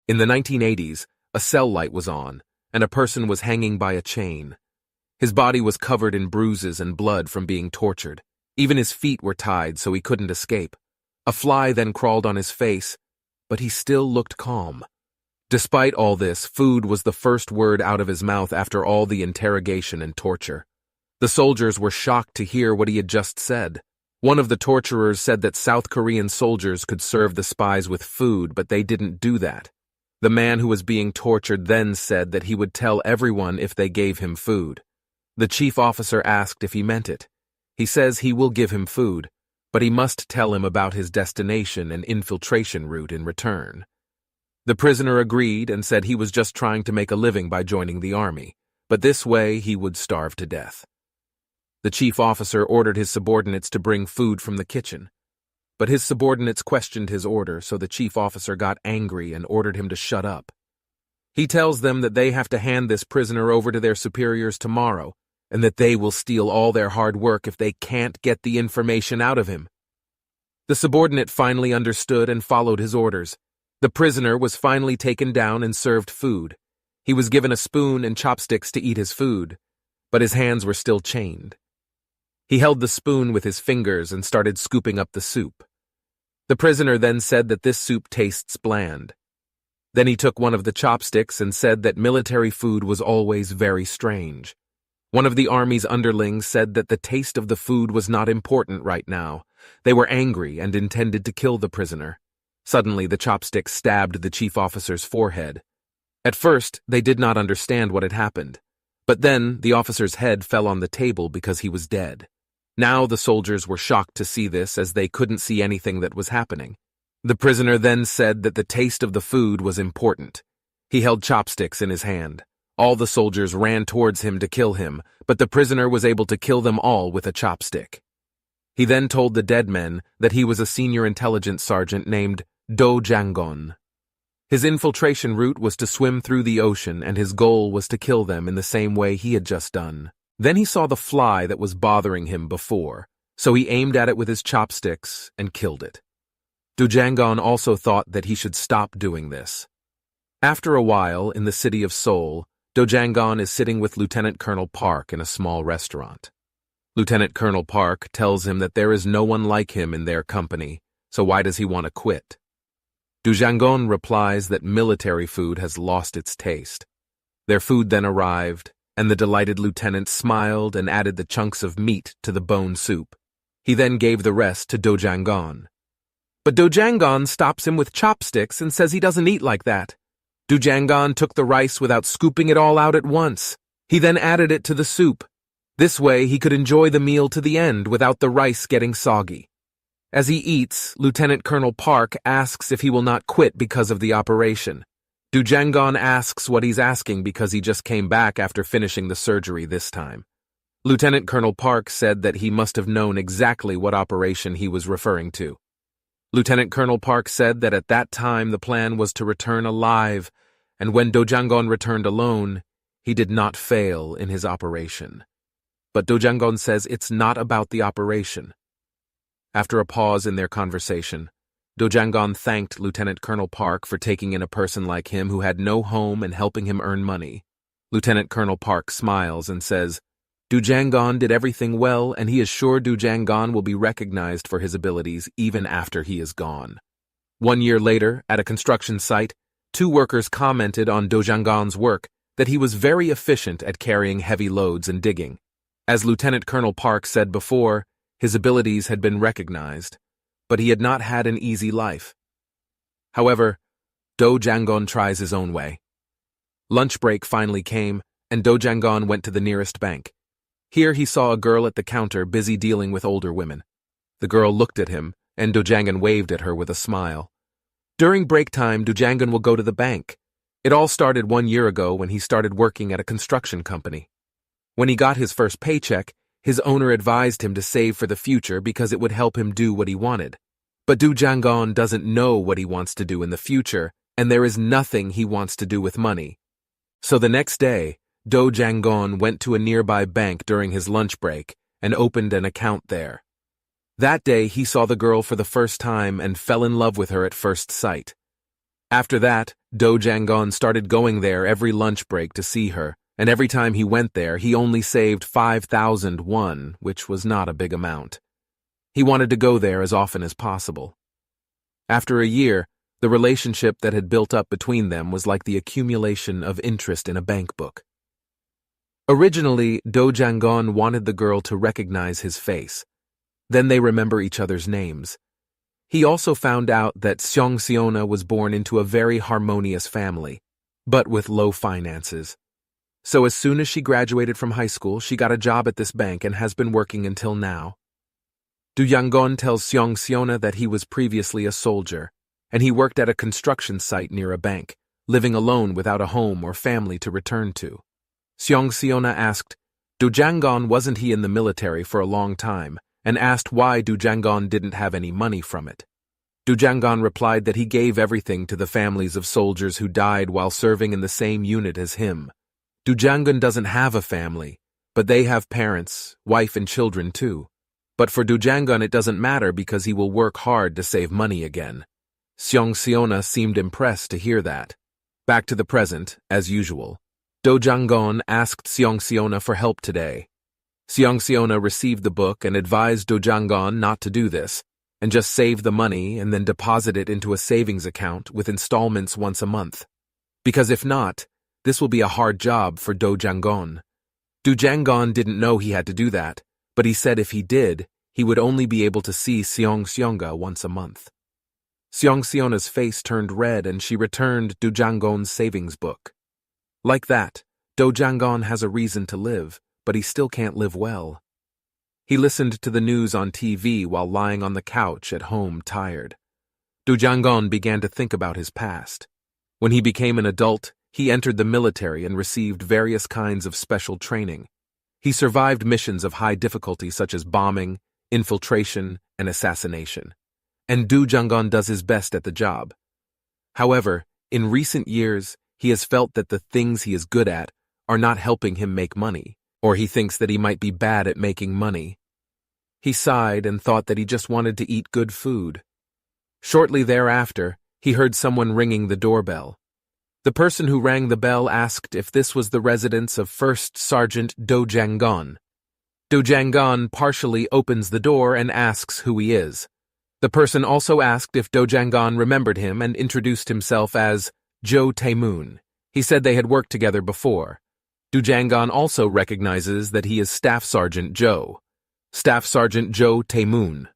In the 1980s, a cell light was on, and a person was hanging by a chain. His body was covered in bruises and blood from being tortured. Even his feet were tied so he couldn't escape. A fly then crawled on his face, but he still looked calm. Despite all this, food was the first word out of his mouth after all the interrogation and torture. The soldiers were shocked to hear what he had just said. One of the torturers said that South Korean soldiers could serve the spies with food, but they didn't do that. The man who was being tortured then said that he would tell everyone if they gave him food. The chief officer asked if he meant it. He says he will give him food, but he must tell him about his destination and infiltration route in return. The prisoner agreed and said he was just trying to make a living by joining the army, but this way he would starve to death. The chief officer ordered his subordinates to bring food from the kitchen. But his subordinates questioned his order, so the chief officer got angry and ordered him to shut up. He tells them that they have to hand this prisoner over to their superiors tomorrow, and that they will steal all their hard work if they can't get the information out of him. The subordinate finally understood and followed his orders. The prisoner was finally taken down and served food. He was given a spoon and chopsticks to eat his food, but his hands were still chained. He held the spoon with his fingers and started scooping up the soup. The prisoner then said that this soup tastes bland. Then he took one of the chopsticks and said that military food was always very strange. One of the army's underlings said that the taste of the food was not important right now. They were angry and intended to kill the prisoner. Suddenly, the chopstick stabbed the chief officer's forehead. At first, they did not understand what had happened. But then, the officer's head fell on the table because he was dead. Now the soldiers were shocked to see this as they couldn't see anything that was happening. The prisoner then said that the taste of the food was important. He held chopsticks in his hand. All the soldiers ran towards him to kill him, but the prisoner was able to kill them all with a chopstick. He then told the dead men that he was a senior intelligence sergeant named Do Jangon. His infiltration route was to swim through the ocean, and his goal was to kill them in the same way he had just done. Then he saw the fly that was bothering him before, so he aimed at it with his chopsticks and killed it. Do Jangon also thought that he should stop doing this. After a while, in the city of Seoul, Do Jangon is sitting with Lieutenant Colonel Park in a small restaurant. Lieutenant Colonel Park tells him that there is no one like him in their company, so why does he want to quit? Do Jangon replies that military food has lost its taste. Their food then arrived, and the delighted lieutenant smiled and added the chunks of meat to the bone soup. He then gave the rest to Do Jangon. But Do Jangon stops him with chopsticks and says he doesn't eat like that. Do Jangon took the rice without scooping it all out at once. He then added it to the soup. This way he could enjoy the meal to the end without the rice getting soggy. As he eats, Lieutenant Colonel Park asks if he will not quit because of the operation. Do Jangon asks what he's asking because he just came back after finishing the surgery this time. Lieutenant Colonel Park said that he must have known exactly what operation he was referring to. Lieutenant Colonel Park said that at that time the plan was to return alive, and when Do Jangon returned alone, he did not fail in his operation. But Do Jangon says it's not about the operation. After a pause in their conversation, Do Jangon thanked Lieutenant Colonel Park for taking in a person like him who had no home and helping him earn money. Lieutenant Colonel Park smiles and says, Do Jangon did everything well, and he is sure Do Jangon will be recognized for his abilities even after he is gone. 1 year later, at a construction site, 2 workers commented on Do Jangon's work that he was very efficient at carrying heavy loads and digging. As Lieutenant Colonel Park said before, his abilities had been recognized, but he had not had an easy life. However, Do Jangon tries his own way. Lunch break finally came, and Do Jangon went to the nearest bank. Here he saw a girl at the counter busy dealing with older women. The girl looked at him, and Do Jangon waved at her with a smile. During break time, Do Jangon will go to the bank. It all started 1 year ago when he started working at a construction company. When he got his first paycheck, his owner advised him to save for the future because it would help him do what he wanted. But Do Jangon doesn't know what he wants to do in the future, and there is nothing he wants to do with money. So the next day, Do Jangon went to a nearby bank during his lunch break and opened an account there. That day, he saw the girl for the first time and fell in love with her at first sight. After that, Do Jangon started going there every lunch break to see her, and every time he went there, he only saved 5,000 won, which was not a big amount. He wanted to go there as often as possible. After a year, the relationship that had built up between them was like the accumulation of interest in a bank book. Originally, Do Jangon wanted the girl to recognize his face. Then they remember each other's names. He also found out that Seong Seona was born into a very harmonious family, but with low finances. So as soon as she graduated from high school, she got a job at this bank and has been working until now. Do Yangon tells Seong Seona that he was previously a soldier, and he worked at a construction site near a bank, living alone without a home or family to return to. Seong Seona asked, Do Jangon wasn't he in the military for a long time, and asked why Do Jangon didn't have any money from it. Do Jangon replied that he gave everything to the families of soldiers who died while serving in the same unit as him. Do Jangon doesn't have a family, but they have parents, wife and children too. But for Do Jangon it doesn't matter because he will work hard to save money again. Seong Seona seemed impressed to hear that. Back to the present, as usual. Do Jangon asked Seong Seona for help today. Seong Seona received the book and advised Do Jangon not to do this, and just save the money and then deposit it into a savings account with installments once a month. Because if not, this will be a hard job for Do Jangon. Do Jangon didn't know he had to do that, but he said if he did, he would only be able to see Seong Seonga once a month. Seong Seona's face turned red and she returned Do Jangon's savings book. Like that, Do Jangon has a reason to live, but he still can't live well. He listened to the news on TV while lying on the couch at home tired. Do Jangon began to think about his past. When he became an adult, he entered the military and received various kinds of special training. He survived missions of high difficulty such as bombing, infiltration, and assassination. And Do Jangon does his best at the job. However, in recent years, he has felt that the things he is good at are not helping him make money, or he thinks that he might be bad at making money. He sighed and thought that he just wanted to eat good food. Shortly thereafter, he heard someone ringing the doorbell. The person who rang the bell asked if this was the residence of First Sergeant Do Jangon. Do Jangon partially opens the door and asks who he is. The person also asked if Do Jangon remembered him and introduced himself as Jo Tae-moon. He said they had worked together before. Do Jangon also recognizes that he is Staff Sergeant Jo. Staff Sergeant Jo Tae-moon,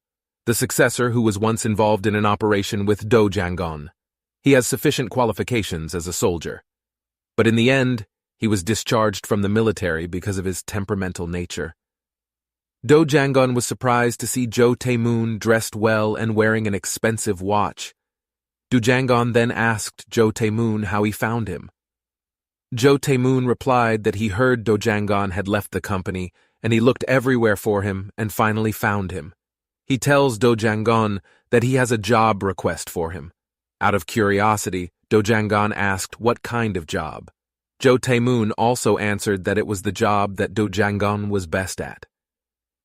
the successor who was once involved in an operation with Do Jangon. He has sufficient qualifications as a soldier. But in the end, he was discharged from the military because of his temperamental nature. Do Jangon was surprised to see Jo Tae-moon dressed well and wearing an expensive watch. Do Jangon then asked Jo Tae-moon how he found him. Jo Tae-moon replied that he heard Do Jangon had left the company and he looked everywhere for him and finally found him. He tells Do Jangon that he has a job request for him. Out of curiosity, Do Jangon asked what kind of job. Jo Tae-moon also answered that it was the job that Do Jangon was best at.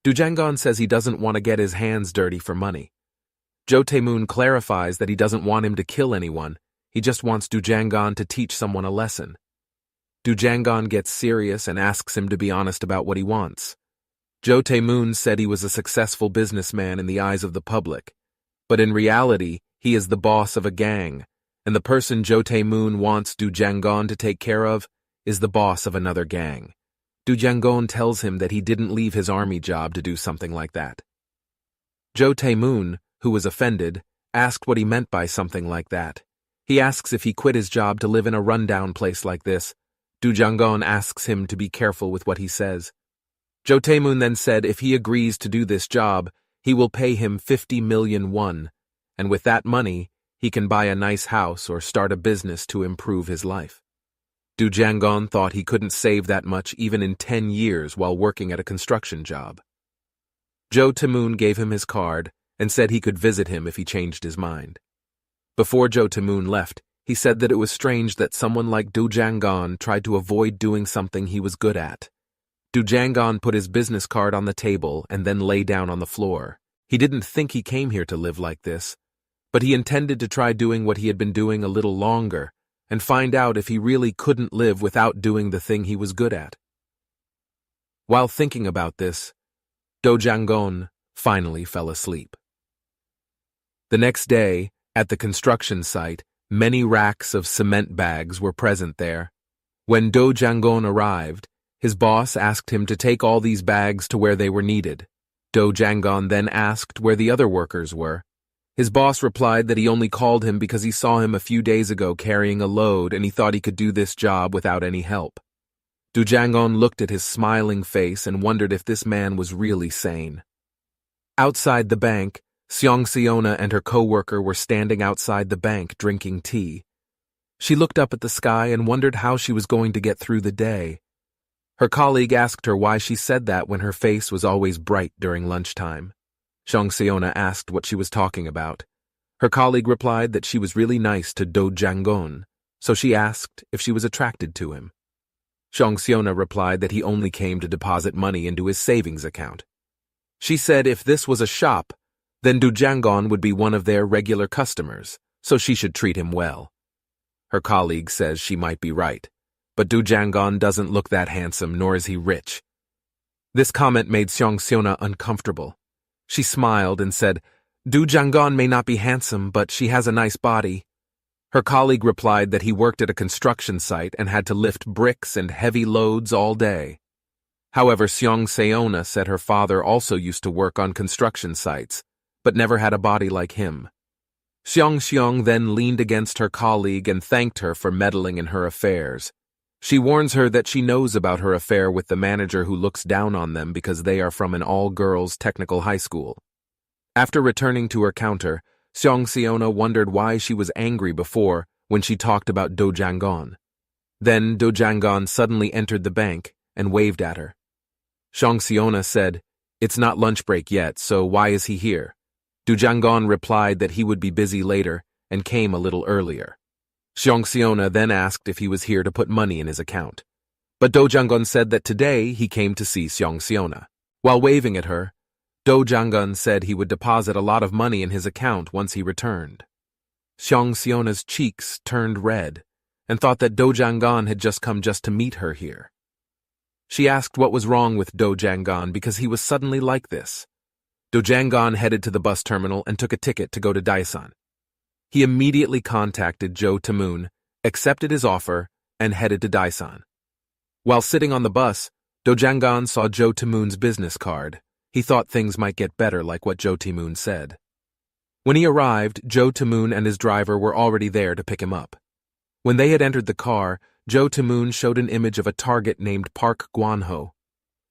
Do Jangon says he doesn't want to get his hands dirty for money. Jo Tae-moon clarifies that he doesn't want him to kill anyone, he just wants Do Jangon to teach someone a lesson. Do Jangon gets serious and asks him to be honest about what he wants. Jo Tae-moon said he was a successful businessman in the eyes of the public, but in reality, he is the boss of a gang, and the person Jo Tae-moon wants Do Jangon to take care of is the boss of another gang. Do Jangon tells him that he didn't leave his army job to do something like that. Jo Tae-moon, who was offended, asked what he meant by something like that. He asks if he quit his job to live in a rundown place like this. Do Jangon asks him to be careful with what he says. Jo Tae-moon then said if he agrees to do this job, he will pay him 50 million won, and with that money, he can buy a nice house or start a business to improve his life. Do Jangon thought he couldn't save that much even in 10 years while working at a construction job. Jo Tae-moon gave him his card and said he could visit him if he changed his mind. Before Jo Tae-moon left, he said that it was strange that someone like Do Jangon tried to avoid doing something he was good at. Do Jangon put his business card on the table and then lay down on the floor. He didn't think he came here to live like this, but he intended to try doing what he had been doing a little longer and find out if he really couldn't live without doing the thing he was good at. While thinking about this, Do Jang-gon finally fell asleep. The next day, at the construction site, many racks of cement bags were present there. When Do Jang-gon arrived, his boss asked him to take all these bags to where they were needed. Do Jang-gon then asked where the other workers were. His boss replied that he only called him because he saw him a few days ago carrying a load and he thought he could do this job without any help. Do Jang-gon looked at his smiling face and wondered if this man was really sane. Outside the bank, Seong-seona and her co-worker were standing outside the bank drinking tea. She looked up at the sky and wondered how she was going to get through the day. Her colleague asked her why she said that when her face was always bright during lunchtime. Seong-seona asked what she was talking about. Her colleague replied that she was really nice to Do Jang-gon, so she asked if she was attracted to him. Seong-seona replied that he only came to deposit money into his savings account. She said if this was a shop, then Do Jang-gon would be one of their regular customers, so she should treat him well. Her colleague says she might be right, but Do Jang-gon doesn't look that handsome, nor is he rich. This comment made Seong-seona uncomfortable. She smiled and said, Do Jang-gon may not be handsome, but she has a nice body. Her colleague replied that he worked at a construction site and had to lift bricks and heavy loads all day. However, Seong-seona said her father also used to work on construction sites, but never had a body like him. Seong then leaned against her colleague and thanked her for meddling in her affairs. She warns her that she knows about her affair with the manager who looks down on them because they are from an all-girls technical high school. After returning to her counter, Seong-seona wondered why she was angry before when she talked about Do Jang-gon. Then Do Jang-gon suddenly entered the bank and waved at her. Seong-seona said, It's not lunch break yet, so why is he here? Do Jang-gon replied that he would be busy later and came a little earlier. Seong-seona then asked if he was here to put money in his account. But Do Jang-gon said that today he came to see Seong-seona. While waving at her, Do Jang-gon said he would deposit a lot of money in his account once he returned. Seong-seona's cheeks turned red and thought that Do Jang-gon had just come to meet her here. She asked what was wrong with Do Jang-gon because he was suddenly like this. Do Jang-gon headed to the bus terminal and took a ticket to go to Daesan. He immediately contacted Jo Tae-moon, accepted his offer, and headed to Daesan. While sitting on the bus, Do Jang-gon saw Jo Tae-moon's business card. He thought things might get better like what Jo Tae-moon said. When he arrived, Jo Tae-moon and his driver were already there to pick him up. When they had entered the car, Jo Tae-moon showed an image of a target named Park Gwan-ho.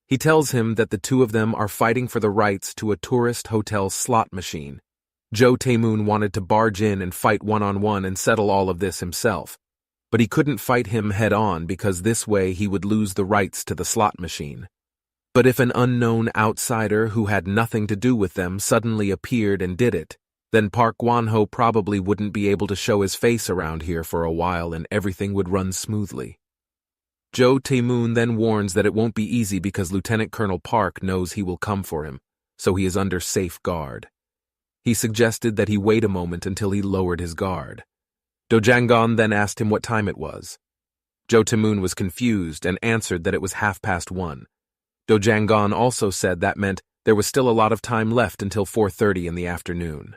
He tells him that the two of them are fighting for the rights to a tourist hotel slot machine. Jo Tae-moon wanted to barge in and fight one-on-one and settle all of this himself, but he couldn't fight him head-on because this way he would lose the rights to the slot machine. But if an unknown outsider who had nothing to do with them suddenly appeared and did it, then Park Gwan-ho probably wouldn't be able to show his face around here for a while and everything would run smoothly. Jo Tae-moon then warns that it won't be easy because Lieutenant Colonel Park knows he will come for him, so he is under safe guard. He suggested that he wait a moment until he lowered his guard. Do Jang-gon then asked him what time it was. Jo Tae-moon was confused and answered that it was 1:30. Do Jang-gon also said that meant there was still a lot of time left until 4:30 in the afternoon.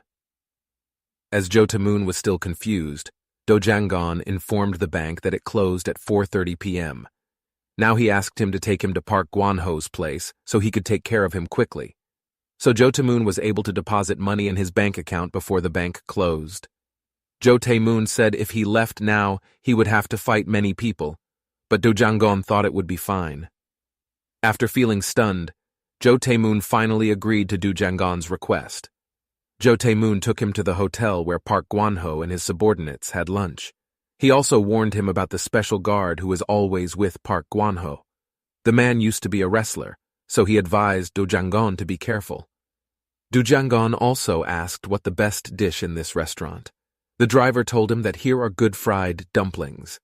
As Jo Tae-moon was still confused, Do Jang-gon informed the bank that it closed at 4:30 p.m. Now he asked him to take him to Park Gwan-ho's place so he could take care of him quickly. So Jo Tae-moon was able to deposit money in his bank account before the bank closed. Jo Tae-moon said if he left now, he would have to fight many people, but Do Jang-gon thought it would be fine. After feeling stunned, Jo Tae-moon finally agreed to Do Jang-gon's request. Jo Tae-moon took him to the hotel where Park Gwan-ho and his subordinates had lunch. He also warned him about the special guard who was always with Park Gwan-ho. The man used to be a wrestler, so he advised Do Jang-gon to be careful. Do Jang-gon also asked what the best dish in this restaurant. The driver told him that here are good fried dumplings.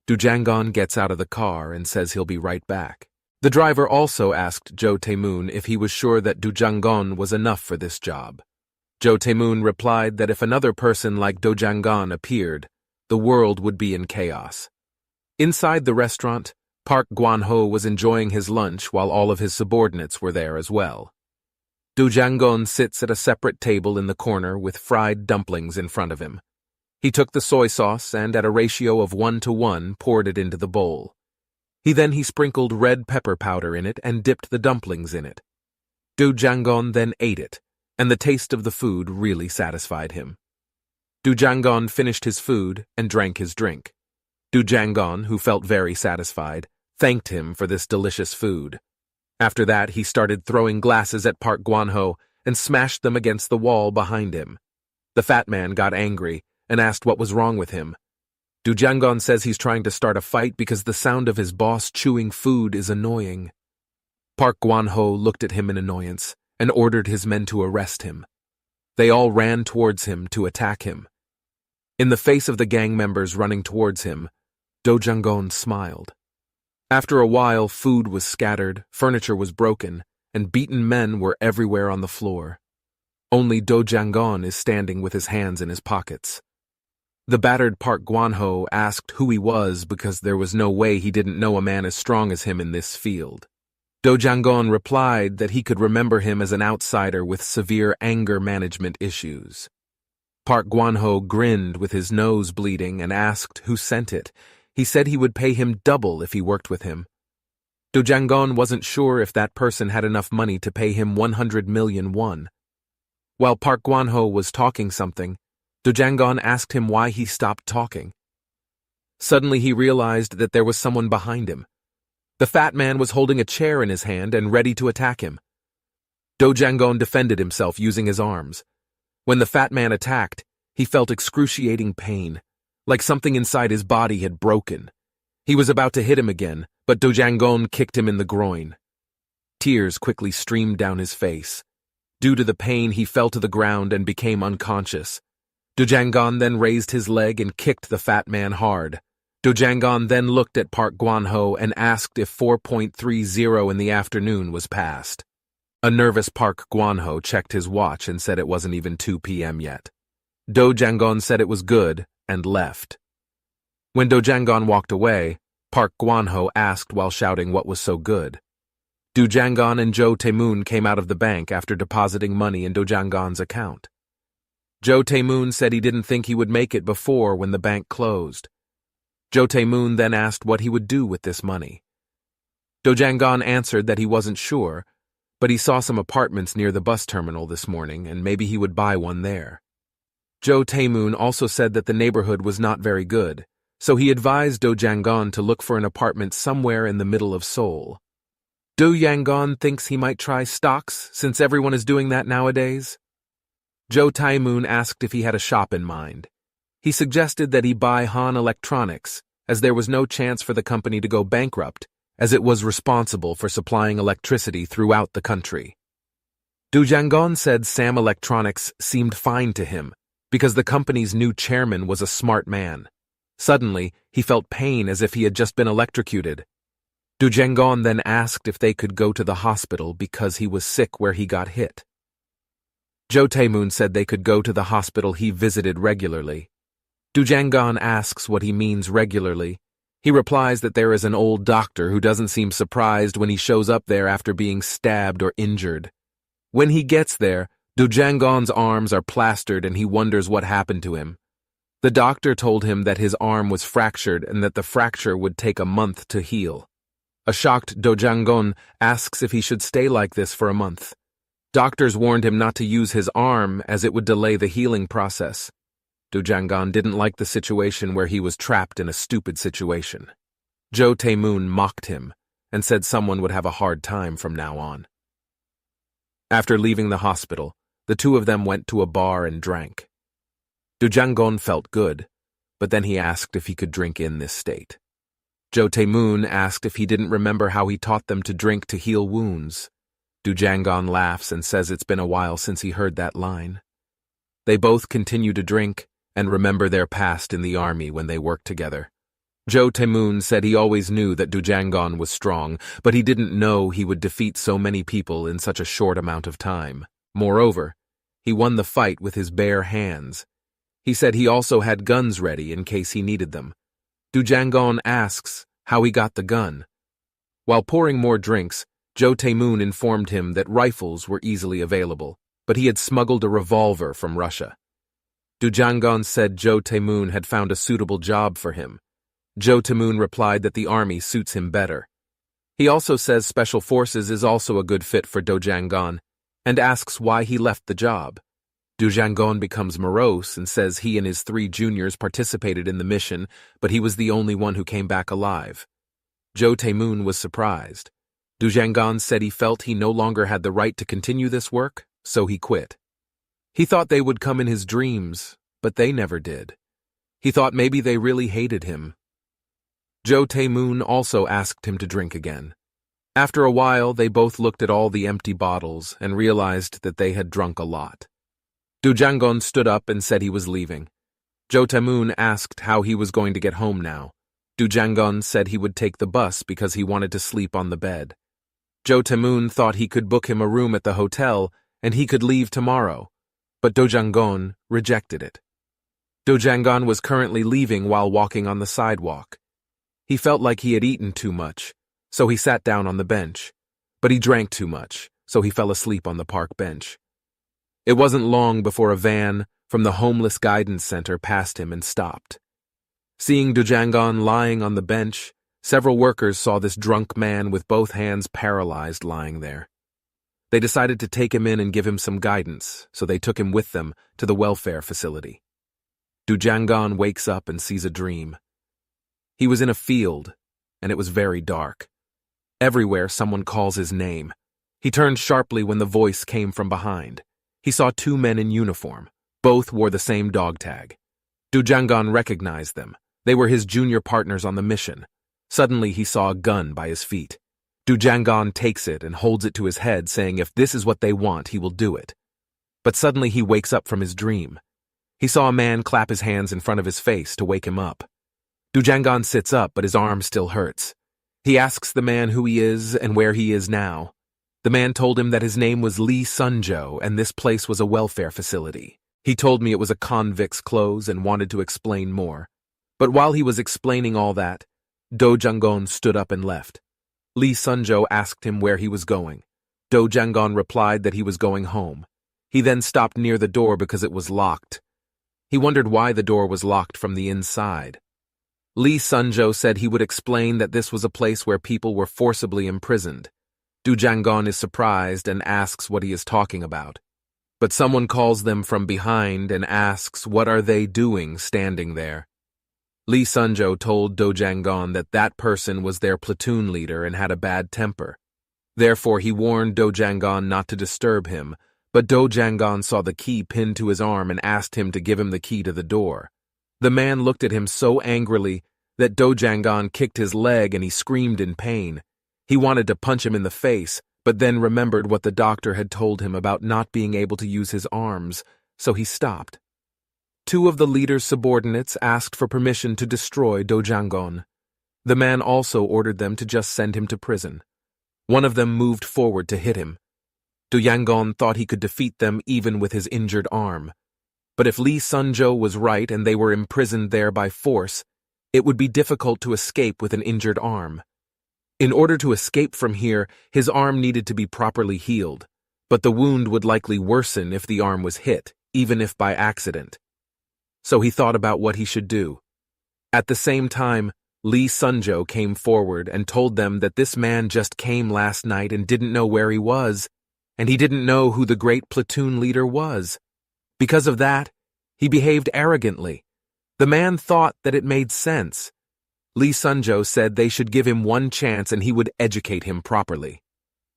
Do Jang-gon gets out of the car and says he'll be right back. The driver also asked Jo Tae-moon if he was sure that Do Jang-gon was enough for this job. Jo Tae-moon replied that if another person like Do Jang-gon appeared, the world would be in chaos. Inside the restaurant, Park Gwan-ho was enjoying his lunch while all of his subordinates were there as well. Do Jang-gon sits at a separate table in the corner with fried dumplings in front of him. He took the soy sauce and, at a ratio of 1:1, poured it into the bowl. He sprinkled red pepper powder in it and dipped the dumplings in it. Do Jang-gon then ate it, and the taste of the food really satisfied him. Do Jang-gon finished his food and drank his drink. Do Jang-gon, who felt very satisfied, thanked him for this delicious food. After that, he started throwing glasses at Park Gwan-ho and smashed them against the wall behind him. The fat man got angry and asked what was wrong with him. Do Jang-gon says he's trying to start a fight because the sound of his boss chewing food is annoying. Park Gwan-ho looked at him in annoyance and ordered his men to arrest him. They all ran towards him to attack him. In the face of the gang members running towards him, Do Jang-gon smiled. After a while, food was scattered, furniture was broken, and beaten men were everywhere on the floor. Only Do Jang-gon is standing with his hands in his pockets. The battered Park Gwan-ho asked who he was because there was no way he didn't know a man as strong as him in this field. Do Jang-gon replied that he could remember him as an outsider with severe anger management issues. Park Gwan-ho grinned with his nose bleeding and asked who sent it. He said he would pay him double if he worked with him. Do Jang-gon wasn't sure if that person had enough money to pay him 100 million won. While Park Gwan-ho was talking something, Do Jang-gon asked him why he stopped talking. Suddenly he realized that there was someone behind him. The fat man was holding a chair in his hand and ready to attack him. Do Jang-gon defended himself using his arms. When the fat man attacked, he felt excruciating pain, like something inside his body had broken. He was about to hit him again, but Do Jang-gon kicked him in the groin. Tears quickly streamed down his face. Due to the pain, he fell to the ground and became unconscious. Do Jang-gon then raised his leg and kicked the fat man hard. Do Jang-gon then looked at Park Gwan-ho and asked if 4:30 in the afternoon was past. A nervous Park Gwan-ho checked his watch and said it wasn't even 2 p.m. yet. Do Jang-gon said it was good and left. When Do Jang-gon walked away, Park Gwan-ho asked while shouting what was so good. Do Jang-gon and Jo Tae-moon came out of the bank after depositing money in Do Jang-gon's account. Jo Tae-moon said he didn't think he would make it before when the bank closed. Jo Tae-moon then asked what he would do with this money. Do Jang-gon answered that he wasn't sure, but he saw some apartments near the bus terminal this morning and maybe he would buy one there. Jo Tae-moon also said that the neighborhood was not very good, so he advised Do Jang-gon to look for an apartment somewhere in the middle of Seoul. Do Jang-gon thinks he might try stocks since everyone is doing that nowadays. Jo Tae-moon asked if he had a shop in mind. He suggested that he buy Han Electronics, as there was no chance for the company to go bankrupt, as it was responsible for supplying electricity throughout the country. Do Jang-gon said Sam Electronics seemed fine to him, because the company's new chairman was a smart man. Suddenly, he felt pain as if he had just been electrocuted. Do Jang-gon then asked if they could go to the hospital because he was sick where he got hit. Jo Tae-moon said they could go to the hospital he visited regularly. Do Jang-gon asks what he means regularly. He replies that there is an old doctor who doesn't seem surprised when he shows up there after being stabbed or injured. When he gets there, Do Jang-gon's arms are plastered and he wonders what happened to him. The doctor told him that his arm was fractured and that the fracture would take a month to heal. A shocked Do Jang-gon asks if he should stay like this for a month. Doctors warned him not to use his arm as it would delay the healing process. Do Jang-gon didn't like the situation where he was trapped in a stupid situation. Jo Tae-moon mocked him and said someone would have a hard time from now on. After leaving the hospital, the two of them went to a bar and drank. Do Jang-gon felt good, but then he asked if he could drink in this state. Jo Tae-moon asked if he didn't remember how he taught them to drink to heal wounds. Do Jang-gon laughs and says it's been a while since he heard that line. They both continue to drink and remember their past in the army when they worked together. Jo Tae-moon said he always knew that Do Jang-gon was strong, but he didn't know he would defeat so many people in such a short amount of time. Moreover, He won the fight with his bare hands. He said he also had guns ready in case he needed them. Du Jiangon asks how he got the gun. While pouring more drinks, Jo Tae-moon informed him that rifles were easily available, but he had smuggled a revolver from Russia. Du Jiangon said Jo Tae-moon had found a suitable job for him. Jo Tae-moon replied that the army suits him better. He also says Special Forces is also a good fit for Do Jiangon, and asks why he left the job. Du Jiangon becomes morose and says he and his 3 juniors participated in the mission, but he was the only one who came back alive. Jo Tae-moon was surprised. Du Jiangon said he felt he no longer had the right to continue this work, so he quit. He thought they would come in his dreams, but they never did. He thought maybe they really hated him. Jo Tae-moon also asked him to drink again. After a while, they both looked at all the empty bottles and realized that they had drunk a lot. Du Jiangon stood up and said he was leaving. Jo Tae-moon asked how he was going to get home now. Du Jiangon said he would take the bus because he wanted to sleep on the bed. Jo Tae-moon thought he could book him a room at the hotel and he could leave tomorrow, but Du Jiangon rejected it. Du Jiangon was currently leaving while walking on the sidewalk. He felt like he had eaten too much, so he sat down on the bench. But he drank too much, so he fell asleep on the park bench. It wasn't long before a van from the Homeless Guidance Center passed him and stopped. Seeing Du Jiangon lying on the bench, several workers saw this drunk man with both hands paralyzed lying there. They decided to take him in and give him some guidance, so they took him with them to the welfare facility. Du Jiangon wakes up and sees a dream. He was in a field, and it was very dark. Everywhere someone calls his name. He turned sharply when the voice came from behind. He saw 2 men in uniform. Both wore the same dog tag. Du Jiangon recognized them. They were his junior partners on the mission. Suddenly he saw a gun by his feet. Du Jiangon takes it and holds it to his head, saying if this is what they want, he will do it. But suddenly he wakes up from his dream. He saw a man clap his hands in front of his face to wake him up. Du Jiangon sits up, but his arm still hurts. He asks the man who he is and where he is now. The man told him that his name was Lee Sunjo and this place was a welfare facility. He told me it was a convict's clothes and wanted to explain more. But while he was explaining all that, Do Jiangon stood up and left. Lee Sunjo asked him where he was going. Do Jiangon replied that he was going home. He then stopped near the door because it was locked. He wondered why the door was locked from the inside. Lee Sunjo said he would explain that this was a place where people were forcibly imprisoned. Du Jiangon is surprised and asks what he is talking about. But someone calls them from behind and asks what are they doing standing there. Lee Sunjo told Do Jiangon that that person was their platoon leader and had a bad temper. Therefore he warned Do Jiangon not to disturb him, but Do Jiangon saw the key pinned to his arm and asked him to give him the key to the door. The man looked at him so angrily that Do Jiangon kicked his leg and he screamed in pain. He wanted to punch him in the face, but then remembered what the doctor had told him about not being able to use his arms, so he stopped. 2 of the leader's subordinates asked for permission to destroy Do Jiangon. The man also ordered them to just send him to prison. One of them moved forward to hit him. Du Jiangon thought he could defeat them even with his injured arm. But if Lee Sunjo was right and they were imprisoned there by force, it would be difficult to escape with an injured arm. In order to escape from here, his arm needed to be properly healed, but the wound would likely worsen if the arm was hit, even if by accident. So he thought about what he should do. At the same time, Lee Sunjo came forward and told them that this man just came last night and didn't know where he was, and he didn't know who the great platoon leader was. Because of that, he behaved arrogantly. The man thought that it made sense. Lee Sunjo said they should give him one chance and he would educate him properly.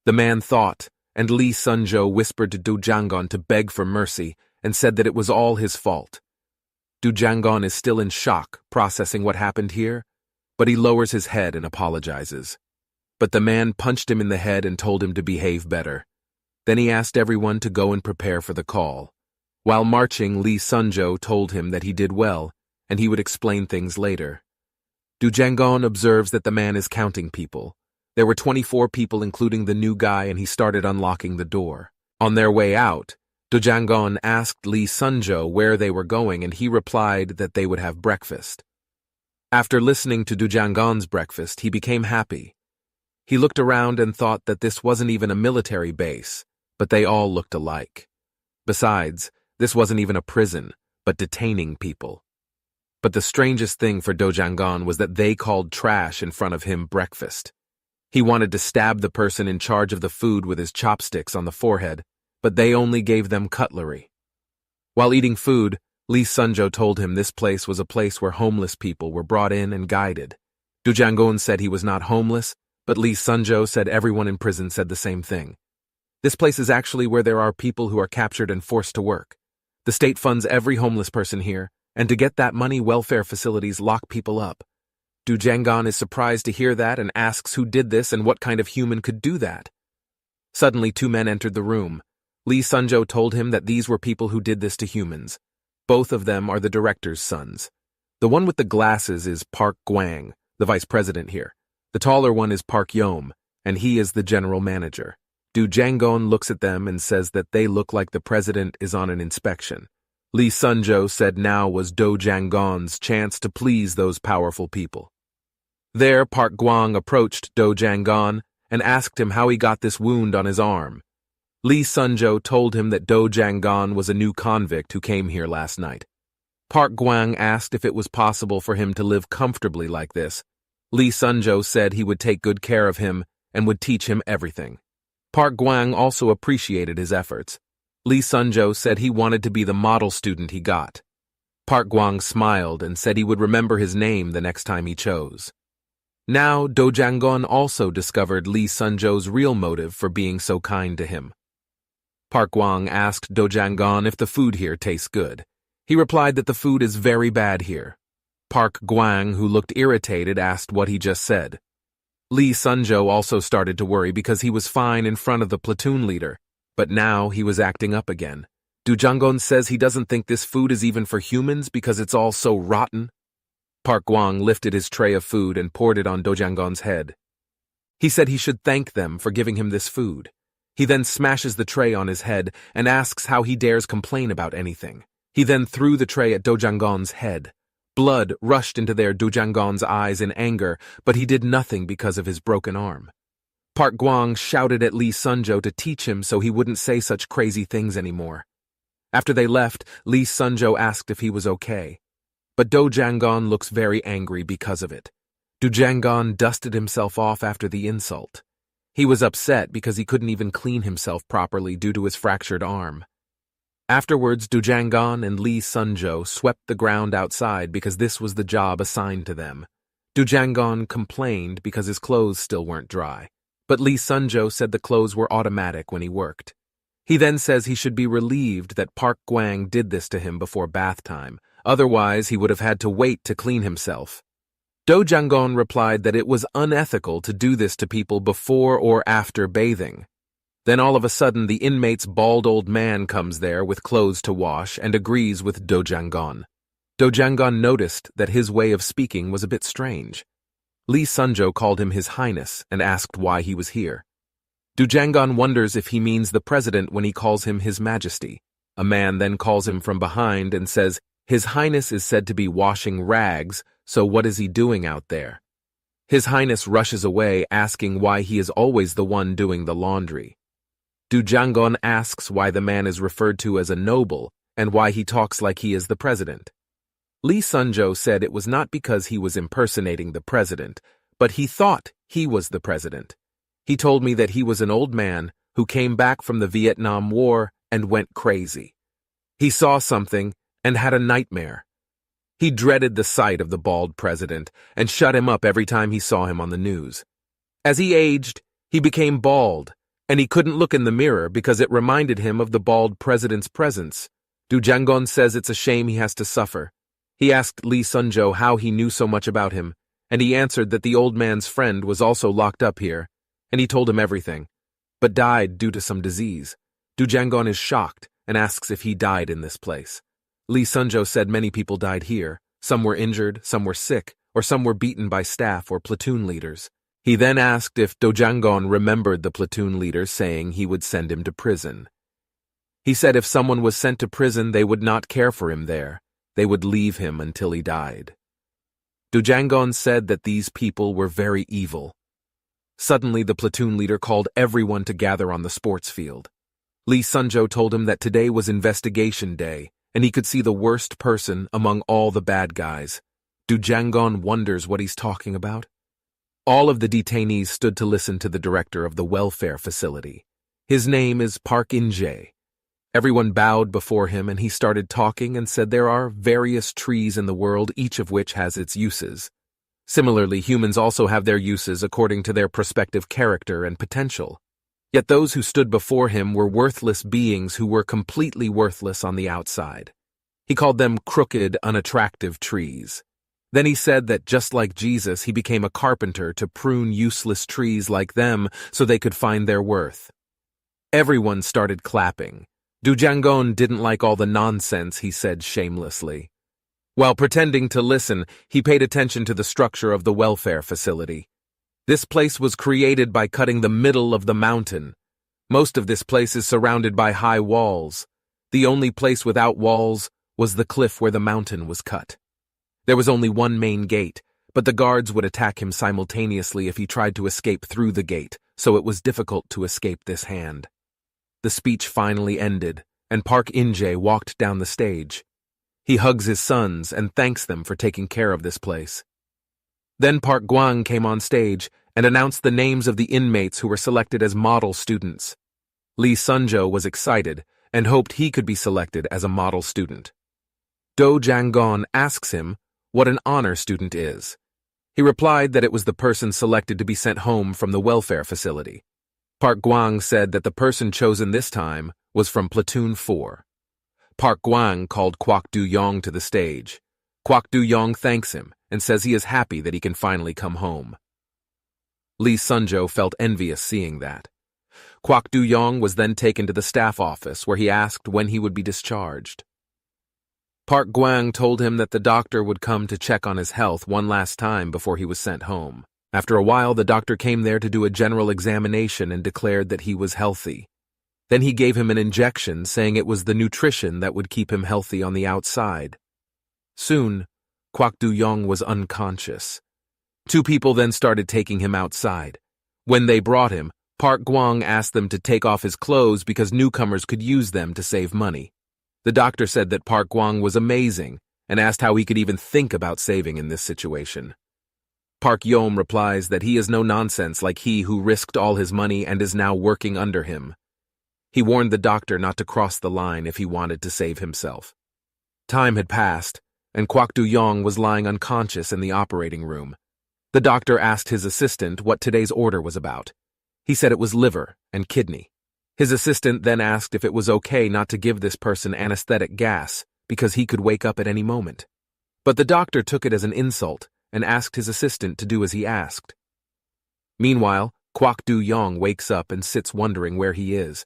The man thought, and Lee Sunjo whispered to Du Jiangon to beg for mercy and said that it was all his fault. Du Jiangon is still in shock, processing what happened here, but he lowers his head and apologizes. But the man punched him in the head and told him to behave better. Then he asked everyone to go and prepare for the call. While marching, Lee Sunjo told him that he did well, and he would explain things later. Du Jiangon observes that the man is counting people. There were 24 people including the new guy and he started unlocking the door. On their way out, Do Jangon asked Lee Sunjo where they were going, and he replied that they would have breakfast. After listening to Do Jangon's breakfast, he became happy. He looked around and thought that this wasn't even a military base, but they all looked alike. Besides, this wasn't even a prison, but detaining people. But the strangest thing for Do Jangon was that they called trash in front of him breakfast. He wanted to stab the person in charge of the food with his chopsticks on the forehead, but they only gave them cutlery. While eating food, Lee Sunjo told him this place was a place where homeless people were brought in and guided. Do Jangon said he was not homeless, but Lee Sunjo said everyone in prison said the same thing. This place is actually where there are people who are captured and forced to work. The state funds every homeless person here, and to get that money, welfare facilities lock people up. Do Jangon is surprised to hear that and asks who did this and what kind of human could do that. Suddenly, two men entered the room. Lee Sunjo told him that these were people who did this to humans. Both of them are the director's sons. The one with the glasses is Park Gwang, the vice president here. The taller one is Park Yom, and he is the general manager. Do Jangon looks at them and says that they look like the president is on an inspection. Lee Sunjo said now was Do Jangon's chance to please those powerful people. There, Park Gwang approached Do Jangon and asked him how he got this wound on his arm. Lee Sunjo told him that Do Jangon was a new convict who came here last night. Park Gwang asked if it was possible for him to live comfortably like this. Lee Sunjo said he would take good care of him and would teach him everything. Park Gwang also appreciated his efforts. Lee Sunjo said he wanted to be the model student he got. Park Gwang smiled and said he would remember his name the next time he chose. Now, Do Jangon also discovered Lee Sunjo's real motive for being so kind to him. Park Gwang asked Do Jangon if the food here tastes good. He replied that the food is very bad here. Park Gwang, who looked irritated, asked what he just said. Lee Sunjo also started to worry because he was fine in front of the platoon leader, but now he was acting up again. Do Jangon says he doesn't think this food is even for humans because it's all so rotten. Park Gwang lifted his tray of food and poured it on Do Jangon's head. He said he should thank them for giving him this food. He then smashes the tray on his head and asks how he dares complain about anything. He then threw the tray at Do Jangon's head. Blood rushed into Do Jangon's eyes in anger, but he did nothing because of his broken arm. Park Gwang shouted at Lee Sunjo to teach him so he wouldn't say such crazy things anymore. After they left, Lee Sunjo asked if he was okay. But Do Jangon looks very angry because of it. Do Jangon dusted himself off after the insult. He was upset because he couldn't even clean himself properly due to his fractured arm. Afterwards, Do Jangon and Lee Sunjo swept the ground outside because this was the job assigned to them. Do Jangon complained because his clothes still weren't dry, but Lee Sunjo said the clothes were automatic when he worked. He then says he should be relieved that Park Gwang did this to him before bath time. Otherwise, he would have had to wait to clean himself. Do Jangon replied that it was unethical to do this to people before or after bathing. Then all of a sudden, the inmate's bald old man comes there with clothes to wash and agrees with Do Jangon. Do Jangon noticed that his way of speaking was a bit strange. Lee Sunjo called him His Highness and asked why he was here. Do Jangon wonders if he means the president when he calls him His Majesty. A man then calls him from behind and says, His Highness is said to be washing rags, so what is he doing out there? His Highness rushes away, asking why he is always the one doing the laundry. Do Jangon asks why the man is referred to as a noble and why he talks like he is the president. Lee Sunjo said it was not because he was impersonating the president, but he thought he was the president. He told me that he was an old man who came back from the Vietnam War and went crazy. He saw something and had a nightmare. He dreaded the sight of the bald president and shut him up every time he saw him on the news. As he aged, he became bald, and he couldn't look in the mirror because it reminded him of the bald president's presence. Do Jangon says it's a shame he has to suffer. He asked Lee Sunjo how he knew so much about him, and he answered that the old man's friend was also locked up here, and he told him everything, but died due to some disease. Do Jangon is shocked and asks if he died in this place. Lee Sunjo said many people died here. Some were injured, some were sick, or some were beaten by staff or platoon leaders. He then asked if Do Jangon remembered the platoon leader saying he would send him to prison. He said if someone was sent to prison, they would not care for him there. They would leave him until he died. Do Jangon said that these people were very evil. Suddenly, the platoon leader called everyone to gather on the sports field. Lee Sunjo told him that today was investigation day, and he could see the worst person among all the bad guys. Do Jangon wonders what he's talking about? All of the detainees stood to listen to the director of the welfare facility. His name is Park In-jae. Everyone bowed before him, and he started talking and said there are various trees in the world, each of which has its uses. Similarly, humans also have their uses according to their prospective character and potential. Yet those who stood before him were worthless beings who were completely worthless on the outside. He called them crooked, unattractive trees. Then he said that just like Jesus, he became a carpenter to prune useless trees like them so they could find their worth. Everyone started clapping. Du Jangon didn't like all the nonsense he said shamelessly. While pretending to listen, he paid attention to the structure of the welfare facility. This place was created by cutting the middle of the mountain. Most of this place is surrounded by high walls. The only place without walls was the cliff where the mountain was cut. There was only one main gate, but the guards would attack him simultaneously if he tried to escape through the gate, so it was difficult to escape this hand. The speech finally ended, and Park In-jae walked down the stage. He hugs his sons and thanks them for taking care of this place. Then Park Gwang came on stage and announced the names of the inmates who were selected as model students. Lee Sunjo was excited and hoped he could be selected as a model student. Do Jangon asks him what an honor student is. He replied that it was the person selected to be sent home from the welfare facility. Park Gwang said that the person chosen this time was from Platoon 4. Park Gwang called Kwak Do-yong to the stage. Kwak Do-yong thanks him and says he is happy that he can finally come home. Lee Sunjo felt envious seeing that. Kwak Do-yong was then taken to the staff office where he asked when he would be discharged. Park Gwang told him that the doctor would come to check on his health one last time before he was sent home. After a while, the doctor came there to do a general examination and declared that he was healthy. Then he gave him an injection, saying it was the nutrition that would keep him healthy on the outside. Soon, Kwak Do-yong was unconscious. Two people then started taking him outside. When they brought him, Park Gwang asked them to take off his clothes because newcomers could use them to save money. The doctor said that Park Gwang was amazing and asked how he could even think about saving in this situation. Park Yom replies that he is no nonsense like he who risked all his money and is now working under him. He warned the doctor not to cross the line if he wanted to save himself. Time had passed, and Kwak Do-yong was lying unconscious in the operating room. The doctor asked his assistant what today's order was about. He said it was liver and kidney. His assistant then asked if it was okay not to give this person anesthetic gas because he could wake up at any moment. But the doctor took it as an insult and asked his assistant to do as he asked. Meanwhile, Kwak Do-yong wakes up and sits wondering where he is.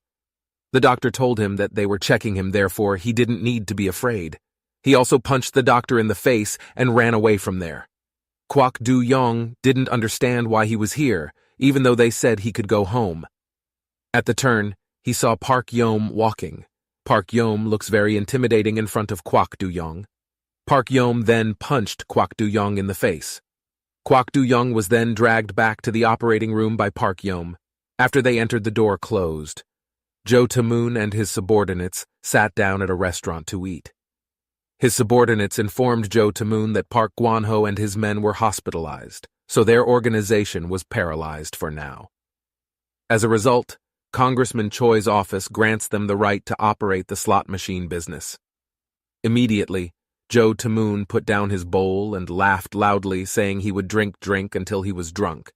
The doctor told him that they were checking him, therefore he didn't need to be afraid. He also punched the doctor in the face and ran away from there. Kwak Do-yong didn't understand why he was here, even though they said he could go home. At the turn, he saw Park Yom walking. Park Yom looks very intimidating in front of Kwak Do-yong. Park Yom then punched Kwak Do-yong in the face. Kwak Do-yong was then dragged back to the operating room by Park Yom. After they entered, the door closed. Jo Tae-moon and his subordinates sat down at a restaurant to eat. His subordinates informed Jo Tae-moon that Park Gwan-ho and his men were hospitalized, so their organization was paralyzed for now. As a result, Congressman Choi's office grants them the right to operate the slot machine business. Immediately, Jo Tae-moon put down his bowl and laughed loudly, saying he would drink until he was drunk.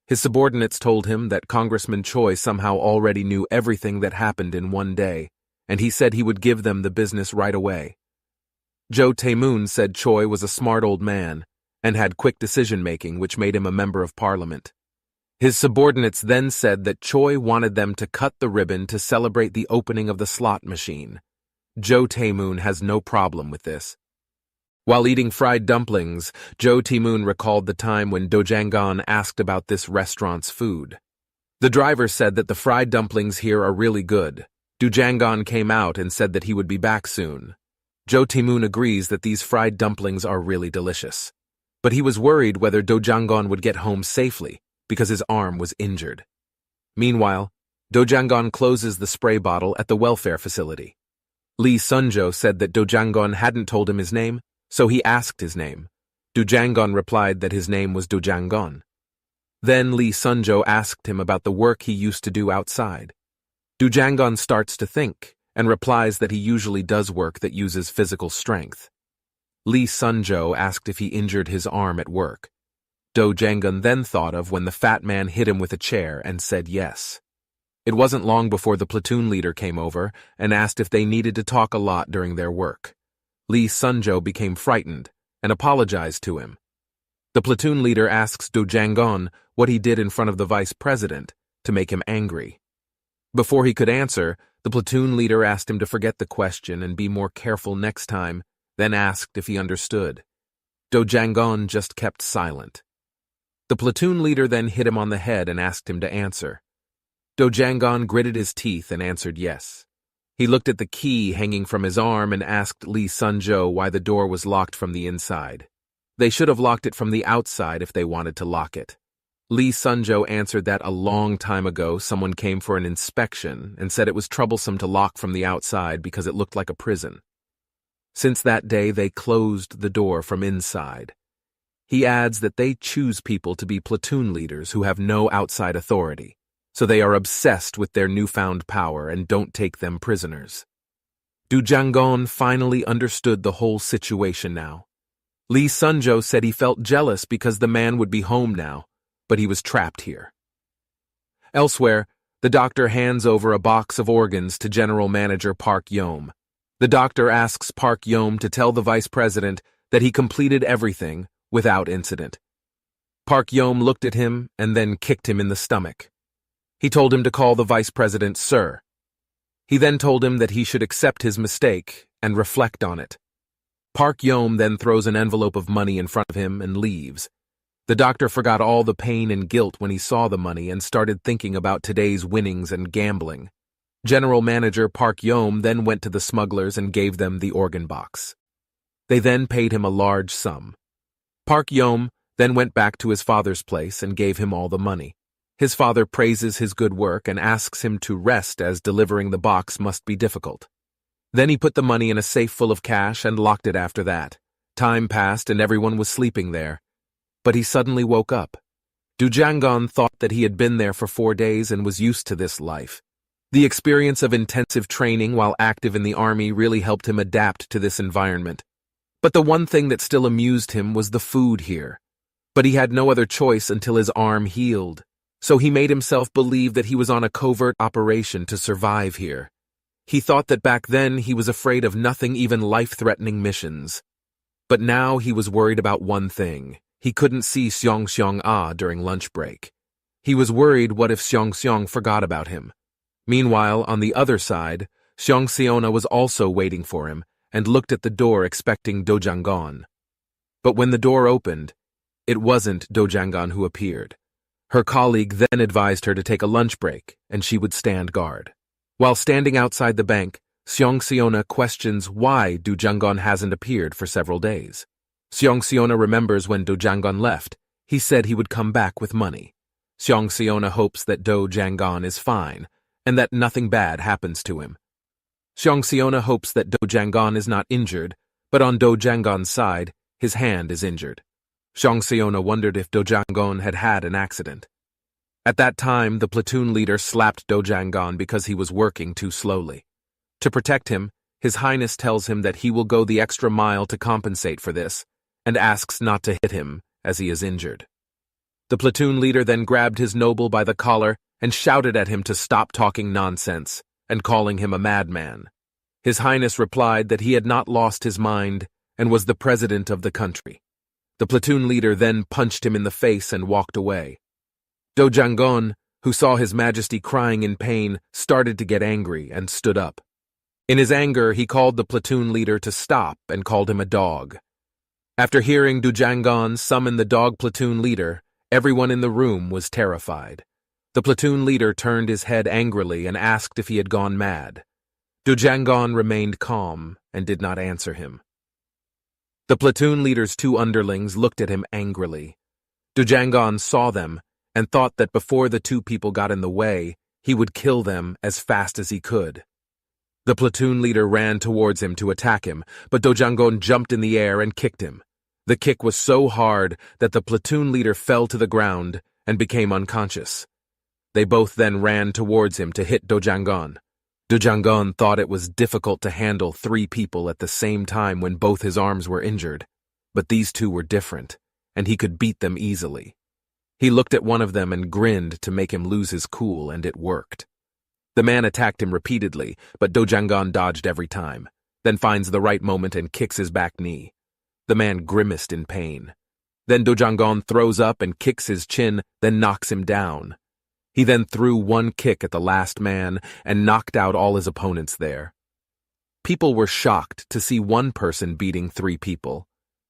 His subordinates told him that Congressman Choi somehow already knew everything that happened in one day, and he said he would give them the business right away. Jo Tae-moon said Choi was a smart old man and had quick decision-making, which made him a member of parliament. His subordinates then said that Choi wanted them to cut the ribbon to celebrate the opening of the slot machine. Jo Tae-moon has no problem with this. While eating fried dumplings, Jo Tae-moon recalled the time when Do Jangon asked about this restaurant's food. The driver said that the fried dumplings here are really good. Du Jangon came out and said that he would be back soon. Jo Taemoon agrees that these fried dumplings are really delicious. But he was worried whether Do Jangon would get home safely because his arm was injured. Meanwhile, Do Jangon closes the spray bottle at the welfare facility. Lee Sunjo said that Do Jangon hadn't told him his name, so he asked his name. Do Jangon replied that his name was Do Jangon. Then Lee Sunjo asked him about the work he used to do outside. Do Jangon starts to think and replies that he usually does work that uses physical strength. Lee Sunjo asked if he injured his arm at work. Do Jangon then thought of when the fat man hit him with a chair and said yes. It wasn't long before the platoon leader came over and asked if they needed to talk a lot during their work. Lee Sunjo became frightened and apologized to him. The platoon leader asks Do Jangon what he did in front of the vice president to make him angry. Before he could answer, the platoon leader asked him to forget the question and be more careful next time, then asked if he understood. Do Jangon just kept silent. The platoon leader then hit him on the head and asked him to answer. Do Jangon gritted his teeth and answered yes. He looked at the key hanging from his arm and asked Lee Sunjo why the door was locked from the inside. They should have locked it from the outside if they wanted to lock it. Lee Sunjo answered that a long time ago someone came for an inspection and said it was troublesome to lock from the outside because it looked like a prison. Since that day they closed the door from inside. He adds that they choose people to be platoon leaders who have no outside authority, so they are obsessed with their newfound power and don't take them prisoners. Do Jangon finally understood the whole situation now. Lee Sunjo said he felt jealous because the man would be home now, but he was trapped here. Elsewhere, the doctor hands over a box of organs to General Manager Park Yom. The doctor asks Park Yom to tell the vice president that he completed everything without incident. Park Yom looked at him and then kicked him in the stomach. He told him to call the vice president sir. He then told him that he should accept his mistake and reflect on it. Park Yom then throws an envelope of money in front of him and leaves. The doctor forgot all the pain and guilt when he saw the money and started thinking about today's winnings and gambling. General Manager Park Yom then went to the smugglers and gave them the organ box. They then paid him a large sum. Park Yom then went back to his father's place and gave him all the money. His father praises his good work and asks him to rest as delivering the box must be difficult. Then he put the money in a safe full of cash and locked it after that. Time passed and everyone was sleeping there. But he suddenly woke up. Do Jangon thought that he had been there for 4 days and was used to this life. The experience of intensive training while active in the army really helped him adapt to this environment. But the one thing that still amused him was the food here. But he had no other choice until his arm healed. So he made himself believe that he was on a covert operation to survive here. He thought that back then he was afraid of nothing, even life-threatening missions. But now he was worried about one thing. He couldn't see Seong-seong-ah during lunch break. He was worried what if Seong-seong forgot about him. Meanwhile, on the other side, Seong-seona was also waiting for him and looked at the door expecting Do Jangon. But when the door opened, it wasn't Do Jangon who appeared. Her colleague then advised her to take a lunch break and she would stand guard. While standing outside the bank, Seong-seona questions why Do Jangon hasn't appeared for several days. Seong-seona remembers when Do Jangon left, he said he would come back with money. Seong-seona hopes that Do Jangon is fine and that nothing bad happens to him. Seong-seona hopes that Do Jangon is not injured, but on Do Jangon's side, his hand is injured. Seong-seona wondered if Do Jangon had had an accident. At that time, the platoon leader slapped Do Jangon because he was working too slowly. To protect him, His Highness tells him that he will go the extra mile to compensate for this, and asks not to hit him as he is injured. The platoon leader then grabbed his noble by the collar and shouted at him to stop talking nonsense and calling him a madman. His Highness replied that he had not lost his mind and was the president of the country. The platoon leader then punched him in the face and walked away. Do Jangon, who saw His Majesty crying in pain, started to get angry and stood up. In his anger, he called the platoon leader to stop and called him a dog. After hearing Do Jangon summon the dog platoon leader, everyone in the room was terrified. The platoon leader turned his head angrily and asked if he had gone mad. Do Jangon remained calm and did not answer him. The platoon leader's two underlings looked at him angrily. Do Jangon saw them and thought that before the two people got in the way, he would kill them as fast as he could. The platoon leader ran towards him to attack him, but Do Jangon jumped in the air and kicked him. The kick was so hard that the platoon leader fell to the ground and became unconscious. They both then ran towards him to hit Do Jangon. Do Jangon thought it was difficult to handle 3 people at the same time when both his arms were injured, but these two were different, and he could beat them easily. He looked at one of them and grinned to make him lose his cool, and it worked. The man attacked him repeatedly, but Do Jangon dodged every time, then finds the right moment and kicks his back knee. The man grimaced in pain. Then Do Jangon throws up and kicks his chin, then knocks him down. He then threw one kick at the last man and knocked out all his opponents there. People were shocked to see one person beating 3 people.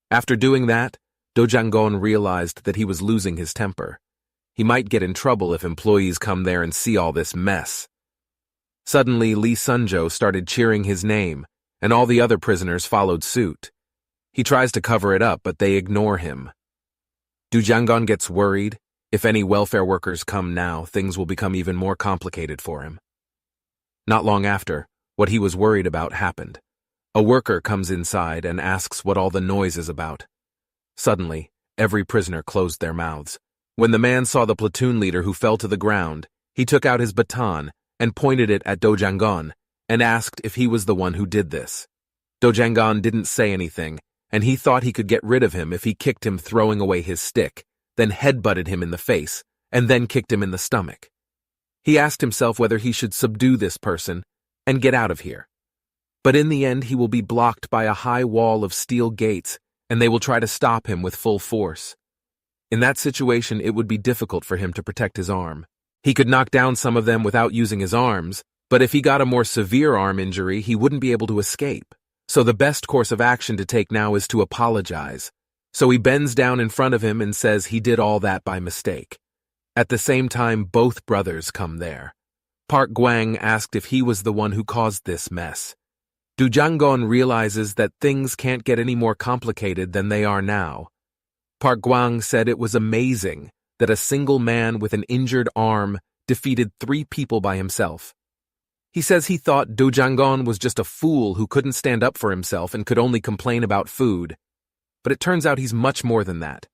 After doing that, Do Jangon realized that he was losing his temper. He might get in trouble if employees come there and see all this mess. Suddenly, Lee Sunjo started cheering his name, and all the other prisoners followed suit. He tries to cover it up, but they ignore him. Do Jangon gets worried. If any welfare workers come now, things will become even more complicated for him. Not long after, what he was worried about happened. A worker comes inside and asks what all the noise is about. Suddenly, every prisoner closed their mouths. When the man saw the platoon leader who fell to the ground, he took out his baton and pointed it at Do Jangon and asked if he was the one who did this. Do Jangon didn't say anything, and he thought he could get rid of him if he kicked him throwing away his stick, then headbutted him in the face, and then kicked him in the stomach. He asked himself whether he should subdue this person and get out of here. But in the end, he will be blocked by a high wall of steel gates, and they will try to stop him with full force. In that situation, it would be difficult for him to protect his arm. He could knock down some of them without using his arms, but if he got a more severe arm injury, he wouldn't be able to escape. So the best course of action to take now is to apologize. So he bends down in front of him and says he did all that by mistake. At the same time, both brothers come there. Park Gwang asked if he was the one who caused this mess. Do Jangon realizes that things can't get any more complicated than they are now. Park Gwang said it was amazing that a single man with an injured arm defeated 3 people by himself. He says he thought Do Jangon was just a fool who couldn't stand up for himself and could only complain about food. But it turns out he's much more than that.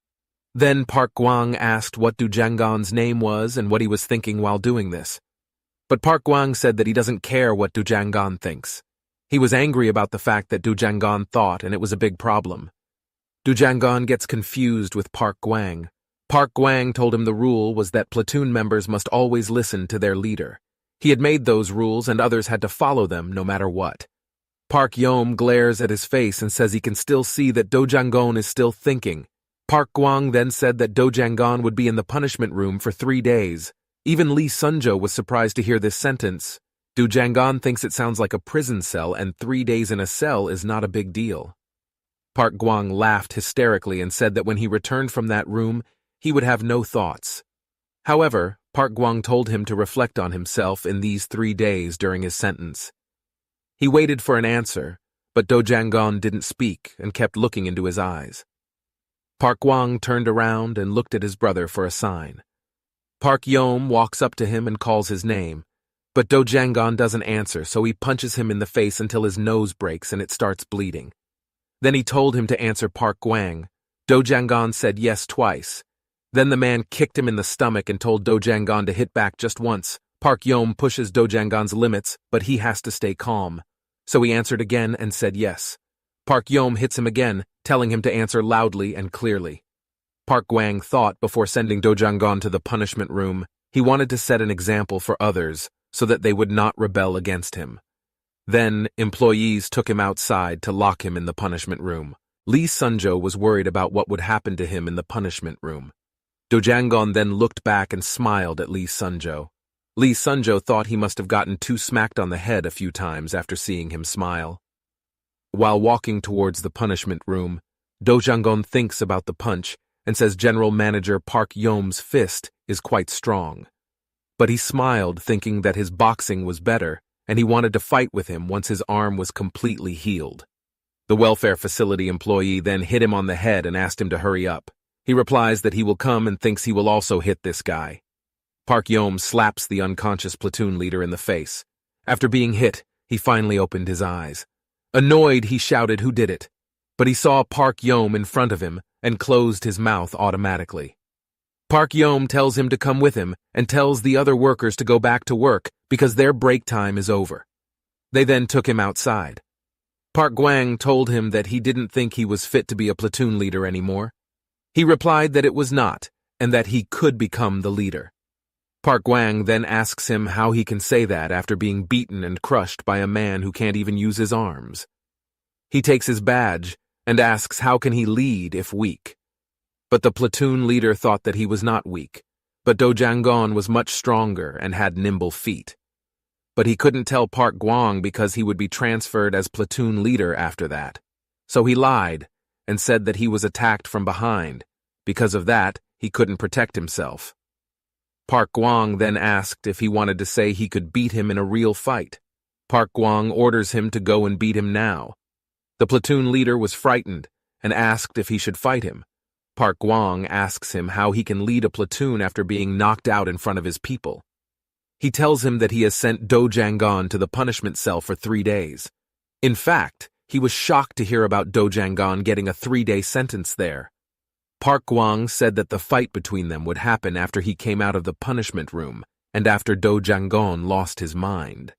Then Park Gwang asked what Do Jangon's name was and what he was thinking while doing this. But Park Gwang said that he doesn't care what Do Jangon thinks. He was angry about the fact that Do Jangon thought, and it was a big problem. Do Jangon gets confused with Park Gwang. Park Gwang told him the rule was that platoon members must always listen to their leader. He had made those rules and others had to follow them no matter what. Park Yom glares at his face and says he can still see that Do Jangon is still thinking. Park Gwang then said that Do Jangon would be in the punishment room for 3 days. Even Lee Sunjo was surprised to hear this sentence. Do Jangon thinks it sounds like a prison cell, and 3 days in a cell is not a big deal. Park Gwang laughed hysterically and said that when he returned from that room, he would have no thoughts. However, Park Gwang told him to reflect on himself in these 3 days during his sentence. He waited for an answer, but Do Jangon didn't speak and kept looking into his eyes. Park Gwang turned around and looked at his brother for a sign. Park Yom walks up to him and calls his name, but Do Jangon doesn't answer, so he punches him in the face until his nose breaks and it starts bleeding. Then he told him to answer Park Gwang. Do Jangon said yes twice. Then the man kicked him in the stomach and told Do Jangon to hit back just once. Park Yom pushes Do Jangon's limits, but he has to stay calm. So he answered again and said yes. Park Yom hits him again, telling him to answer loudly and clearly. Park Gwang thought before sending Do Jangon to the punishment room, he wanted to set an example for others so that they would not rebel against him. Then, employees took him outside to lock him in the punishment room. Lee Sunjo was worried about what would happen to him in the punishment room. Do Jangon then looked back and smiled at Lee Sunjo. Lee Sunjo thought he must have gotten too smacked on the head a few times after seeing him smile. While walking towards the punishment room, Do Jangon thinks about the punch and says General Manager Park Yom's fist is quite strong. but he smiled, thinking that his boxing was better, and he wanted to fight with him once his arm was completely healed. The welfare facility employee then hit him on the head and asked him to hurry up. He replies that he will come and thinks he will also hit this guy. Park Yom slaps the unconscious platoon leader in the face. After being hit, he finally opened his eyes. Annoyed, he shouted who did it, but he saw Park Yom in front of him and closed his mouth automatically. Park Yom tells him to come with him and tells the other workers to go back to work because their break time is over. They then took him outside. Park Gwang told him that he didn't think he was fit to be a platoon leader anymore. He replied that it was not, and that he could become the leader. Park Gwang then asks him how he can say that after being beaten and crushed by a man who can't even use his arms. He takes his badge and asks how can he lead if weak. But the platoon leader thought that he was not weak, but Do Jangon was much stronger and had nimble feet. But he couldn't tell Park Gwang because he would be transferred as platoon leader after that. So he lied and said that he was attacked from behind. Because of that, he couldn't protect himself. Park Gwang then asked if he wanted to say he could beat him in a real fight. Park Gwang orders him to go and beat him now. The platoon leader was frightened and asked if he should fight him. Park Gwang asks him how he can lead a platoon after being knocked out in front of his people. He tells him that he has sent Do Jangon to the punishment cell for 3 days. In fact, he was shocked to hear about Do Jangon getting a 3-day sentence there. Park Gwang said that the fight between them would happen after he came out of the punishment room and after Do Jangon lost his mind.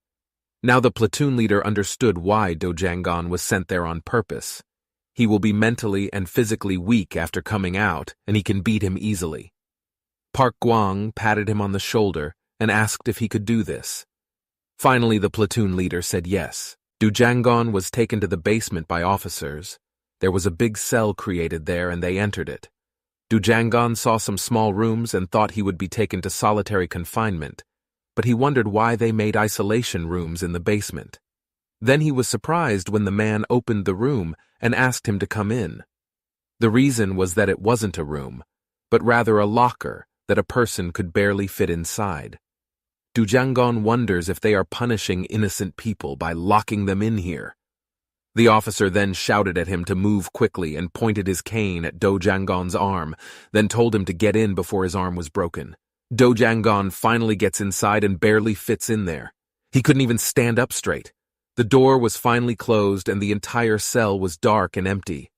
Now the platoon leader understood why Do Jangon was sent there on purpose. He will be mentally and physically weak after coming out, and he can beat him easily. Park Gwang patted him on the shoulder and asked if he could do this. Finally, the platoon leader said yes. Do Jangon was taken to the basement by officers. There was a big cell created there, and they entered it. Do Jangon saw some small rooms and thought he would be taken to solitary confinement, but he wondered why they made isolation rooms in the basement. Then he was surprised when the man opened the room and asked him to come in. The reason was that it wasn't a room, but rather a locker that a person could barely fit inside. Do Jangon wonders if they are punishing innocent people by locking them in here. The officer then shouted at him to move quickly and pointed his cane at Do Jangon's arm, then told him to get in before his arm was broken. Do Jangon finally gets inside and barely fits in there. He couldn't even stand up straight. The door was finally closed and the entire cell was dark and empty.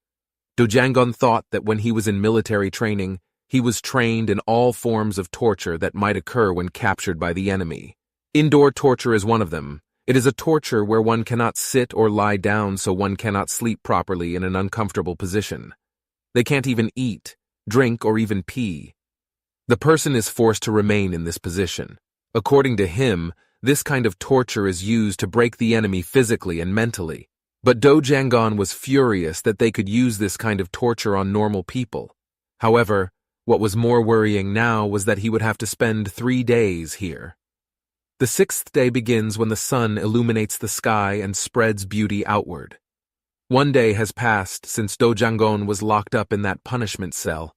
Do Jangon thought that when he was in military training, he was trained in all forms of torture that might occur when captured by the enemy. Indoor torture is one of them. It is a torture where one cannot sit or lie down so one cannot sleep properly in an uncomfortable position. They can't even eat, drink, or even pee. The person is forced to remain in this position. According to him, this kind of torture is used to break the enemy physically and mentally. But Do Jangon was furious that they could use this kind of torture on normal people. However, what was more worrying now was that he would have to spend 3 days here. The 6th day begins when the sun illuminates the sky and spreads beauty outward. 1 day has passed since Do Jangon was locked up in that punishment cell,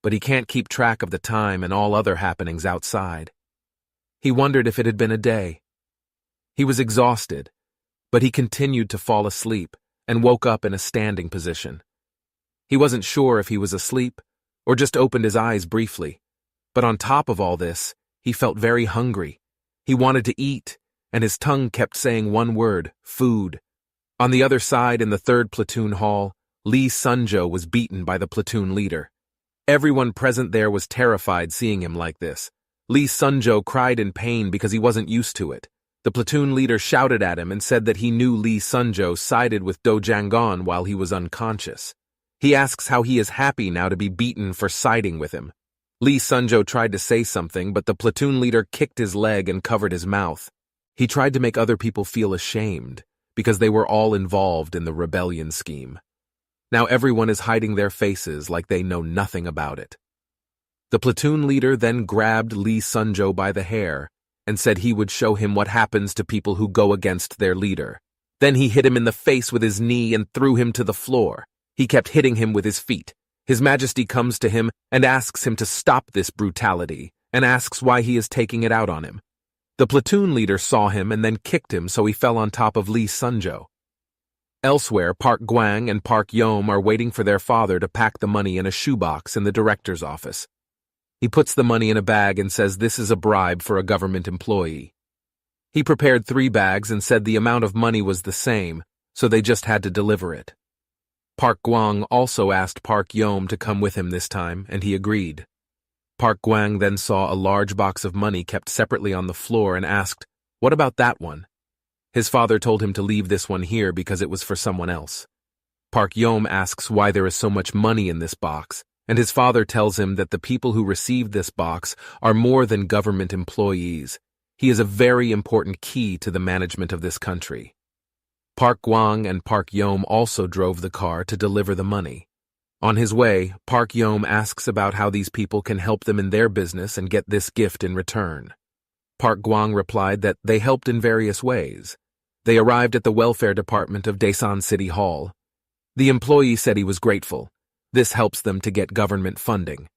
but he can't keep track of the time and all other happenings outside. He wondered if it had been a day. He was exhausted, but he continued to fall asleep and woke up in a standing position. He wasn't sure if he was asleep or just opened his eyes briefly, but on top of all this, he felt very hungry. He wanted to eat, and his tongue kept saying one word, food. On the other side, in the 3rd platoon hall, Lee Sunjo was beaten by the platoon leader. Everyone present there was terrified seeing him like this. Lee Sunjo cried in pain because he wasn't used to it. The platoon leader shouted at him and said that he knew Lee Sunjo sided with Do Jangon while he was unconscious. He asks how he is happy now to be beaten for siding with him. Lee Sunjo tried to say something, but the platoon leader kicked his leg and covered his mouth. He tried to make other people feel ashamed, because they were all involved in the rebellion scheme. Now everyone is hiding their faces like they know nothing about it. The platoon leader then grabbed Lee Sunjo by the hair and said he would show him what happens to people who go against their leader. Then he hit him in the face with his knee and threw him to the floor. He kept hitting him with his feet. His Majesty comes to him and asks him to stop this brutality and asks why he is taking it out on him. The platoon leader saw him and then kicked him so he fell on top of Lee Sunjo. Elsewhere, Park Gwang and Park Yom are waiting for their father to pack the money in a shoebox in the director's office. He puts the money in a bag and says this is a bribe for a government employee. He prepared 3 bags and said the amount of money was the same, so they just had to deliver it. Park Gwang also asked Park Yom to come with him this time, and he agreed. Park Gwang then saw a large box of money kept separately on the floor and asked, "What about that one?" His father told him to leave this one here because it was for someone else. Park Yom asks why there is so much money in this box, and his father tells him that the people who received this box are more than government employees. He is a very important key to the management of this country. Park Gwang and Park Yom also drove the car to deliver the money. On his way, Park Yom asks about how these people can help them in their business and get this gift in return. Park Gwang replied that they helped in various ways. They arrived at the welfare department of Daesan City Hall. The employee said he was grateful. This helps them to get government funding.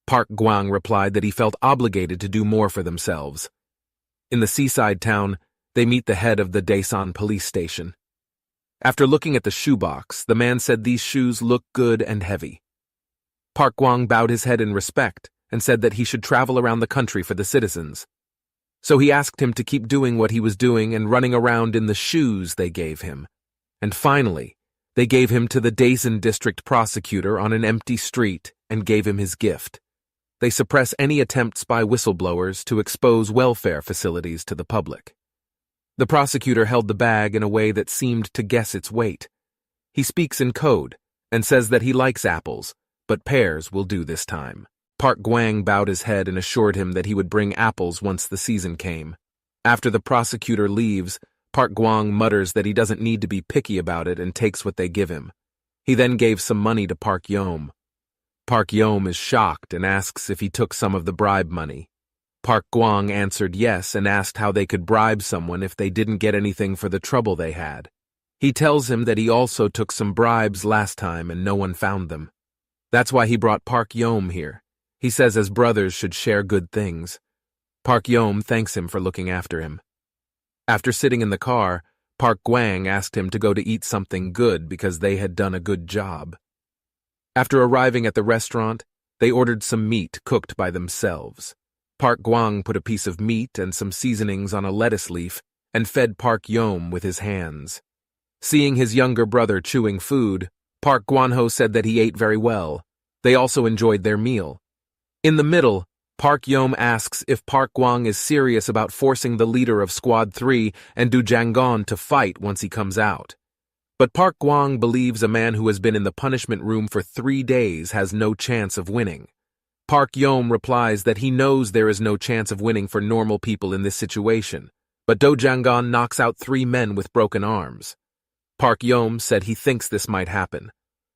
Park Gwang replied that he felt obligated to do more for themselves. In the seaside town, they meet the head of the Daesan police station. After looking at the shoebox, the man said these shoes look good and heavy. Park Gwang bowed his head in respect and said that he should travel around the country for the citizens. So he asked him to keep doing what he was doing and running around in the shoes they gave him. And finally, they gave him to the Daesan district prosecutor on an empty street and gave him his gift. They suppress any attempts by whistleblowers to expose welfare facilities to the public. The prosecutor held the bag in a way that seemed to guess its weight. He speaks in code and says that he likes apples, but pears will do this time. Park Gwang bowed his head and assured him that he would bring apples once the season came. After the prosecutor leaves, Park Gwang mutters that he doesn't need to be picky about it and takes what they give him. He then gave some money to Park Yom. Park Yom is shocked and asks if he took some of the bribe money. Park Gwang answered yes and asked how they could bribe someone if they didn't get anything for the trouble they had. He tells him that he also took some bribes last time and no one found them. That's why he brought Park Yom here. He says as brothers should share good things. Park Yom thanks him for looking after him. After sitting in the car, Park Gwang asked him to go to eat something good because they had done a good job. After arriving at the restaurant, they ordered some meat cooked by themselves. Park Gwang put a piece of meat and some seasonings on a lettuce leaf and fed Park Yom with his hands. Seeing his younger brother chewing food, Park Gwanho said that he ate very well. They also enjoyed their meal. In the middle, Park Yom asks if Park Gwang is serious about forcing the leader of Squad 3 and Do Jangon to fight once he comes out. But Park Gwang believes a man who has been in the punishment room for 3 days has no chance of winning. Park Yom replies that he knows there is no chance of winning for normal people in this situation, but Do Jangon knocks out 3 men with broken arms. Park Yom said he thinks this might happen.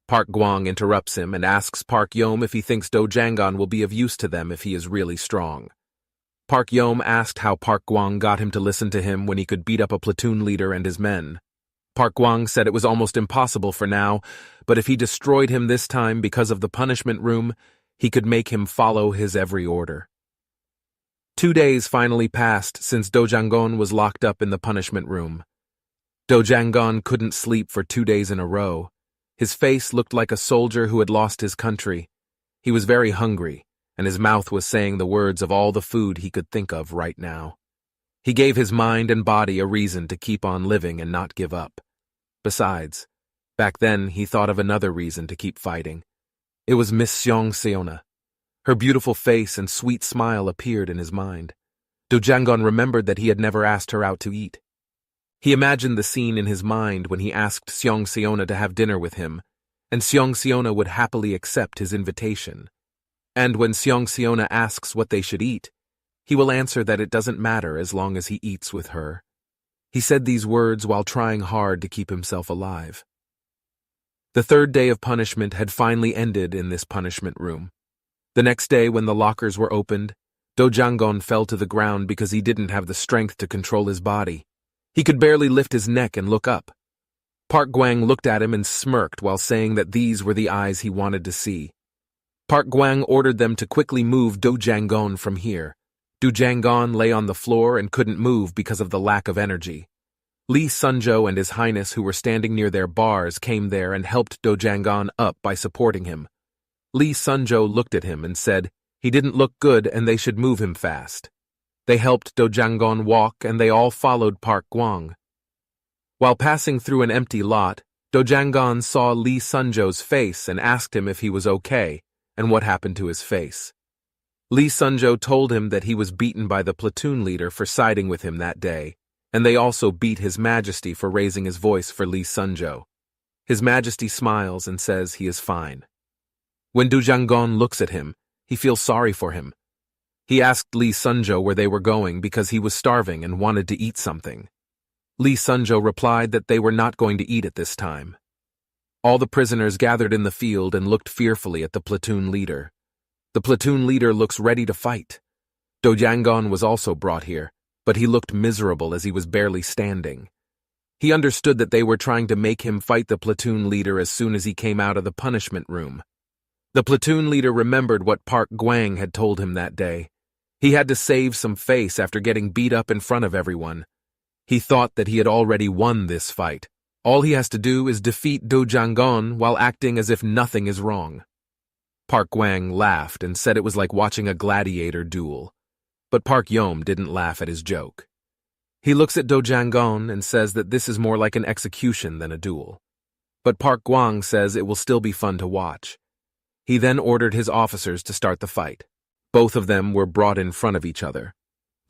Park Gwang interrupts him and asks Park Yom if he thinks Do Jangon will be of use to them if he is really strong. Park Yom asked how Park Gwang got him to listen to him when he could beat up a platoon leader and his men. Park Gwang said it was almost impossible for now, but if he destroyed him this time because of the punishment room, he could make him follow his every order. 2 days finally passed since Do Jangon was locked up in the punishment room. Do Jangon couldn't sleep for 2 days in a row. His face looked like a soldier who had lost his country. He was very hungry, and his mouth was saying the words of all the food he could think of right now. He gave his mind and body a reason to keep on living and not give up. Besides, back then he thought of another reason to keep fighting. It was Miss Seong Seona. Her beautiful face and sweet smile appeared in his mind. Do Jangon remembered that he had never asked her out to eat. He imagined the scene in his mind when he asked Seong Seona to have dinner with him, and Seong Seona would happily accept his invitation. And when Seong Seona asks what they should eat, he will answer that it doesn't matter as long as he eats with her. He said these words while trying hard to keep himself alive. The 3rd day of punishment had finally ended in this punishment room. The next day when the lockers were opened, Do Jangon fell to the ground because he didn't have the strength to control his body. He could barely lift his neck and look up. Park Gwang looked at him and smirked while saying that these were the eyes he wanted to see. Park Gwang ordered them to quickly move Do Jangon from here. Do Jangon lay on the floor and couldn't move because of the lack of energy. Lee Sunjo and His Highness, who were standing near their bars, came there and helped Do Jangon up by supporting him. Lee Sunjo looked at him and said he didn't look good and they should move him fast. They helped Do Jangon walk and they all followed Park Gwang. While passing through an empty lot, Do Jangon saw Lee Sunjo's face and asked him if he was okay and what happened to his face. Lee Sunjo told him that he was beaten by the platoon leader for siding with him that day, and they also beat His Majesty for raising his voice for Lee Sunjo. His Majesty smiles and says he is fine. When Do Jangon looks at him, he feels sorry for him. He asked Lee Sunjo where they were going because he was starving and wanted to eat something. Lee Sunjo replied that they were not going to eat at this time. All the prisoners gathered in the field and looked fearfully at the platoon leader. The platoon leader looks ready to fight. Do Jangon was also brought here, but he looked miserable as he was barely standing. He understood that they were trying to make him fight the platoon leader as soon as he came out of the punishment room. The platoon leader remembered what Park Gwang had told him that day. He had to save some face after getting beat up in front of everyone. He thought that he had already won this fight. All he has to do is defeat Do Jangon while acting as if nothing is wrong. Park Gwang laughed and said it was like watching a gladiator duel. But Park Yom didn't laugh at his joke. He looks at Do Jangon and says that this is more like an execution than a duel. But Park Gwang says it will still be fun to watch. He then ordered his officers to start the fight. Both of them were brought in front of each other.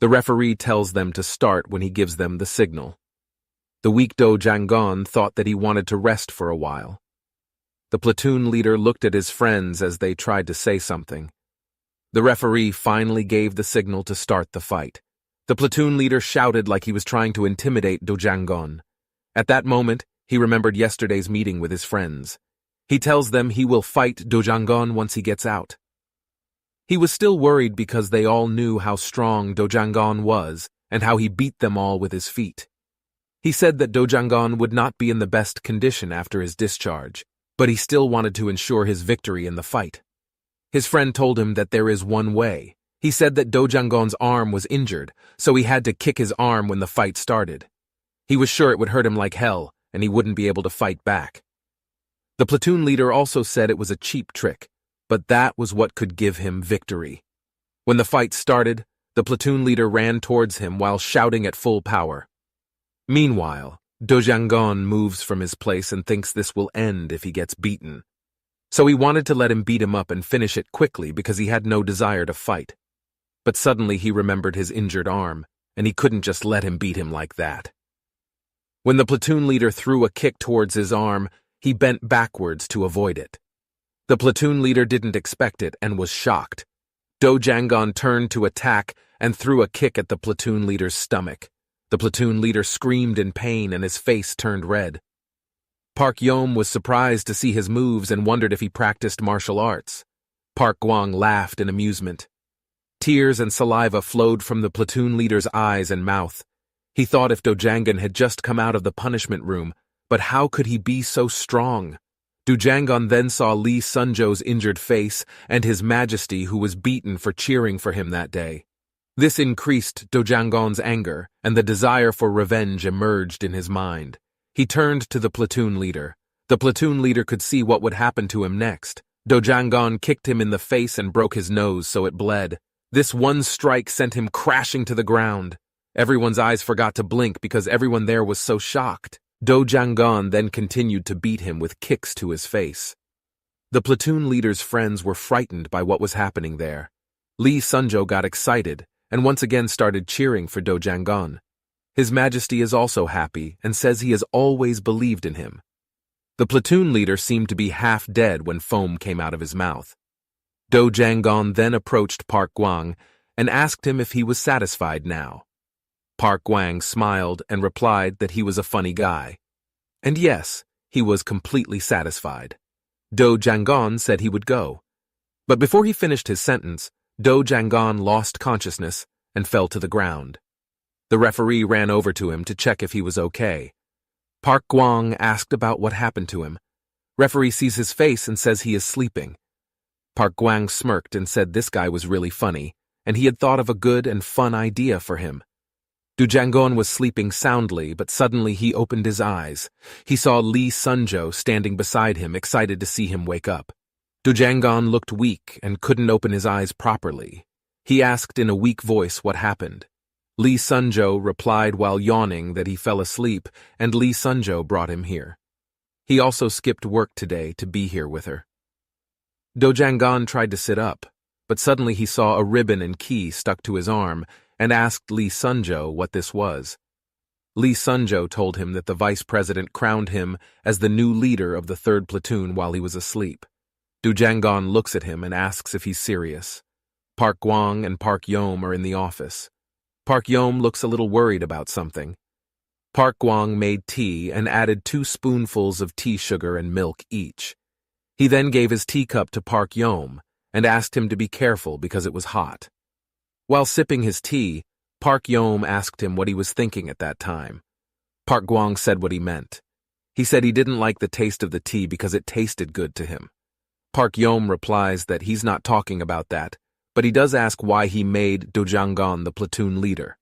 The referee tells them to start when he gives them the signal. The weak Do Jangon thought that he wanted to rest for a while. The platoon leader looked at his friends as they tried to say something. The referee finally gave the signal to start the fight. The platoon leader shouted like he was trying to intimidate Do Jangon. At that moment, he remembered yesterday's meeting with his friends. He tells them he will fight Do Jangon once he gets out. He was still worried because they all knew how strong Do Jangon was and how he beat them all with his feet. He said that Do Jangon would not be in the best condition after his discharge, but he still wanted to ensure his victory in the fight. His friend told him that there is one way. He said that Do Jangon's arm was injured, so he had to kick his arm when the fight started. He was sure it would hurt him like hell, and he wouldn't be able to fight back. The platoon leader also said it was a cheap trick, but that was what could give him victory. When the fight started, the platoon leader ran towards him while shouting at full power. Meanwhile, Do Jangon moves from his place and thinks this will end if he gets beaten. So he wanted to let him beat him up and finish it quickly because he had no desire to fight. But suddenly he remembered his injured arm, and he couldn't just let him beat him like that. When the platoon leader threw a kick towards his arm, he bent backwards to avoid it. The platoon leader didn't expect it and was shocked. Do Jangon turned to attack and threw a kick at the platoon leader's stomach. The platoon leader screamed in pain and his face turned red. Park Yom was surprised to see his moves and wondered if he practiced martial arts. Park Gwang laughed in amusement. Tears and saliva flowed from the platoon leader's eyes and mouth. He thought if Do Jangon had just come out of the punishment room, but how could he be so strong? Do Jangon then saw Lee Sunjo's injured face and His Majesty who was beaten for cheering for him that day. This increased Do Jangon's anger, and the desire for revenge emerged in his mind. He turned to the platoon leader. The platoon leader could see what would happen to him next. Do Jangon kicked him in the face and broke his nose so it bled. This one strike sent him crashing to the ground. Everyone's eyes forgot to blink because everyone there was so shocked. Do Jangon then continued to beat him with kicks to his face. The platoon leader's friends were frightened by what was happening there. Lee Sunjo got excited and once again started cheering for Do Jangon. His Majesty is also happy and says he has always believed in him. The platoon leader seemed to be half dead when foam came out of his mouth. Do Jangon then approached Park Gwang and asked him if he was satisfied now. Park Gwang smiled and replied that he was a funny guy. And yes, he was completely satisfied. Do Jangon said he would go. But before he finished his sentence, Do Jangon lost consciousness and fell to the ground. The referee ran over to him to check if he was okay. Park Gwang asked about what happened to him. Referee sees his face and says he is sleeping. Park Gwang smirked and said this guy was really funny, and he had thought of a good and fun idea for him. Du Jangon was sleeping soundly, but suddenly he opened his eyes. He saw Lee Sunjo standing beside him, excited to see him wake up. Du Jangon looked weak and couldn't open his eyes properly. He asked in a weak voice what happened. Lee Sunjo replied while yawning that he fell asleep, and Lee Sunjo brought him here. He also skipped work today to be here with her. Do Jangon tried to sit up, but suddenly he saw a ribbon and key stuck to his arm and asked Lee Sunjo what this was. Lee Sunjo told him that the vice president crowned him as the new leader of the 3rd platoon while he was asleep. Du Jangon looks at him and asks if he's serious. Park Gwang and Park Yom are in the office. Park Yom looks a little worried about something. Park Gwang made tea and added 2 spoonfuls of tea sugar and milk each. He then gave his teacup to Park Yom and asked him to be careful because it was hot. While sipping his tea, Park Yom asked him what he was thinking at that time. Park Gwang said what he meant. He said he didn't like the taste of the tea because it tasted good to him. Park Yom replies that he's not talking about that, but he does ask why he made Do Jangon the platoon leader.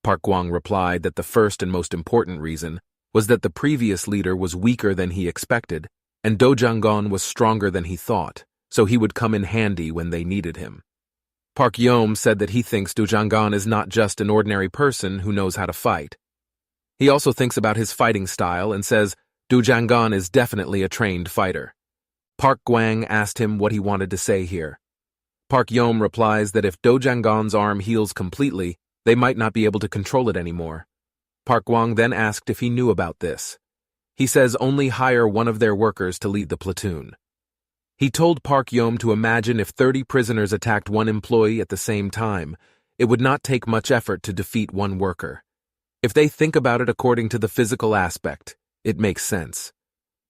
Park Gwang replied that the first and most important reason was that the previous leader was weaker than he expected, and Do Jangon was stronger than he thought, so he would come in handy when they needed him. Park Yom said that he thinks Do Jangon is not just an ordinary person who knows how to fight. He also thinks about his fighting style and says Do Jangon is definitely a trained fighter. Park Gwang asked him what he wanted to say here. Park Yom replies that if Do Jangon's arm heals completely, they might not be able to control it anymore. Park Gwang then asked if he knew about this. He says only hire one of their workers to lead the platoon. He told Park Yom to imagine if 30 prisoners attacked one employee at the same time, it would not take much effort to defeat one worker. If they think about it according to the physical aspect, it makes sense.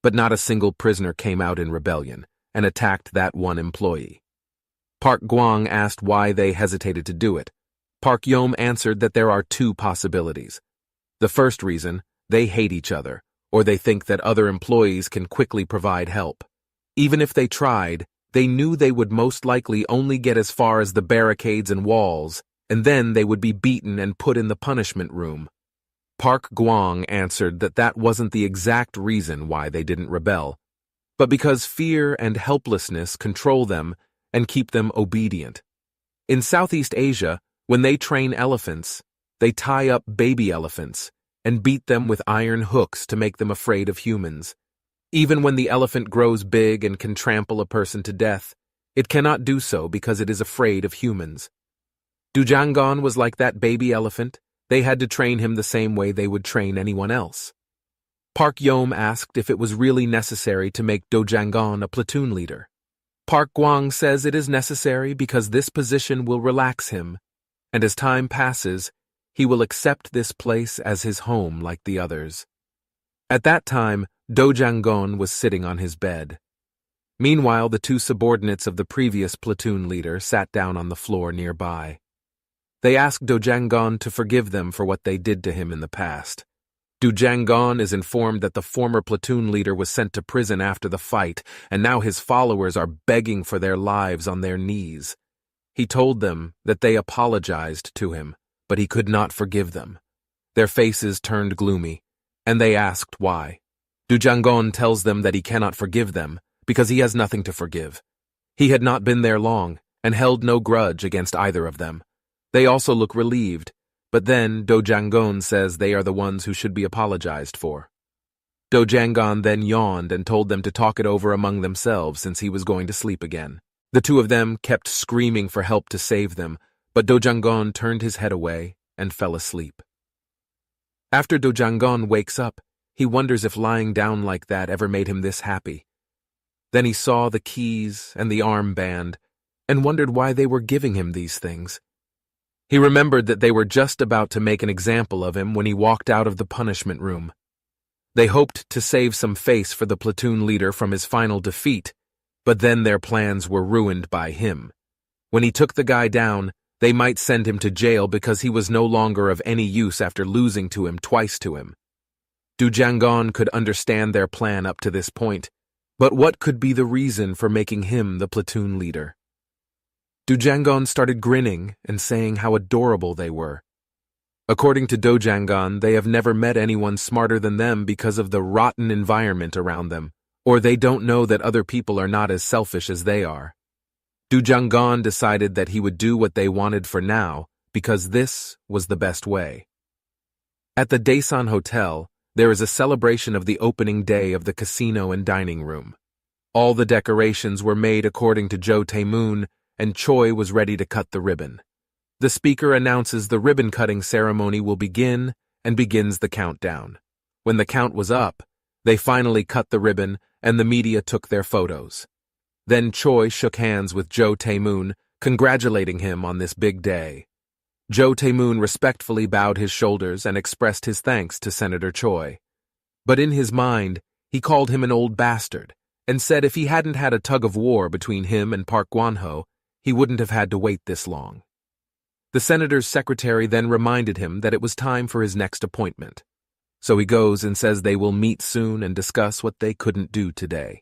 But not a single prisoner came out in rebellion and attacked that one employee. Park Gwang asked why they hesitated to do it. Park Yom answered that there are 2 possibilities. The first reason, they hate each other, or they think that other employees can quickly provide help. Even if they tried, they knew they would most likely only get as far as the barricades and walls, and then they would be beaten and put in the punishment room. Park Gwang answered that that wasn't the exact reason why they didn't rebel, but because fear and helplessness control them and keep them obedient. In Southeast Asia, when they train elephants, they tie up baby elephants and beat them with iron hooks to make them afraid of humans. Even when the elephant grows big and can trample a person to death, it cannot do so because it is afraid of humans. Du Jangon was like that baby elephant. They had to train him the same way they would train anyone else. Park Yom asked if it was really necessary to make Do Jangon a platoon leader. Park Gwang says it is necessary because this position will relax him, and as time passes, he will accept this place as his home like the others. At that time, Do Jangon was sitting on his bed. Meanwhile, the 2 subordinates of the previous platoon leader sat down on the floor nearby. They asked Do Jangon to forgive them for what they did to him in the past. Du Jangon is informed that the former platoon leader was sent to prison after the fight, and now his followers are begging for their lives on their knees. He told them that they apologized to him, but he could not forgive them. Their faces turned gloomy, and they asked why. Du Jangon tells them that he cannot forgive them because he has nothing to forgive. He had not been there long and held no grudge against either of them. They also look relieved, but then Do Jangon says they are the ones who should be apologized for. Do Jangon then yawned and told them to talk it over among themselves since he was going to sleep again. The 2 of them kept screaming for help to save them, but Do Jangon turned his head away and fell asleep. After Do Jangon wakes up, he wonders if lying down like that ever made him this happy. Then he saw the keys and the armband and wondered why they were giving him these things. He remembered that they were just about to make an example of him when he walked out of the punishment room. They hoped to save some face for the platoon leader from his final defeat, but then their plans were ruined by him. When he took the guy down, they might send him to jail because he was no longer of any use after losing to him twice to him. Du Jangon could understand their plan up to this point, But what could be the reason for making him the platoon leader? Dojangon started grinning and saying how adorable they were. According to Dojangon, they have never met anyone smarter than them because of the rotten environment around them, or they don't know that other people are not as selfish as they are. Dojangon decided that he would do what they wanted for now because this was the best way. At the Daesan Hotel, there is a celebration of the opening day of the casino and dining room. All the decorations were made according to Jo Tae-moon, and Choi was ready to cut the ribbon. The speaker announces the ribbon-cutting ceremony will begin and begins the countdown. When the count was up, they finally cut the ribbon and the media took their photos. Then Choi shook hands with Jo Tae-moon, congratulating him on this big day. Jo Tae-moon respectfully bowed his shoulders and expressed his thanks to Senator Choi. But in his mind, he called him an old bastard and said if he hadn't had a tug-of-war between him and Park Gwon-ho, he wouldn't have had to wait this long. The senator's secretary then reminded him that it was time for his next appointment. So he goes and says they will meet soon and discuss what they couldn't do today.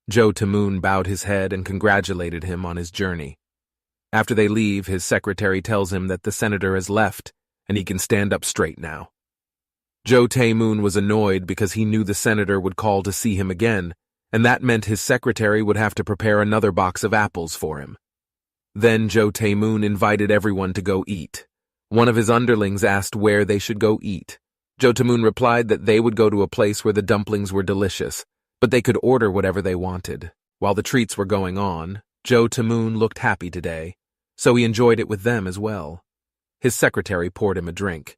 Jo Tae-moon bowed his head and congratulated him on his journey. After they leave, his secretary tells him that the senator has left and he can stand up straight now. Jo Tae-moon was annoyed because he knew the senator would call to see him again, and that meant his secretary would have to prepare another box of apples for him. Then Jo Tae-moon invited everyone to go eat. One of his underlings asked where they should go eat. Jo Tae-moon replied that they would go to a place where the dumplings were delicious, but they could order whatever they wanted. While the treats were going on, Jo Tae-moon looked happy today, so he enjoyed it with them as well. His secretary poured him a drink.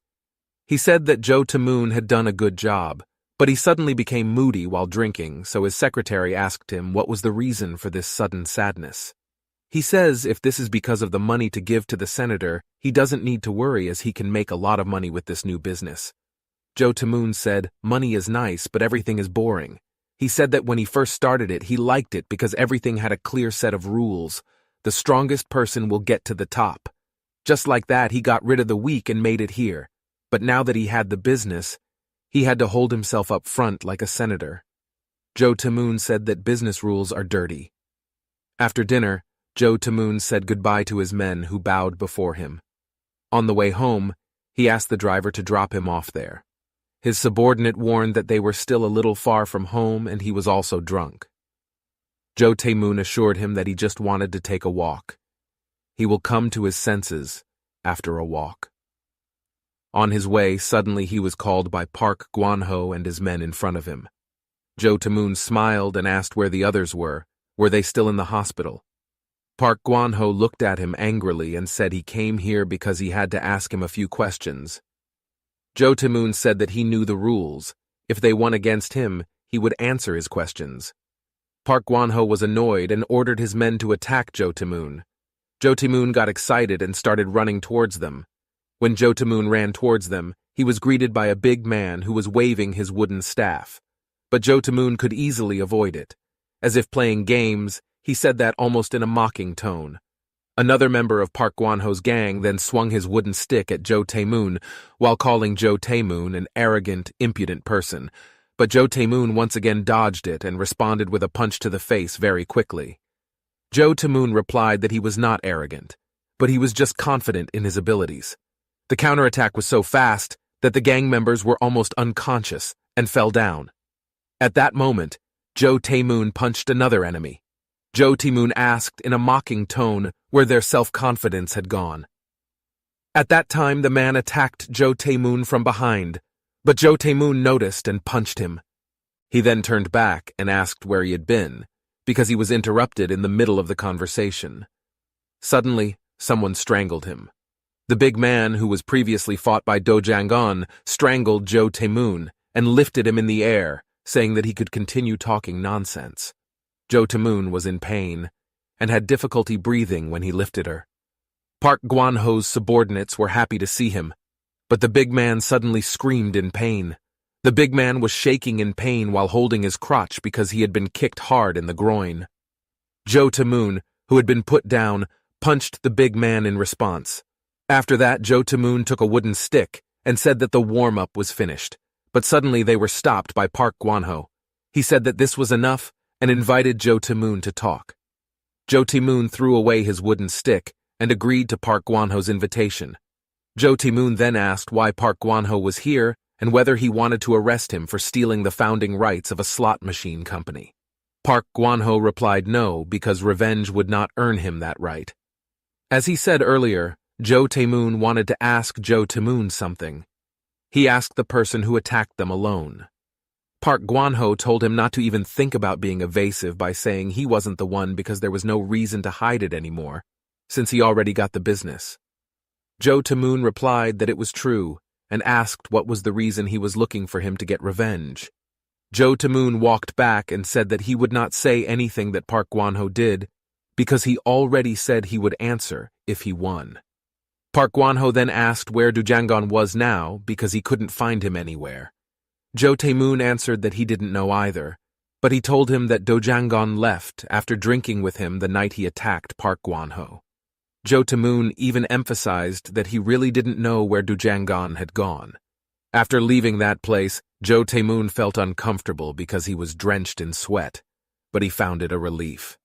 He said that Jo Tae-moon had done a good job, but he suddenly became moody while drinking, so his secretary asked him what was the reason for this sudden sadness. He says if this is because of the money to give to the senator, he doesn't need to worry as he can make a lot of money with this new business. Jo Tae-moon said, money is nice, but everything is boring. He said that when he first started it, he liked it because everything had a clear set of rules. The strongest person will get to the top. Just like that, he got rid of the weak and made it here. But now that he had the business, he had to hold himself up front like a senator. Jo Tae-moon said that business rules are dirty. After dinner, Jo Tae-moon said goodbye to his men who bowed before him. On the way home, he asked the driver to drop him off there. His subordinate warned that they were still a little far from home and he was also drunk. Jo Tae-moon assured him that he just wanted to take a walk. He will come to his senses after a walk. On his way, suddenly he was called by Park Gwon-ho and his men in front of him. Jo Tae-moon smiled and asked where the others were. Were they still in the hospital? Park Gwon-ho looked at him angrily and said he came here because he had to ask him a few questions. Jo Tae-moon said that he knew the rules. If they won against him, he would answer his questions. Park Gwon-ho was annoyed and ordered his men to attack Jo Tae-moon. Jo Tae-moon got excited and started running towards them. When Jo Tae-moon ran towards them, he was greeted by a big man who was waving his wooden staff. But Jo Tae-moon could easily avoid it. As if playing games, he said that almost in a mocking tone. Another member of Park Gwon-ho's gang then swung his wooden stick at Jo Tae-moon while calling Jo Tae-moon an arrogant, impudent person. But Jo Tae-moon once again dodged it and responded with a punch to the face very quickly. Jo Tae-moon replied that he was not arrogant, but he was just confident in his abilities. The counterattack was so fast that the gang members were almost unconscious and fell down. At that moment, Jo Tae-moon punched another enemy. Jo Tae-moon asked in a mocking tone where their self-confidence had gone. At that time, the man attacked Jo Tae-moon from behind, but Jo Tae-moon noticed and punched him. He then turned back and asked where he had been, because he was interrupted in the middle of the conversation. Suddenly, someone strangled him. The big man who was previously fought by Do Jang-gon strangled Jo Tae-moon and lifted him in the air, saying that he could continue talking nonsense. Jo Tae-moon was in pain and had difficulty breathing when he lifted her. Park Gwon-ho's subordinates were happy to see him, but the big man suddenly screamed in pain. The big man was shaking in pain while holding his crotch because he had been kicked hard in the groin. Jo Tae-moon, who had been put down, punched the big man in response. After that, Jo Tae-moon took a wooden stick and said that the warm-up was finished, but suddenly they were stopped by Park Gwon-ho. He said that this was enough and invited Jo Tae-moon to talk. Jo Tae-moon threw away his wooden stick and agreed to Park Gwan-ho's invitation. Jo Tae-moon then asked why Park Gwan-ho was here and whether he wanted to arrest him for stealing the founding rights of a slot machine company. Park Gwan-ho replied no, because revenge would not earn him that right. As he said earlier, Jo Tae-moon wanted to ask Jo Tae-moon something. He asked the person who attacked them alone. Park Gwan-ho told him not to even think about being evasive by saying he wasn't the one because there was no reason to hide it anymore, since he already got the business. Jo Tae-moon replied that it was true and asked what was the reason he was looking for him to get revenge. Jo Tae-moon walked back and said that he would not say anything that Park Gwan-ho did because he already said he would answer if he won. Park Gwan-ho then asked where Do Jang-gon was now because he couldn't find him anywhere. Jo Tae-moon answered that he didn't know either, but he told him that Do Jang-gon left after drinking with him the night he attacked Park Gwan-ho. Jo Tae-moon even emphasized that he really didn't know where Do Jang-gon had gone. After leaving that place, Jo Tae-moon felt uncomfortable because he was drenched in sweat, but he found it a relief.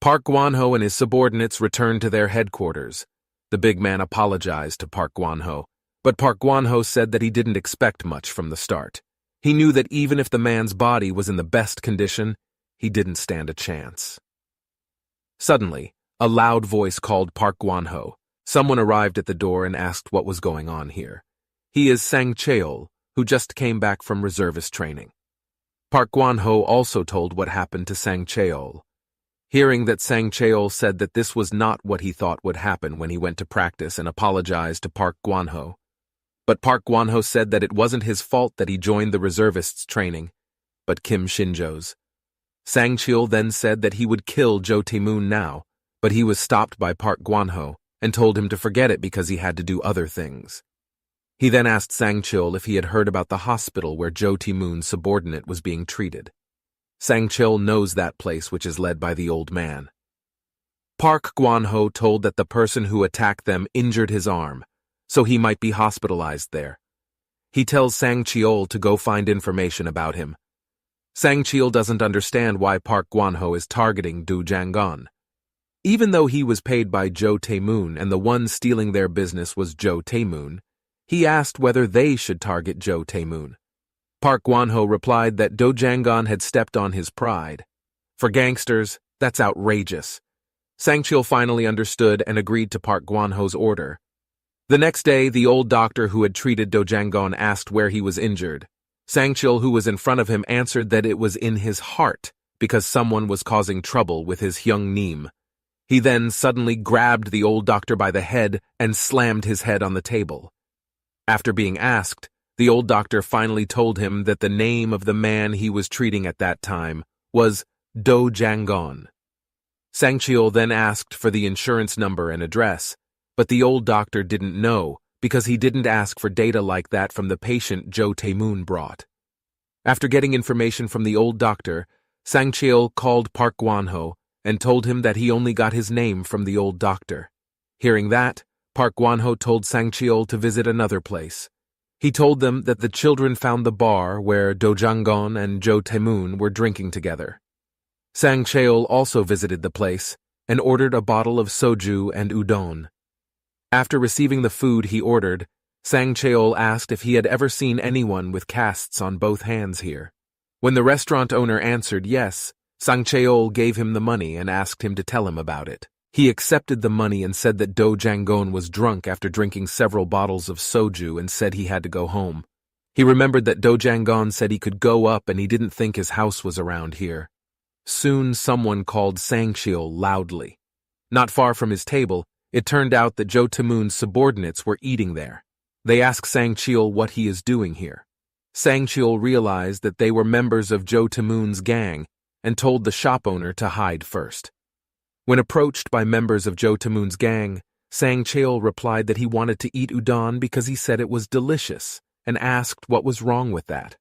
Park Gwan-ho and his subordinates returned to their headquarters. The big man apologized to Park Gwan-ho, but Park Gwan-ho said that he didn't expect much from the start. He knew that even if the man's body was in the best condition, he didn't stand a chance. Suddenly, a loud voice called Park Gwan-ho. Someone arrived at the door and asked what was going on here. He is Sang Cheol, who just came back from reservist training. Park Gwan-ho also told what happened to Sang Cheol. Hearing that Sang Cheol said that this was not what he thought would happen when he went to practice and apologized to Park Gwan-ho. But Park Gwan-ho said that it wasn't his fault that he joined the reservists' training, but Kim Shin-jo's. Sang Cheol then said that he would kill Jo Tae-moon now, but he was stopped by Park Gwan-ho and told him to forget it because he had to do other things. He then asked Sang Cheol if he had heard about the hospital where Jo Tae-moon's subordinate was being treated. Sang Cheol knows that place, which is led by the old man. Park Gwan-ho told that the person who attacked them injured his arm, so he might be hospitalized there. He tells Sang Cheol to go find information about him. Sang Cheol doesn't understand why Park Gwan-ho is targeting Do Jang-gon. Even though he was paid by Jo Tae-moon and the one stealing their business was Jo Tae-moon, he asked whether they should target Jo Tae-moon. Park Gwan-ho replied that Do Jang-gon had stepped on his pride. For gangsters, that's outrageous. Sang Cheol finally understood and agreed to Park Gwan-ho's order. The next day, the old doctor who had treated Do Jang-gon asked where he was injured. Sang Cheol, who was in front of him, answered that it was in his heart because someone was causing trouble with his hyung neem. He then suddenly grabbed the old doctor by the head and slammed his head on the table. After being asked, the old doctor finally told him that the name of the man he was treating at that time was Do Jang-gon. Sang Cheol then asked for the insurance number and address, but the old doctor didn't know because he didn't ask for data like that from the patient Jo Tae-moon brought. After getting information from the old doctor, Sang Cheol called Park Gwan-ho and told him that he only got his name from the old doctor. Hearing that, Park Gwan-ho told Sang Cheol to visit another place. He told them that the children found the bar where Do Jang-gon and Jo Tae-moon were drinking together. Sang Cheol also visited the place and ordered a bottle of soju and udon. After receiving the food he ordered, Sang Cheol asked if he had ever seen anyone with casts on both hands here. When the restaurant owner answered yes, Sang Cheol gave him the money and asked him to tell him about it. He accepted the money and said that Do Jang-gon was drunk after drinking several bottles of soju and said he had to go home. He remembered that Do Jang-gon said he could go up and he didn't think his house was around here. Soon someone called Sang Cheol loudly. Not far from his table, it turned out that Jo Tae-moon's subordinates were eating there. They asked Sang Cheol what he is doing here. Sang Cheol realized that they were members of Jo Tae-moon's gang and told the shop owner to hide first. When approached by members of Jo Tae-moon's gang, Sang Cheol replied that he wanted to eat udon because he said it was delicious and asked what was wrong with that.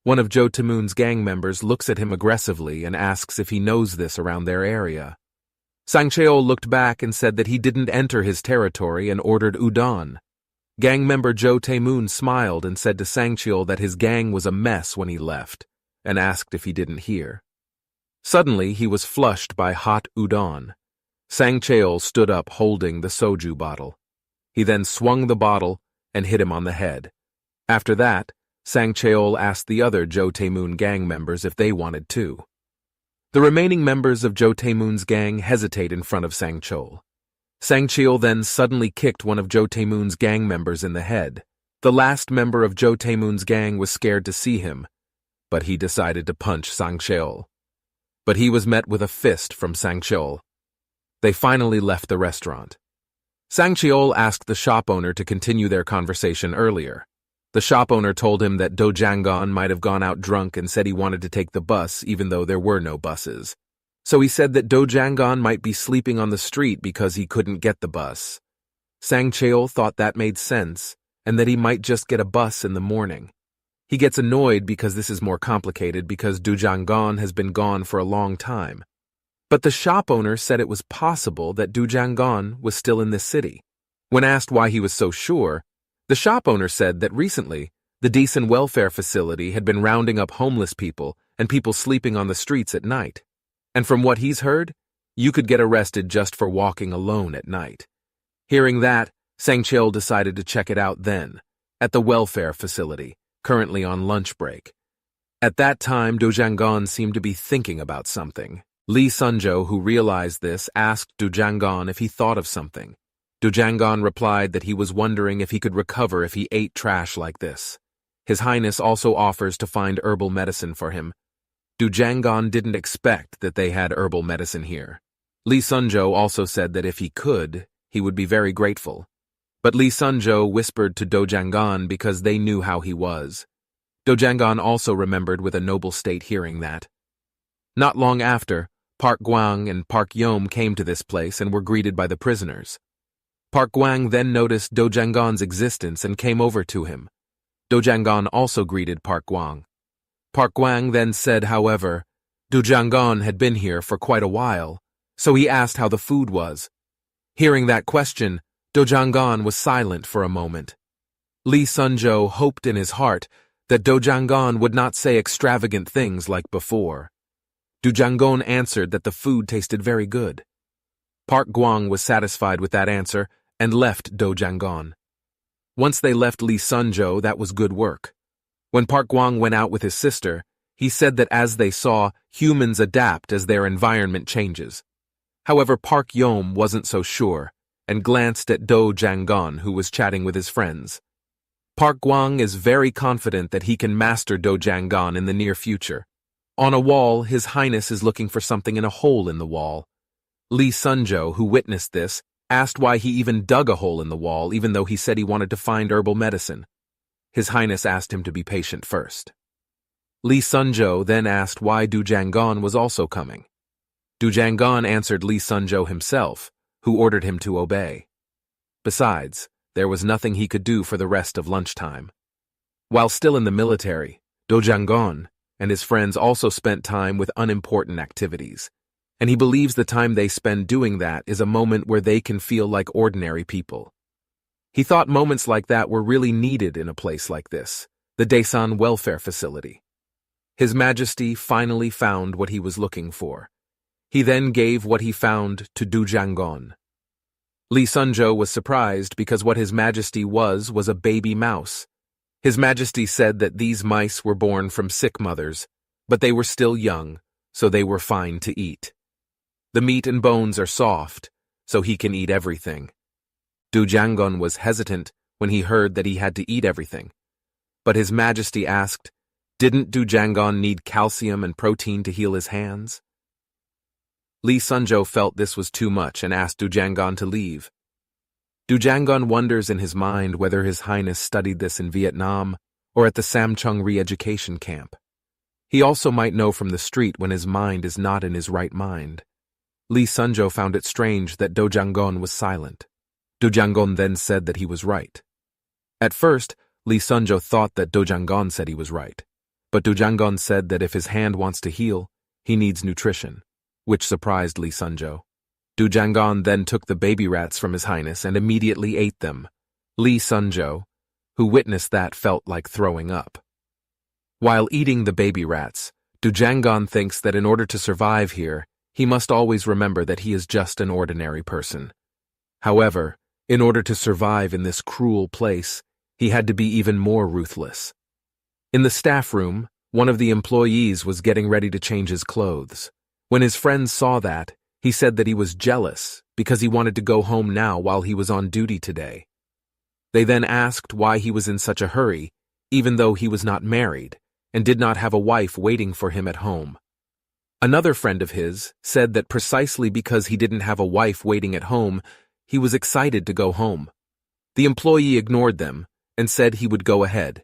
One of Jo Tae-moon's gang members looks at him aggressively and asks if he knows this around their area. Sang Cheol looked back and said that he didn't enter his territory and ordered udon. Gang member Jo Tae-moon smiled and said to Sang Cheol that his gang was a mess when he left, and asked if he didn't hear. Suddenly, he was flushed by hot udon. Sang Cheol stood up holding the soju bottle. He then swung the bottle and hit him on the head. After that, Sang Cheol asked the other Jo Tae-moon gang members if they wanted too. The remaining members of Jo Tae-moon's gang hesitate in front of Sang Cheol. Sang Cheol then suddenly kicked one of Jo Tae-moon's gang members in the head. The last member of Jo Tae-moon's gang was scared to see him, but he decided to punch Sang Cheol. But he was met with a fist from Sang Cheol. They finally left the restaurant. Sang Cheol asked the shop owner to continue their conversation earlier. The shop owner told him that Do Jang-gon might have gone out drunk and said he wanted to take the bus even though there were no buses. So he said that Do Jang-gon might be sleeping on the street because he couldn't get the bus. Sang Cheol thought that made sense and that he might just get a bus in the morning. He gets annoyed because this is more complicated because Do Jang-gon has been gone for a long time. But the shop owner said it was possible that Do Jang-gon was still in this city. When asked why he was so sure, the shop owner said that recently, the decent welfare facility had been rounding up homeless people and people sleeping on the streets at night. And from what he's heard, you could get arrested just for walking alone at night. Hearing that, Sang Cheol decided to check it out then, at the welfare facility, currently on lunch break. At that time, Do Jang-gon seemed to be thinking about something. Lee Sunjo, who realized this, asked Do Jang-gon if he thought of something. Do Jang-gon replied that he was wondering if he could recover if he ate trash like this. His Highness also offers to find herbal medicine for him. Do Jang-gon didn't expect that they had herbal medicine here. Lee Sunjo also said that if he could, he would be very grateful. But Lee Sunjo whispered to Do Jang-gon because they knew how he was. Do Jang-gon also remembered with a noble state hearing that. Not long after, Park Gwang and Park Yom came to this place and were greeted by the prisoners. Park Gwang then noticed Do Jang-gon's existence and came over to him. Do Jang-gon also greeted Park Gwang. Park Gwang then said, however, Do Jang-gon had been here for quite a while, so he asked how the food was. Hearing that question, Do Jang-gon was silent for a moment. Lee Sunjo hoped in his heart that Do Jang-gon would not say extravagant things like before. Do Jang-gon answered that the food tasted very good. Park Gwang was satisfied with that answer and left Do Jang-gon. Once they left Lee Sunjo, that was good work. When Park Gwang went out with his sister, he said that as they saw, humans adapt as their environment changes. However, Park Yom wasn't so sure and glanced at Do Jang-gon, who was chatting with his friends. Park Gwang is very confident that he can master Do Jang-gon in the near future. On a wall, His Highness is looking for something in a hole in the wall. Lee Sunjo, who witnessed this, asked why he even dug a hole in the wall even though he said he wanted to find herbal medicine. His Highness asked him to be patient first. Lee Sunjo then asked why Do Jang-gon was also coming. Do Jang-gon answered Lee Sunjo himself, who ordered him to obey. Besides, there was nothing he could do for the rest of lunchtime. While still in the military, Do Jang-gon and his friends also spent time with unimportant activities, and he believes the time they spend doing that is a moment where they can feel like ordinary people. He thought moments like that were really needed in a place like this, the Daesan Welfare Facility. His Majesty finally found what he was looking for. He then gave what he found to Do Jang-gon. Lee Sunjo was surprised because what His Majesty was a baby mouse. His Majesty said that these mice were born from sick mothers, but they were still young, so they were fine to eat. The meat and bones are soft, so he can eat everything. Do Jang-gon was hesitant when he heard that he had to eat everything. But His Majesty asked, didn't Do Jang-gon need calcium and protein to heal his hands? Lee Sunjo felt this was too much and asked Do Jang-gon to leave. Do Jang-gon wonders in his mind whether His Highness studied this in Vietnam or at the Samcheong re-education camp. He also might know from the street when his mind is not in his right mind. Lee Sunjo found it strange that Do Jang-gon was silent. Do Jang-gon then said that he was right. At first, Lee Sunjo thought that Do Jang-gon said he was right, but Do Jang-gon said that if his hand wants to heal, he needs nutrition, which surprised Lee Sunjo. Do Jang-gon then took the baby rats from His Highness and immediately ate them. Lee Sunjo, who witnessed that, felt like throwing up. While eating the baby rats, Do Jangon thinks that in order to survive here, he must always remember that he is just an ordinary person. However, in order to survive in this cruel place, he had to be even more ruthless. In the staff room, one of the employees was getting ready to change his clothes. When his friends saw that, he said that he was jealous because he wanted to go home now while he was on duty today. They then asked why he was in such a hurry, even though he was not married and did not have a wife waiting for him at home. Another friend of his said that precisely because he didn't have a wife waiting at home, he was excited to go home. The employee ignored them and said he would go ahead.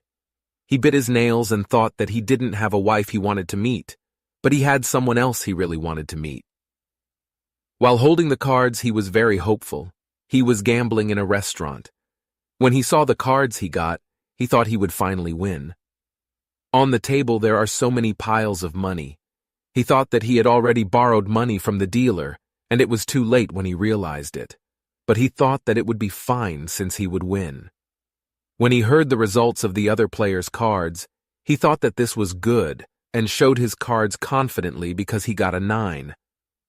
He bit his nails and thought that he didn't have a wife he wanted to meet, but he had someone else he really wanted to meet. While holding the cards, he was very hopeful. He was gambling in a restaurant. When he saw the cards he got, he thought he would finally win. On the table there are so many piles of money. He thought that he had already borrowed money from the dealer, and it was too late when he realized it. But he thought that it would be fine since he would win. When he heard the results of the other players' cards, he thought that this was good and showed his cards confidently because he got a 9.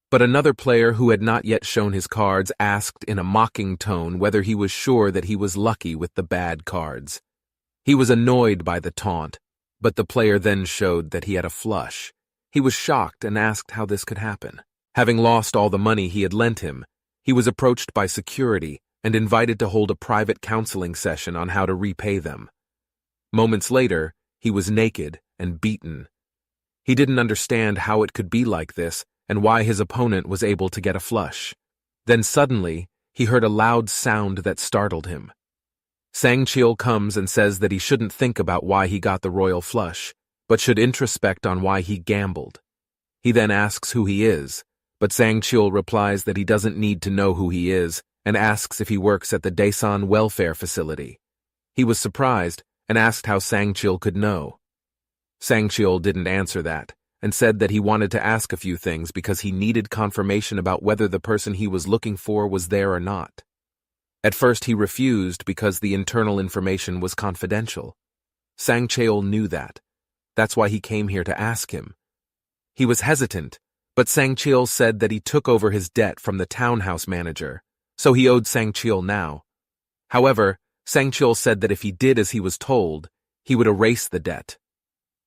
But another player who had not yet shown his cards asked in a mocking tone whether he was sure that he was lucky with the bad cards. He was annoyed by the taunt, but the player then showed that he had a flush. He was shocked and asked how this could happen. Having lost all the money he had lent him, he was approached by security and invited to hold a private counseling session on how to repay them. Moments later, he was naked and beaten. He didn't understand how it could be like this and why his opponent was able to get a flush. Then suddenly, he heard a loud sound that startled him. Sang-cheol comes and says that he shouldn't think about why he got the royal flush, but should introspect on why he gambled. He then asks who he is, but Sang-cheol replies that he doesn't need to know who he is and asks if he works at the Daesan welfare facility. He was surprised and asked how Sang-cheol could know. Sang-cheol didn't answer that and said that he wanted to ask a few things because he needed confirmation about whether the person he was looking for was there or not. At first he refused because the internal information was confidential. Sang-cheol knew that. That's why he came here to ask him. He was hesitant, but Sang-cheol said that he took over his debt from the townhouse manager, so he owed Sang-cheol now. However, Sang-cheol said that if he did as he was told, he would erase the debt.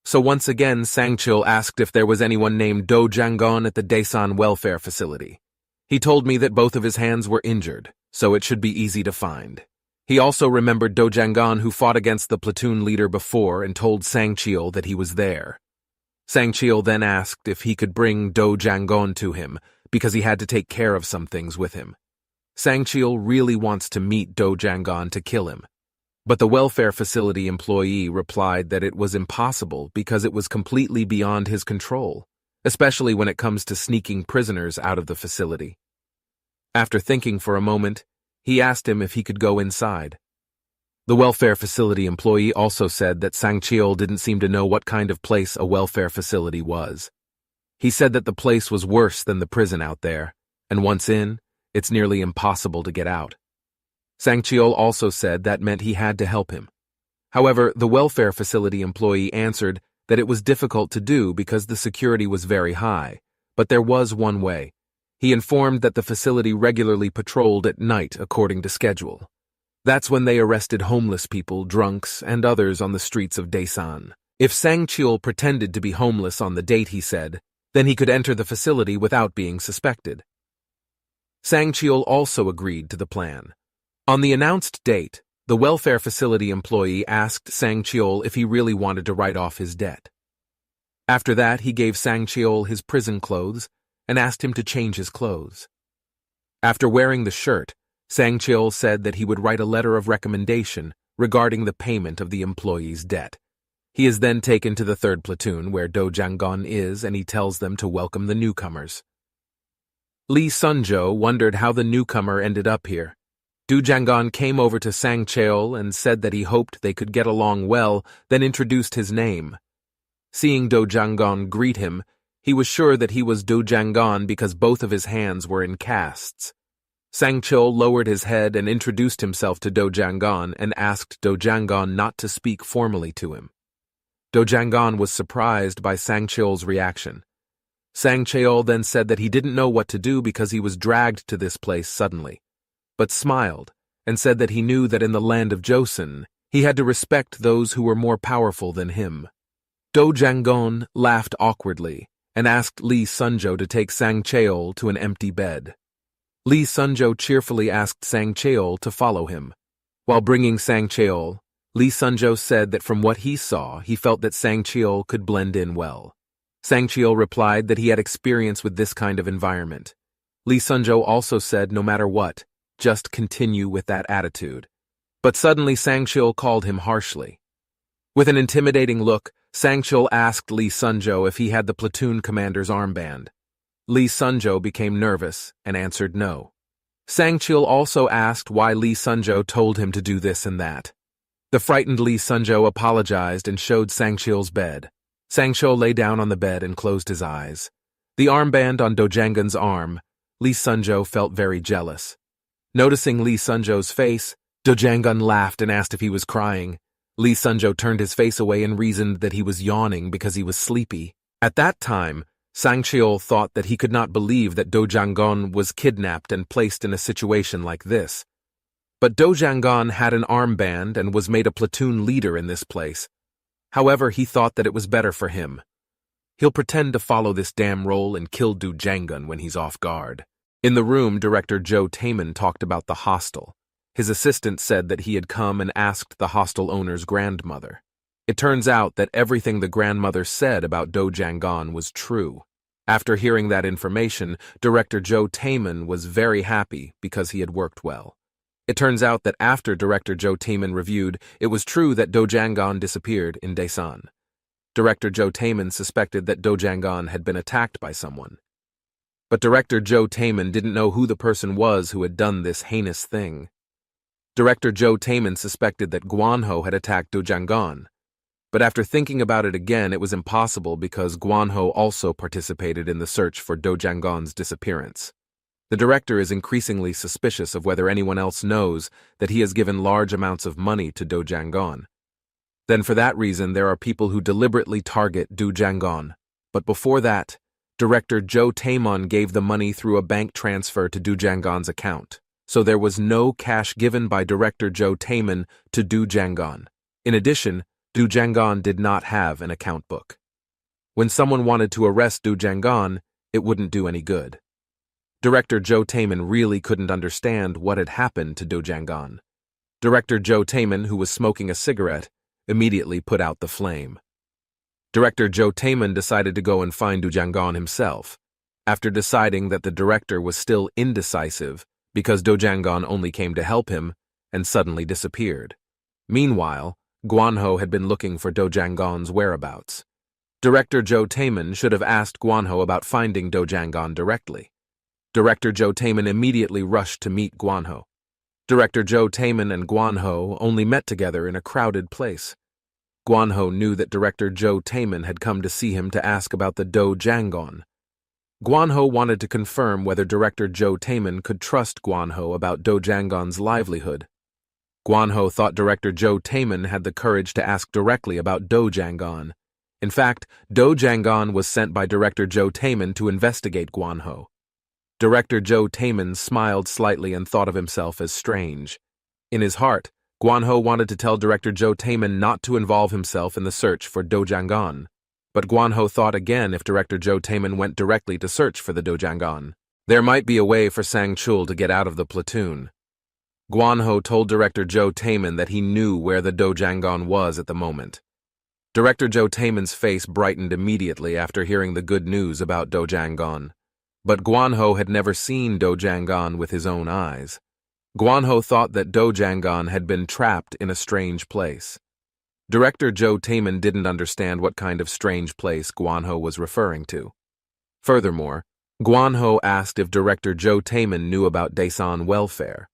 So once again, Sang-cheol asked if there was anyone named Do Jangon at the Daesan welfare facility. He told me that both of his hands were injured, so it should be easy to find. He also remembered Do Jangon, who fought against the platoon leader before, and told Sang-cheol that he was there. Sang-cheol then asked if he could bring Do Jangon to him, because he had to take care of some things with him. Sang-cheol really wants to meet Do Jangon to kill him. But the welfare facility employee replied that it was impossible because it was completely beyond his control, especially when it comes to sneaking prisoners out of the facility. After thinking for a moment, he asked him if he could go inside. The welfare facility employee also said that Sang-cheol didn't seem to know what kind of place a welfare facility was. He said that the place was worse than the prison out there, and once in, it's nearly impossible to get out. Sang-cheol also said that meant he had to help him. However, the welfare facility employee answered that it was difficult to do because the security was very high, but there was one way. He informed that the facility regularly patrolled at night according to schedule. That's when they arrested homeless people, drunks, and others on the streets of Daesan. If Sang-cheol pretended to be homeless on the date, he said, then he could enter the facility without being suspected. Sang-cheol also agreed to the plan. On the announced date, the welfare facility employee asked Sang-cheol if he really wanted to write off his debt. After that, he gave Sang-cheol his prison clothes and asked him to change his clothes. After wearing the shirt, Sang-cheol said that he would write a letter of recommendation regarding the payment of the employee's debt. He is then taken to the 3rd platoon where Do Jangon is, and he tells them to welcome the newcomers. Lee Sunjo wondered how the newcomer ended up here. Do Jangon came over to Sang-cheol and said that he hoped they could get along well, then introduced his name. Seeing Do Jangon greet him, he was sure that he was Do Jangon because both of his hands were in casts. Sang-cheol lowered his head and introduced himself to Do Jangon and asked Do Jangon not to speak formally to him. Do Jangon was surprised by Sang Cheol's reaction. Sang Cheol then said that he didn't know what to do because he was dragged to this place suddenly, but smiled and said that he knew that in the land of Joseon, he had to respect those who were more powerful than him. Do Jangon laughed awkwardly and asked Lee Sunjo to take Sang Cheol to an empty bed. Lee Sunjo cheerfully asked Sang Cheol to follow him. While bringing Sang Cheol, Lee Sunjo said that from what he saw, he felt that Sang Cheol could blend in well. Sang Cheol replied that he had experience with this kind of environment. Lee Sunjo also said no matter what, just continue with that attitude. But suddenly Sang Cheol called him harshly. With an intimidating look, Sang Cheol asked Lee Sunjo if he had the platoon commander's armband. Lee Sunjo became nervous and answered no. Sang Cheol also asked why Lee Sunjo told him to do this and that. The frightened Lee Sunjo apologized and showed Sang Cheol's bed. Sang Cheol lay down on the bed and closed his eyes. The armband on Do Jangon's arm, Lee Sunjo felt very jealous. Noticing Lee Sunjo's face, Do Jangon laughed and asked if he was crying. Lee Sunjo turned his face away and reasoned that he was yawning because he was sleepy. At that time, Sang Cheol thought that he could not believe that Do Jangon was kidnapped and placed in a situation like this. But Do Jangon had an armband and was made a platoon leader in this place. However, he thought that it was better for him. He'll pretend to follow this damn role and kill Do Jangon when he's off guard. In the room, Director Jo Taemin talked about the hostel. His assistant said that he had come and asked the hostel owner's grandmother. It turns out that everything the grandmother said about Do Jangon was true. After hearing that information, Director Jo Taemin was very happy because he had worked well. It turns out that after Director Jo Taemin reviewed, it was true that Do Jangon disappeared in Daesan. Director Jo Taemin suspected that Do Jangon had been attacked by someone. But Director Jo Taemin didn't know who the person was who had done this heinous thing. Director Jo Taemin suspected that Gwanho had attacked Do Jangon. But after thinking about it again, it was impossible because Gwanho also participated in the search for Do Jangon's disappearance. The director is increasingly suspicious of whether anyone else knows that he has given large amounts of money to Do Jangon. Then for that reason, there are people who deliberately target Do Jangon. But before that, Director Jo Taemin gave the money through a bank transfer to Do Jangon's account. So there was no cash given by Director Jo Taemin to Do Jangon. In addition, Do Jangon did not have an account book. When someone wanted to arrest Do Jangon, it wouldn't do any good. Director Jo Taemin really couldn't understand what had happened to Do Jangon. Director Jo Taemin, who was smoking a cigarette, immediately put out the flame. Director Jo Taemin decided to go and find Do Jangon himself. After deciding that the director was still indecisive because Do Jangon only came to help him and suddenly disappeared. Meanwhile, Gwanho had been looking for Do Jangon's whereabouts. Director Jo Taemin should have asked Gwanho about finding Do Jangon directly. Director Jo Taemin immediately rushed to meet Gwanho. Director Jo Taemin and Gwanho only met together in a crowded place. Gwanho knew that Director Jo Taemin had come to see him to ask about the Do Jangon. Gwanho wanted to confirm whether Director Jo Taemin could trust Gwanho about Do Jangon's livelihood. Gwanho thought Director Jo Taemin had the courage to ask directly about Do Jangon. In fact, Do Jangon was sent by Director Jo Taemin to investigate Gwanho. Director Jo Taemin smiled slightly and thought of himself as strange. In his heart, Gwanho wanted to tell Director Jo Taemin not to involve himself in the search for Do Jangon. But Gwanho thought again if Director Jo Taemin went directly to search for the Do Jangon. There might be a way for Sang Chul to get out of the platoon. Gwanho told Director Jo Taemin that he knew where the Do Jangon was at the moment. Director Jo Taemin's face brightened immediately after hearing the good news about Do Jangon. But Gwanho had never seen Do Jangon with his own eyes. Gwanho thought that Do Jangon had been trapped in a strange place. Director Jo Taemin didn't understand what kind of strange place Gwanho was referring to. Furthermore, Gwanho asked if Director Jo Taemin knew about Daesan Welfare.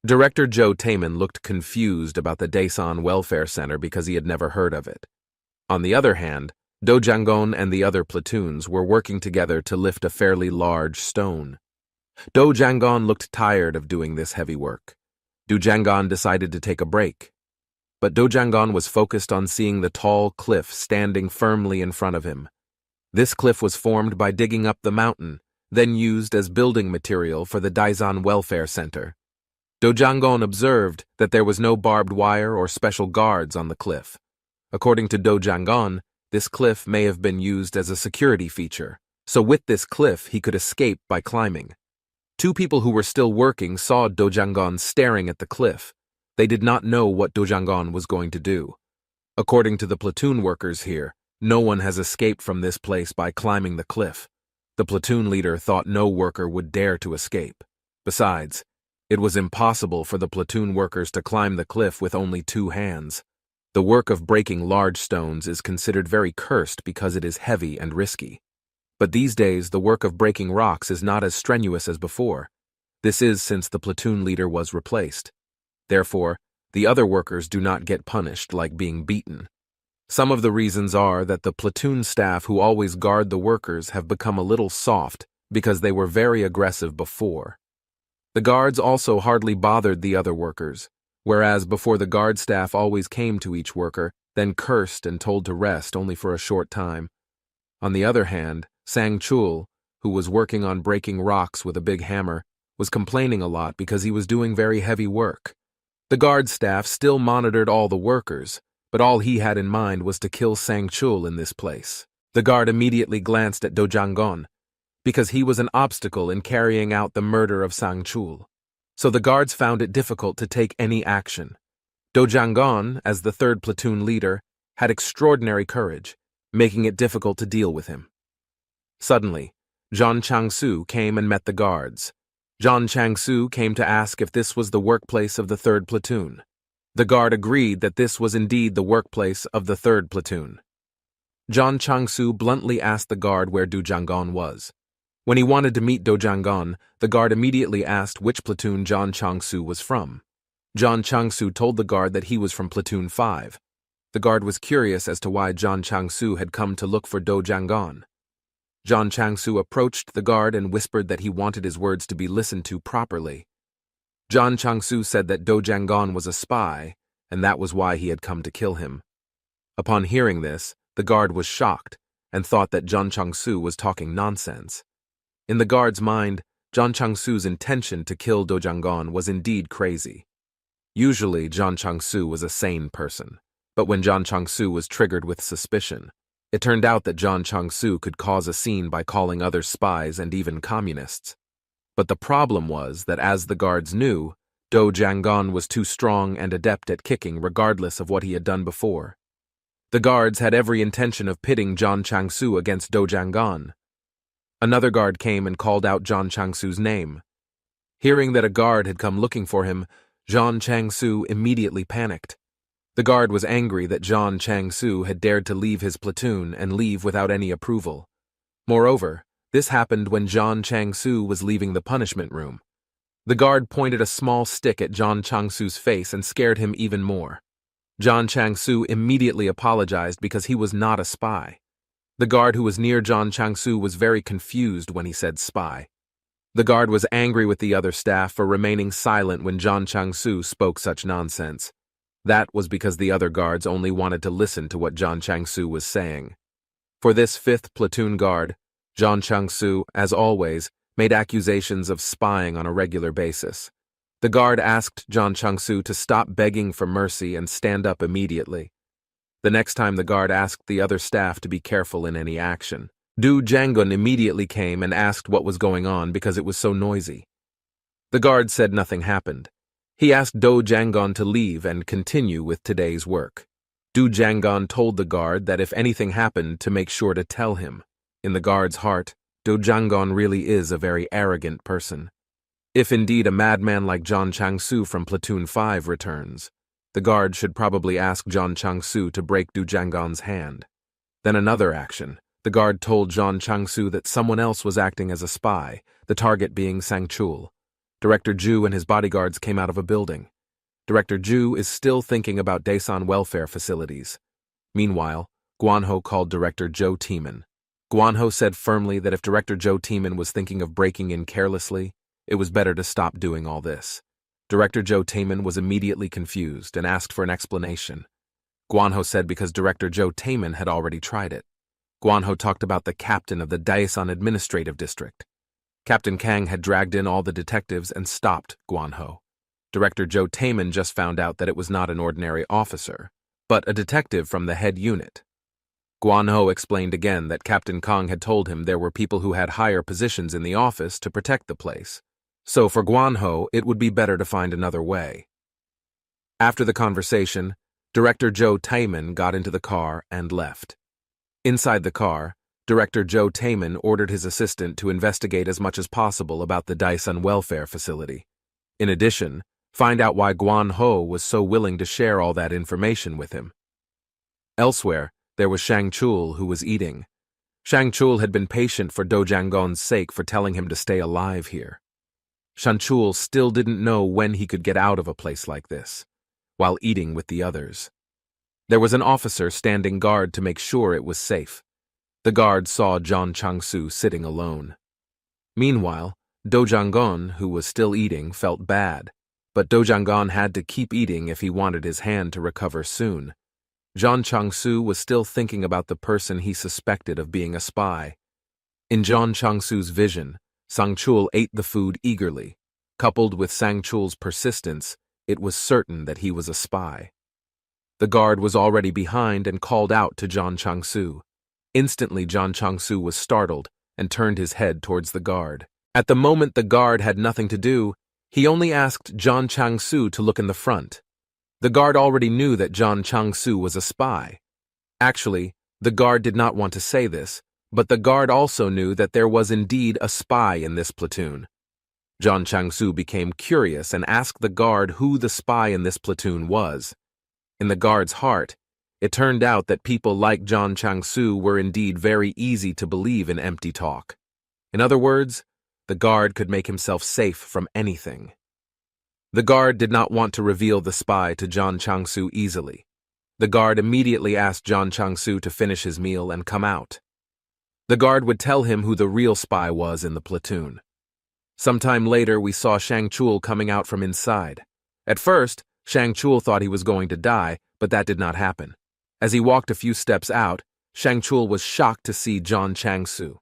Director Jo Taemin looked confused about the Daesan Welfare Center because he had never heard of it. On the other hand, Do Jangon and the other platoons were working together to lift a fairly large stone. Do Jangon looked tired of doing this heavy work. Do Jangon decided to take a break. but Do Jangon was focused on seeing the tall cliff standing firmly in front of him. This cliff was formed by digging up the mountain, then used as building material for the Daizan Welfare Center. Do Jangon observed that there was no barbed wire or special guards on the cliff. According to Do Jangon, this cliff may have been used as a security feature, so with this cliff he could escape by climbing. Two people who were still working saw Do Jangon staring at the cliff. They did not know what Do Jangon was going to do. According to the platoon workers here, no one has escaped from this place by climbing the cliff. The platoon leader thought no worker would dare to escape. Besides, it was impossible for the platoon workers to climb the cliff with only 2 hands. The work of breaking large stones is considered very cursed because it is heavy and risky. But these days, the work of breaking rocks is not as strenuous as before. This is since the platoon leader was replaced. Therefore, the other workers do not get punished like being beaten. Some of the reasons are that the platoon staff who always guard the workers have become a little soft because they were very aggressive before. The guards also hardly bothered the other workers, whereas before the guard staff always came to each worker, then cursed and told to rest only for a short time. On the other hand, Sang Chul, who was working on breaking rocks with a big hammer, was complaining a lot because he was doing very heavy work. The guard staff still monitored all the workers, but all he had in mind was to kill Sang Chul in this place. The guard immediately glanced at Do Jangon, because he was an obstacle in carrying out the murder of Sang Chul. So the guards found it difficult to take any action. Do Jangon, as the 3rd platoon leader, had extraordinary courage, making it difficult to deal with him. Suddenly, John Chang-su came and met the guards. John Chang-su came to ask if this was the workplace of the 3rd platoon. The guard agreed that this was indeed the workplace of the 3rd platoon. John Chang-su bluntly asked the guard where Do Jangon was. When he wanted to meet Do Jangon, the guard immediately asked which platoon John Chang-su was from. John Chang-su told the guard that he was from Platoon 5. The guard was curious as to why John Chang-su had come to look for Do Jangon. John Chang-su approached the guard and whispered that he wanted his words to be listened to properly. John Chang-su said that Do Jangon was a spy, and that was why he had come to kill him. Upon hearing this, the guard was shocked and thought that John Chang-su was talking nonsense. In the guard's mind, John Chang-su's intention to kill Do Jangon was indeed crazy. Usually, John Chang-su was a sane person, but when John Chang-su was triggered with suspicion, it turned out that John Chang-su could cause a scene by calling others spies and even communists. But the problem was that, as the guards knew, Do Jangon was too strong and adept at kicking regardless of what he had done before. The guards had every intention of pitting John Chang-su against Do Jangon. Another guard came and called out John Chang-su's name. Hearing that a guard had come looking for him, John Chang-su immediately panicked. The guard was angry that John Chang-su had dared to leave his platoon and leave without any approval. Moreover, this happened when John Chang-su was leaving the punishment room. The guard pointed a small stick at John Chang-su's face and scared him even more. John Chang-su immediately apologized because he was not a spy. The guard who was near John Chang-su was very confused when he said spy. The guard was angry with the other staff for remaining silent when John Chang-su spoke such nonsense. That was because the other guards only wanted to listen to what John Chang-su was saying. For this 5th platoon guard, John Chang-su, as always, made accusations of spying on a regular basis. The guard asked John Chang-su to stop begging for mercy and stand up immediately. The next time the guard asked the other staff to be careful in any action. Do Jangon immediately came and asked what was going on because it was so noisy. The guard said nothing happened. He asked Do Jangon to leave and continue with today's work. Do Jangon told the guard that if anything happened to make sure to tell him. In the guard's heart, Do Jangon really is a very arrogant person. If indeed a madman like John Chang-su from Platoon 5 returns, the guard should probably ask John Chang-su to break Do Jangon's hand. Then another action. The guard told John Chang-su that someone else was acting as a spy, the target being Sang Chul. Director Ju and his bodyguards came out of a building. Director Ju is still thinking about Daesan welfare facilities. Meanwhile, Guanho called Director Jo Tiemann. Guanho said firmly that if Director Jo Tiemann was thinking of breaking in carelessly, it was better to stop doing all this. Director Joe Taman was immediately confused and asked for an explanation. Guanho said because Director Joe Taman had already tried it. Guanho talked about the captain of the Daesan Administrative District. Captain Kang had dragged in all the detectives and stopped Guanho. Director Joe Taman just found out that it was not an ordinary officer, but a detective from the head unit. Guanho explained again that Captain Kang had told him there were people who had higher positions in the office to protect the place. So for Guanho, it would be better to find another way. After the conversation, Director Joe Taman got into the car and left. Inside the car, Director Joe Taman ordered his assistant to investigate as much as possible about the Daesan welfare facility. In addition, find out why Guanho was so willing to share all that information with him. Elsewhere, there was Shang Chul, who was eating. Shang Chul had been patient for Do Jangon's sake for telling him to stay alive here. Shang Chul still didn't know when he could get out of a place like this, while eating with the others. There was an officer standing guard to make sure it was safe. The guard saw John Chang-su sitting alone. Meanwhile, Do Jangon, who was still eating, felt bad, but Do Jangon had to keep eating if he wanted his hand to recover soon. John Chang-su was still thinking about the person he suspected of being a spy. In John Chang-su's vision, Sang Chul ate the food eagerly. Coupled with Sang Chul's persistence, it was certain that he was a spy. The guard was already behind and called out to John Chang-su. Instantly, John Chang-su was startled and turned his head towards the guard. At the moment the guard had nothing to do, he only asked John Chang-su to look in the front. The guard already knew that John Chang-su was a spy. Actually, the guard did not want to say this, but the guard also knew that there was indeed a spy in this platoon. John Chang-su became curious and asked the guard who the spy in this platoon was. In the guard's heart, it turned out that people like John Chang-su were indeed very easy to believe in empty talk. In other words, the guard could make himself safe from anything. The guard did not want to reveal the spy to John Chang-su easily. The guard immediately asked John Chang-su to finish his meal and come out. The guard would tell him who the real spy was in the platoon. Sometime later, we saw Shang Chul coming out from inside. At first, Shang Chul thought he was going to die, but that did not happen. As he walked a few steps out, Shang Chul was shocked to see John Chang-su.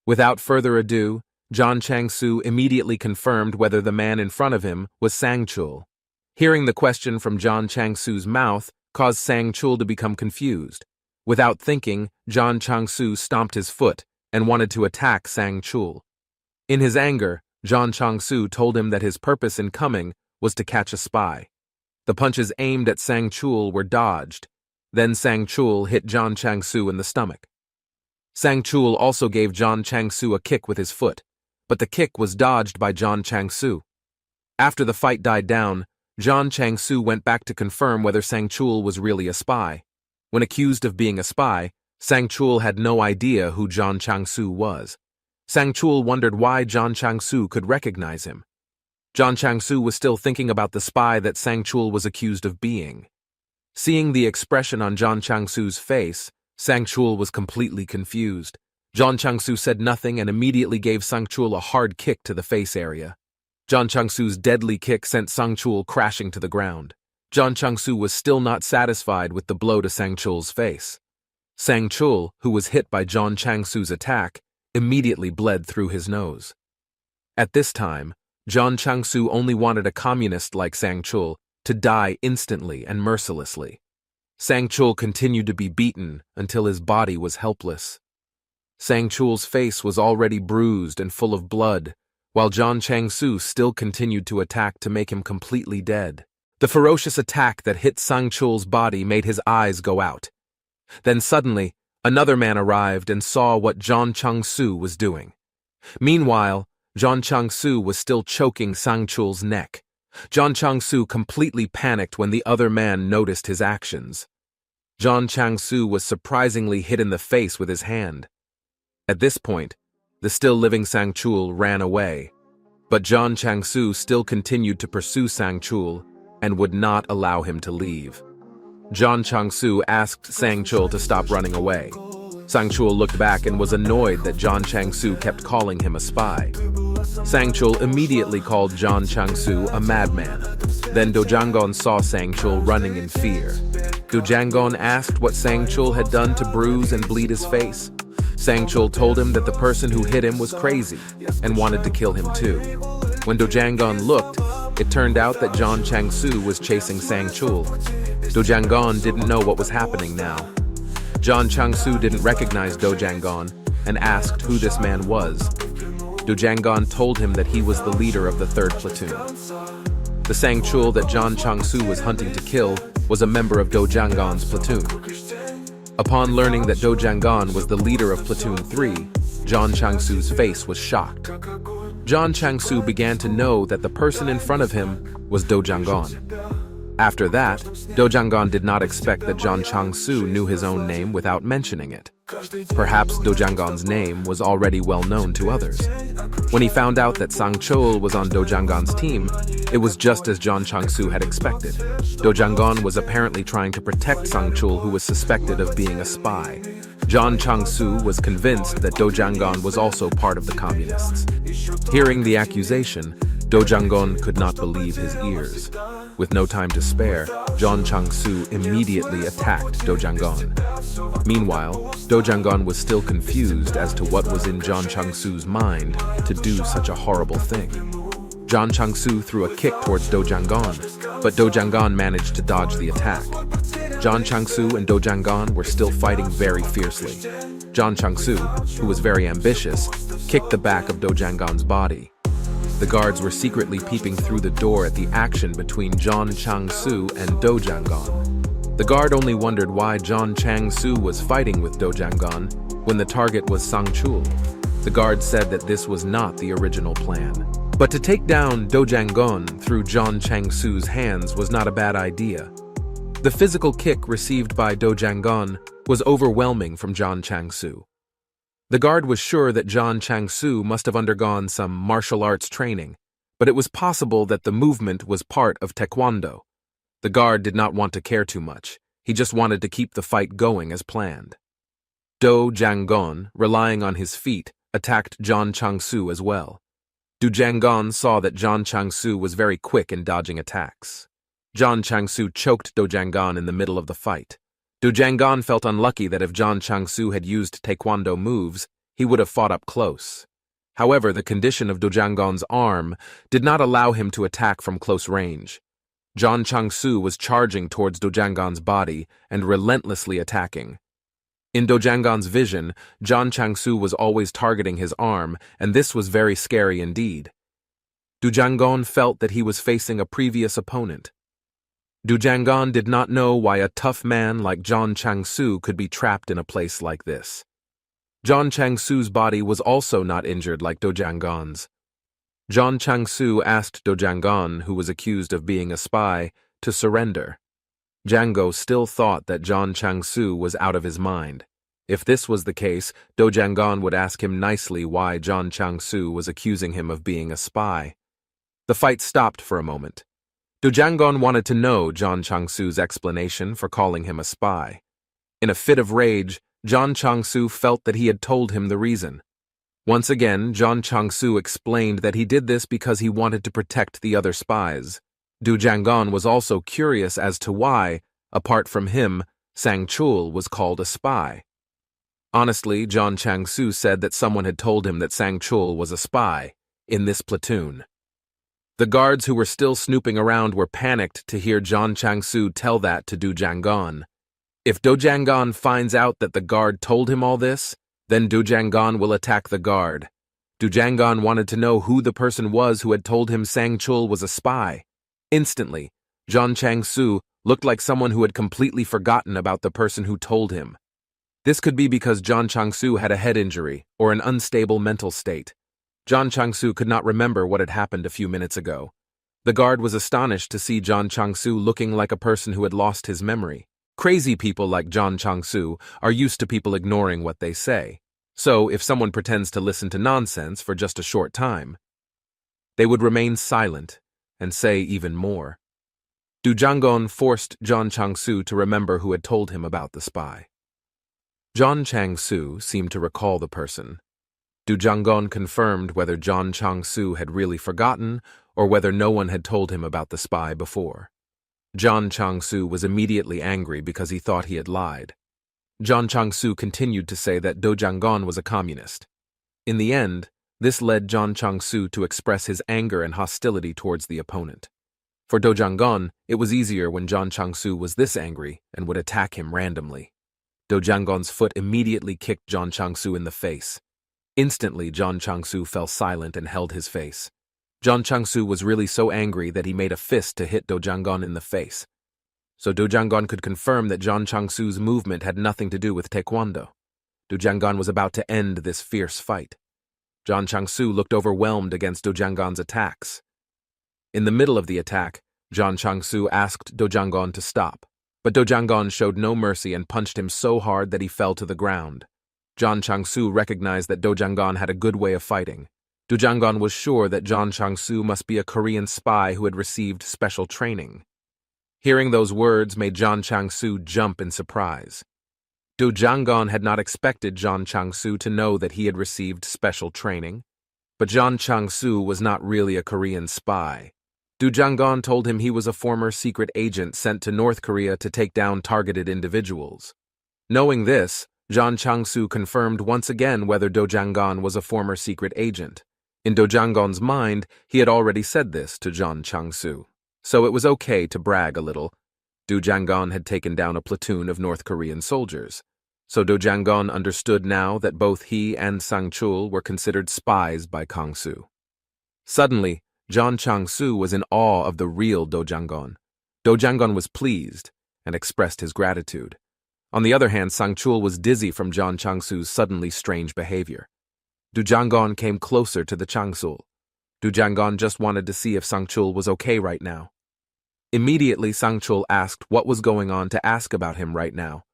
Without further ado, John Chang-su immediately confirmed whether the man in front of him was Sang Chul. Hearing the question from John Chang-su's mouth caused Sang Chul to become confused. Without thinking, John Chang-su stomped his foot and wanted to attack Sang Chul. In his anger, John Chang-su told him that his purpose in coming was to catch a spy. The punches aimed at Sang Chul were dodged. Then Sang Chul hit John Chang-su in the stomach. Sang Chul also gave John Chang-su a kick with his foot, but the kick was dodged by John Chang-su. After the fight died down, John Chang-su went back to confirm whether Sang Chul was really a spy. When accused of being a spy, Sang Chul had no idea who John Chang-su was. Sang Chul wondered why John Chang-su could recognize him. John Chang-su was still thinking about the spy that Sang Chul was accused of being. Seeing the expression on John Chang-su's face, Sang Chul was completely confused. John Chang-su said nothing and immediately gave Sang Chul a hard kick to the face area. John Chang-su's deadly kick sent Sang Chul crashing to the ground. John Chang-su was still not satisfied with the blow to Sang Chul's face. Sang Chul, who was hit by John Chang-su's attack, immediately bled through his nose. At this time, John Chang-su only wanted a communist like Sang Chul to die instantly and mercilessly. Sang Chul continued to be beaten until his body was helpless. Sang Chul's face was already bruised and full of blood, while John Chang-su still continued to attack to make him completely dead. The ferocious attack that hit Sang Chul's body made his eyes go out. Then suddenly, another man arrived and saw what John Chang-su was doing. Meanwhile, John Chang-su was still choking Sang Chul's neck. John Chang-su completely panicked when the other man noticed his actions. John Chang-su was surprisingly hit in the face with his hand. At this point, the still-living Sang Chul ran away, but John Chang-su still continued to pursue Sang Chul and would not allow him to leave. John Chang-su asked Sang Chul to stop running away. Sang Chul looked back and was annoyed that John Chang-su kept calling him a spy. Sang-chul immediately called John Chang-su a madman. Then Do Jang-gon saw Sang-chul running in fear. Do Jang-gon asked what Sang-chul had done to bruise and bleed his face. Sang-chul told him that the person who hit him was crazy and wanted to kill him too. When Do Jang-gon looked, it turned out that John Chang-su was chasing Sang-chul. Do Jang-gon didn't know what was happening now. John Chang-su didn't recognize Do Jang-gon and asked who this man was. Do Jang-gon told him that he was the leader of the 3rd platoon. The Sang-chul that John Chang-su was hunting to kill was a member of Do Jang-gon's platoon. Upon learning that Do Jang-gon was the leader of Platoon 3, John Chang-su's face was shocked. John Chang-su began to know that the person in front of him was Do Jang-gon. After that, Do Jang-gon did not expect that John Chang-su knew his own name without mentioning it. Perhaps Do Jang-gon's name was already well known to others. When he found out that Sang-chul was on Do Jang-gon's team, it was just as John Chang-su had expected. Do Jang-gon was apparently trying to protect Sang-chul, who was suspected of being a spy. John Chang-su was convinced that Do Jang-gon was also part of the communists. Hearing the accusation, Do Jang-gon could not believe his ears. With no time to spare, John Chang-su immediately attacked Do Jang-gon. Meanwhile, Do Jang-gon was still confused as to what was in John Chang-su's mind to do such a horrible thing. John Chang-su threw a kick towards Do Jang-gon, but Do Jang-gon managed to dodge the attack. John Chang-su and Do Jang-gon were still fighting very fiercely. John Chang-su, who was very ambitious, kicked the back of Do Jang-gon's body. The guards were secretly peeping through the door at the action between John Chang-su and Do Jang-gon. The guard only wondered why John Chang-su was fighting with Do Jang-gon when the target was Sang-chul. The guard said that this was not the original plan. But to take down Do Jang-gon through John Chang-su's hands was not a bad idea. The physical kick received by Do Jang-gon was overwhelming from John Chang-su. The guard was sure that John Chang-su must have undergone some martial arts training, but it was possible that the movement was part of Taekwondo. The guard did not want to care too much. He just wanted to keep the fight going as planned. Do Jang-gon, relying on his feet, attacked John Chang-su as well. Do Jang-gon saw that John Chang-su was very quick in dodging attacks. John Chang-su choked Do Jang-gon in the middle of the fight. Do Jang-gon felt unlucky that if John Chang-su had used Taekwondo moves, he would have fought up close. However, the condition of Do Jang-gon's arm did not allow him to attack from close range. John Chang-su was charging towards Do Jang-gon's body and relentlessly attacking. In Do Jang-gon's vision, John Chang-su was always targeting his arm, and this was very scary indeed. Do Jang-gon felt that he was facing a previous opponent. Do Jang-gon did not know why a tough man like John Chang-su could be trapped in a place like this. John Chang-su's body was also not injured like Do Jang-gon's. John Chang-su asked Do Jang-gon, who was accused of being a spy, to surrender. Jango still thought that John Chang-su was out of his mind. If this was the case, Do Jang-gon would ask him nicely why John Chang-su was accusing him of being a spy. The fight stopped for a moment. Do Jang-gon wanted to know John Chang-su's explanation for calling him a spy. In a fit of rage, John Chang-su felt that he had told him the reason. Once again, John Chang-su explained that he did this because he wanted to protect the other spies. Do Jang-gon was also curious as to why, apart from him, Sang-chul was called a spy. Honestly, John Chang-su said that someone had told him that Sang-chul was a spy in this platoon. The guards who were still snooping around were panicked to hear John Chang-su tell that to Do Jang-gon. If Do Jang-gon finds out that the guard told him all this, then Do Jang-gon will attack the guard. Do Jang-gon wanted to know who the person was who had told him Sang-chul was a spy. Instantly, John Chang-su looked like someone who had completely forgotten about the person who told him. This could be because John Chang-su had a head injury or an unstable mental state. John Chang-su could not remember what had happened a few minutes ago. The guard was astonished to see John Chang-su looking like a person who had lost his memory. Crazy people like John Chang-su are used to people ignoring what they say. So, if someone pretends to listen to nonsense for just a short time, they would remain silent and say even more. Do Jang-gon forced John Chang-su to remember who had told him about the spy. John Chang-su seemed to recall the person. Du Jianggon confirmed whether John Chang-su had really forgotten or whether no one had told him about the spy before. John Chang-su was immediately angry because he thought he had lied. John Chang-su continued to say that Do Jianggon was a communist. In the end, this led John Chang-su to express his anger and hostility towards the opponent. For Do Jianggon, it was easier when John Chang-su was this angry and would attack him randomly. Do Jianggon's foot immediately kicked John Chang-su in the face. Instantly, John Chang-su fell silent and held his face. John Chang-su was really so angry that he made a fist to hit Do Jianggon in the face. So Do Jianggon could confirm that John Chang-su's movement had nothing to do with taekwondo. Do Jianggon was about to end this fierce fight. John Chang-su looked overwhelmed against Do Jianggon's attacks. In the middle of the attack, John Chang-su asked Do Jianggon to stop, but Do Jianggon showed no mercy and punched him so hard that he fell to the ground. John Chang-su recognized that Do Jianggon had a good way of fighting. Do Jianggon was sure that John Chang-su must be a Korean spy who had received special training. Hearing those words made John Chang-su jump in surprise. Do Jianggon had not expected John Chang-su to know that he had received special training. But John Chang-su was not really a Korean spy. Do Jianggon told him he was a former secret agent sent to North Korea to take down targeted individuals. Knowing this, John Chang-su confirmed once again whether Do Jianggon was a former secret agent. In Do Jianggon's mind, he had already said this to John Chang-su. So it was okay to brag a little. Do Jianggon had taken down a platoon of North Korean soldiers. So Do Jianggon understood now that both he and Sang-chul were considered spies by Kang-su. Suddenly, John Chang-su was in awe of the real Do Jianggon. Do Jianggon was pleased and expressed his gratitude. On the other hand, Sang-chul was dizzy from John Chang-su's suddenly strange behavior. Do Jianggon came closer to the Chang-sul. Do Jianggon just wanted to see if Sang-chul was okay right now. Immediately, Sang-chul asked what was going on to ask about him right now.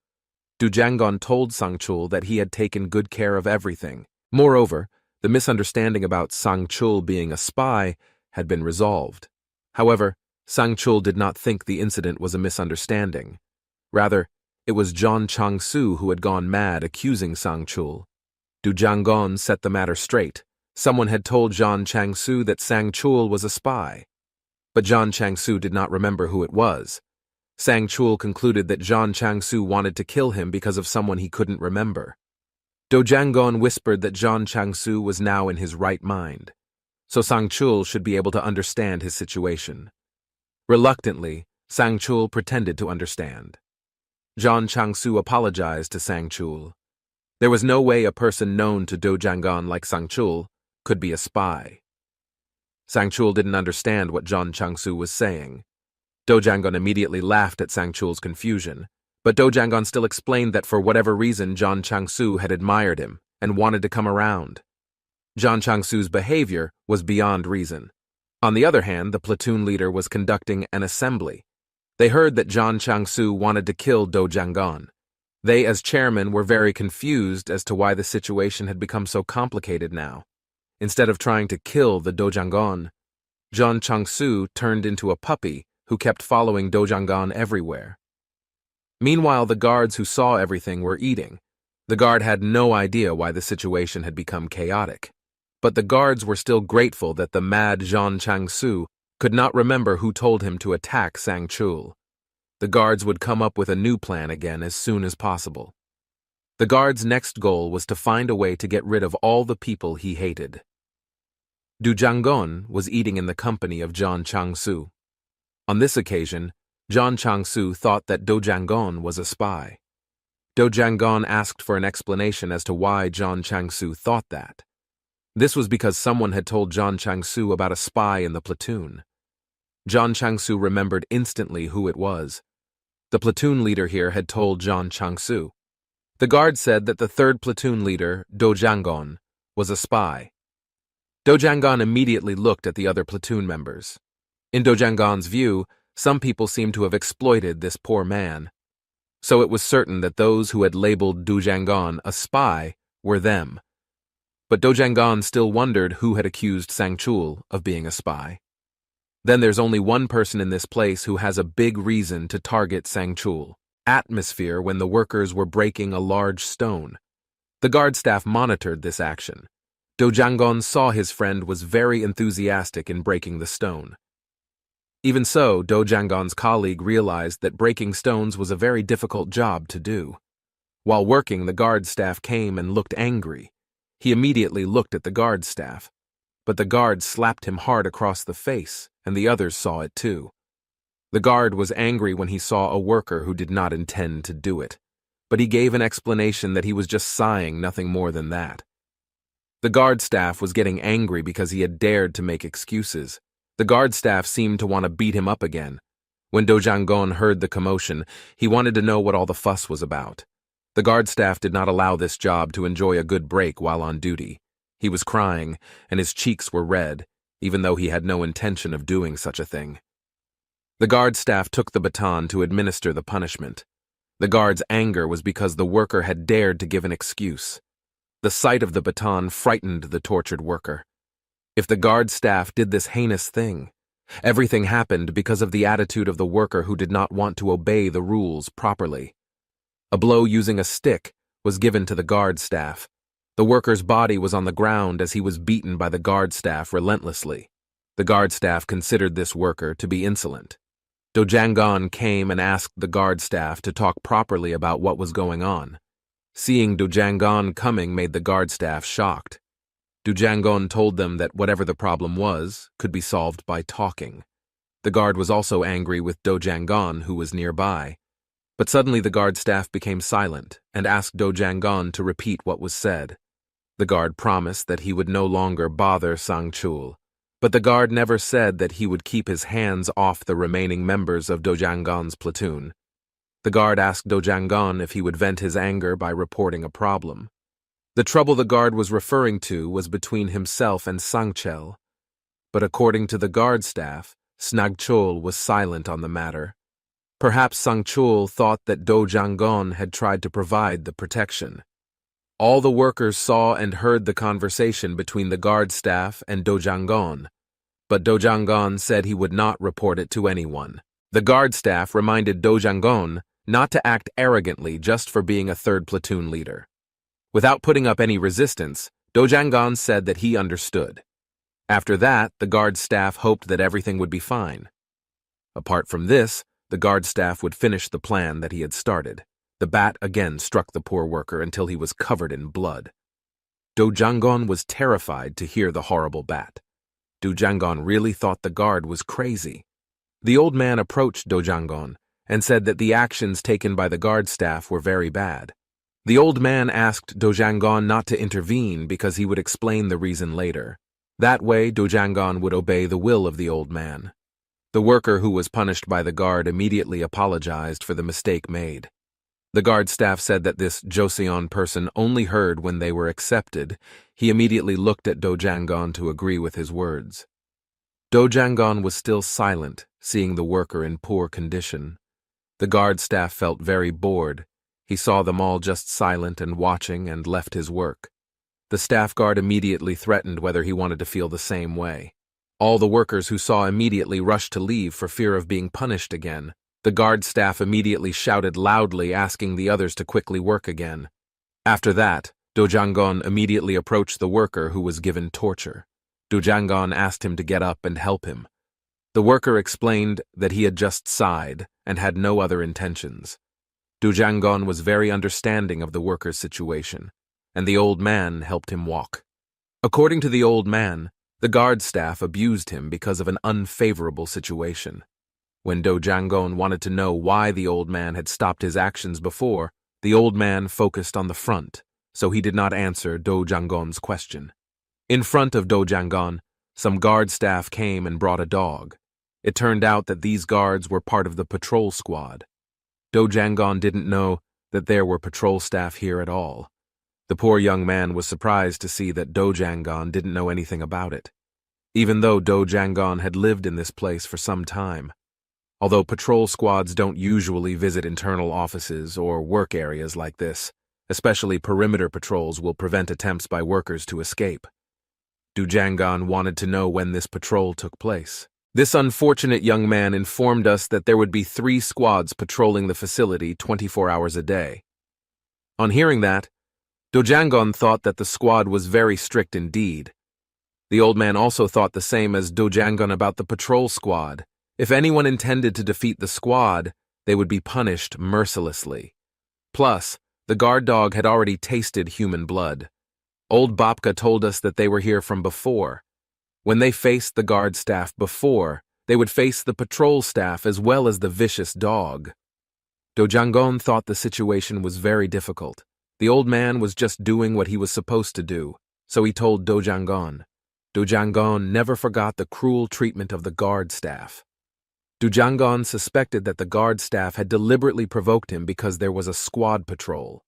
Do Jianggon told Sang-chul that he had taken good care of everything. Moreover, the misunderstanding about Sang-chul being a spy had been resolved. However, Sang-chul did not think the incident was a misunderstanding. Rather, it was John Chang-su who had gone mad accusing Sang-chul. Do Jianggon set the matter straight. Someone had told John Chang-su that Sang-chul was a spy. But John Chang-su did not remember who it was. Sang-chul concluded that John Chang-su wanted to kill him because of someone he couldn't remember. Do Jianggon whispered that John Chang-su was now in his right mind, so Sang-chul should be able to understand his situation. Reluctantly, Sang-chul pretended to understand. John Chang-su apologized to Sang-chul. There was no way a person known to Do Jianggon like Sang-chul could be a spy. Sang-chul didn't understand what John Chang-su was saying. Do Jianggon immediately laughed at Sang-chul's confusion, but Do Jianggon still explained that for whatever reason John Chang-su had admired him and wanted to come around. John Chang-su's behavior was beyond reason. On the other hand, the platoon leader was conducting an assembly. They heard that John Chang-su wanted to kill Do Jianggon. They, as chairman, were very confused as to why the situation had become so complicated now. Instead of trying to kill the Do Jianggon, John Chang-su turned into a puppy who kept following Do Jianggon everywhere. Meanwhile, the guards who saw everything were eating. The guard had no idea why the situation had become chaotic. But the guards were still grateful that the mad John Chang-su could not remember who told him to attack Sang-chul. The guards would come up with a new plan again as soon as possible. The guard's next goal was to find a way to get rid of all the people he hated. Do Jianggon was eating in the company of John Chang-su. On this occasion, John Chang-su thought that Do Jianggon was a spy. Do Jianggon asked for an explanation as to why John Chang-su thought that. This was because someone had told John Chang-su about a spy in the platoon. John Chang-su remembered instantly who it was. The platoon leader here had told John Chang-su. The guard said that the third platoon leader, Do Jianggon, was a spy. Do Jianggon immediately looked at the other platoon members. In Do Jianggon's view, some people seemed to have exploited this poor man. So it was certain that those who had labeled Do Jianggon a spy were them. But Do Jianggon still wondered who had accused Sang-chul of being a spy. Then there's only one person in this place who has a big reason to target Sang-chul. Atmosphere when the workers were breaking a large stone. The guard staff monitored this action. Dojangon saw his friend was very enthusiastic in breaking the stone. Even so, Dojangon's colleague realized that breaking stones was a very difficult job to do. While working, the guard staff came and looked angry. He immediately looked at the guard staff, but the guard slapped him hard across the face, and the others saw it too. The guard was angry when he saw a worker who did not intend to do it, but he gave an explanation that he was just sighing, nothing more than that. The guard staff was getting angry because he had dared to make excuses. The guard staff seemed to want to beat him up again. When Dojangon heard the commotion, he wanted to know what all the fuss was about. The guard staff did not allow this job to enjoy a good break while on duty. He was crying, and his cheeks were red, even though he had no intention of doing such a thing. The guard staff took the baton to administer the punishment. The guard's anger was because the worker had dared to give an excuse. The sight of the baton frightened the tortured worker. If the guard staff did this heinous thing, everything happened because of the attitude of the worker who did not want to obey the rules properly. A blow using a stick was given to the guard staff. The worker's body was on the ground as he was beaten by the guard staff relentlessly. The guard staff considered this worker to be insolent. Dojangon came and asked the guard staff to talk properly about what was going on. Seeing Dojangon coming made the guard staff shocked. Dojangon told them that whatever the problem was could be solved by talking. The guard was also angry with Dojangon, who was nearby. But suddenly the guard staff became silent and asked Dojangon to repeat what was said. The guard promised that he would no longer bother Sangchul, but the guard never said that he would keep his hands off the remaining members of Dojangon's platoon. The guard asked Dojangon if he would vent his anger by reporting a problem. The trouble the guard was referring to was between himself and Sangchel, but according to the guard staff, Snagchul was silent on the matter. Perhaps Sangchul thought that Dojangon had tried to provide the protection. All the workers saw and heard the conversation between the guard staff and Dojangon, but Dojangon said he would not report it to anyone. The guard staff reminded Dojangon not to act arrogantly just for being a third platoon leader. Without putting up any resistance, Dojangon said that he understood. After that, the guard staff hoped that everything would be fine. Apart from this, the guard staff would finish the plan that he had started. The bat again struck the poor worker until he was covered in blood. Dojangon was terrified to hear the horrible bat. Dojangon really thought the guard was crazy. The old man approached Dojangon and said that the actions taken by the guard staff were very bad. The old man asked Dojangon not to intervene because he would explain the reason later. That way, Dojangon would obey the will of the old man. The worker who was punished by the guard immediately apologized for the mistake made. The guard staff said that this Joseon person only heard when they were accepted. He immediately looked at Dojangon to agree with his words. Dojangon was still silent, seeing the worker in poor condition. The guard staff felt very bored. He saw them all just silent and watching and left his work. The staff guard immediately threatened whether he wanted to feel the same way. All the workers who saw immediately rushed to leave for fear of being punished again. The guard staff immediately shouted loudly, asking the others to quickly work again. After that, Dojangon immediately approached the worker who was given torture. Dojangon asked him to get up and help him. The worker explained that he had just sighed and had no other intentions. Dojangon was very understanding of the worker's situation, and the old man helped him walk. According to the old man, the guard staff abused him because of an unfavorable situation. When Dojangon wanted to know why the old man had stopped his actions before, the old man focused on the front, so he did not answer Dojangon's question. In front of Dojangon, some guard staff came and brought a dog. It turned out that these guards were part of the patrol squad. Dojangon didn't know that there were patrol staff here at all. The poor young man was surprised to see that Dojangon didn't know anything about it, even though Dojangon had lived in this place for some time. Although patrol squads don't usually visit internal offices or work areas like this, especially perimeter patrols will prevent attempts by workers to escape. Dojangon wanted to know when this patrol took place. This unfortunate young man informed us that there would be 3 squads patrolling the facility 24 hours a day. On hearing that, Dojangon thought that the squad was very strict indeed. The old man also thought the same as Dojangon about the patrol squad. If anyone intended to defeat the squad, they would be punished mercilessly. Plus, the guard dog had already tasted human blood. Old Babka told us that they were here from before. When they faced the guard staff before, they would face the patrol staff as well as the vicious dog. Dojangon thought the situation was very difficult. The old man was just doing what he was supposed to do, so he told Dojangon. Dojangon never forgot the cruel treatment of the guard staff. Dojangon suspected that the guard staff had deliberately provoked him because there was a squad patrol.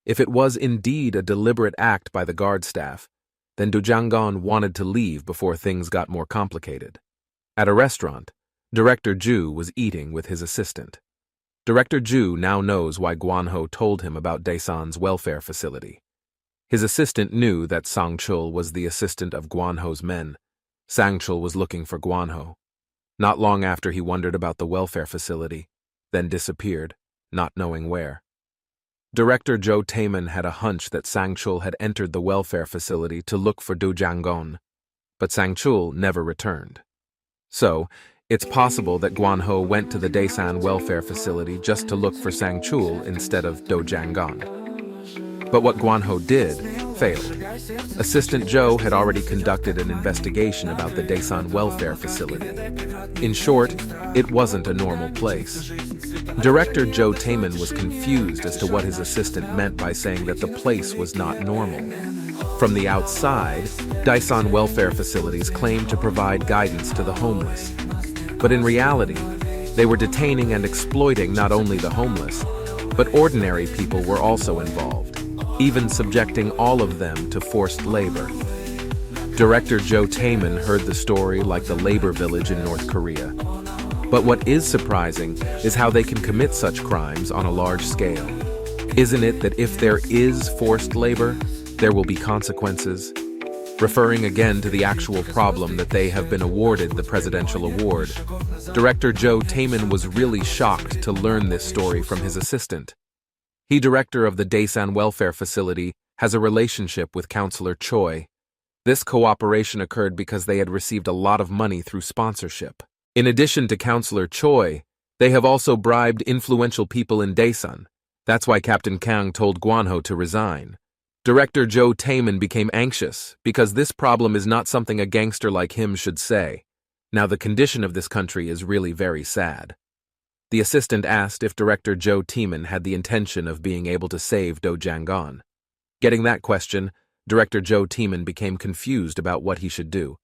If it was indeed a deliberate act by the guard staff, then Dojangon wanted to leave before things got more complicated. At a restaurant, Director Ju was eating with his assistant. Director Ju now knows why Guanho told him about Daesan's welfare facility. His assistant knew that Sangchul was the assistant of Guanho's men. Sangchul was looking for Guanho. Not long after, he wondered about the welfare facility, then disappeared, not knowing where. Director Zhou Taemin had a hunch that Sangchul had entered the welfare facility to look for Dojangon, but Sangchul never returned. So, it's possible that Guanho went to the Daesan welfare facility just to look for Sangchul instead of Dojangon. But what Guanho did failed. Assistant Zhou had already conducted an investigation about the Daesan welfare facility. In short, it wasn't a normal place. Director Zhou Taemin was confused as to what his assistant meant by saying that the place was not normal. From the outside, Daesan welfare facilities claimed to provide guidance to the homeless. But in reality, they were detaining and exploiting not only the homeless, but ordinary people were also involved, even subjecting all of them to forced labor. Director Zhou Taemin heard the story like the labor village in North Korea. But what is surprising is how they can commit such crimes on a large scale. Isn't it that if there is forced labor, there will be consequences? Referring again to the actual problem that they have been awarded the presidential award, Director Zhou Taemin was really shocked to learn this story from his assistant. He, director of the Daesan welfare facility, has a relationship with Councillor Choi. This cooperation occurred because they had received a lot of money through sponsorship. In addition to Councillor Choi, they have also bribed influential people in Daesan. That's why Captain Kang told Guanho to resign. Director Zhou Taemin became anxious because this problem is not something a gangster like him should say. Now the condition of this country is really very sad. The assistant asked if Director Zhou Taemin had the intention of being able to save Dojangon. Getting that question, Director Zhou Taemin became confused about what he should do.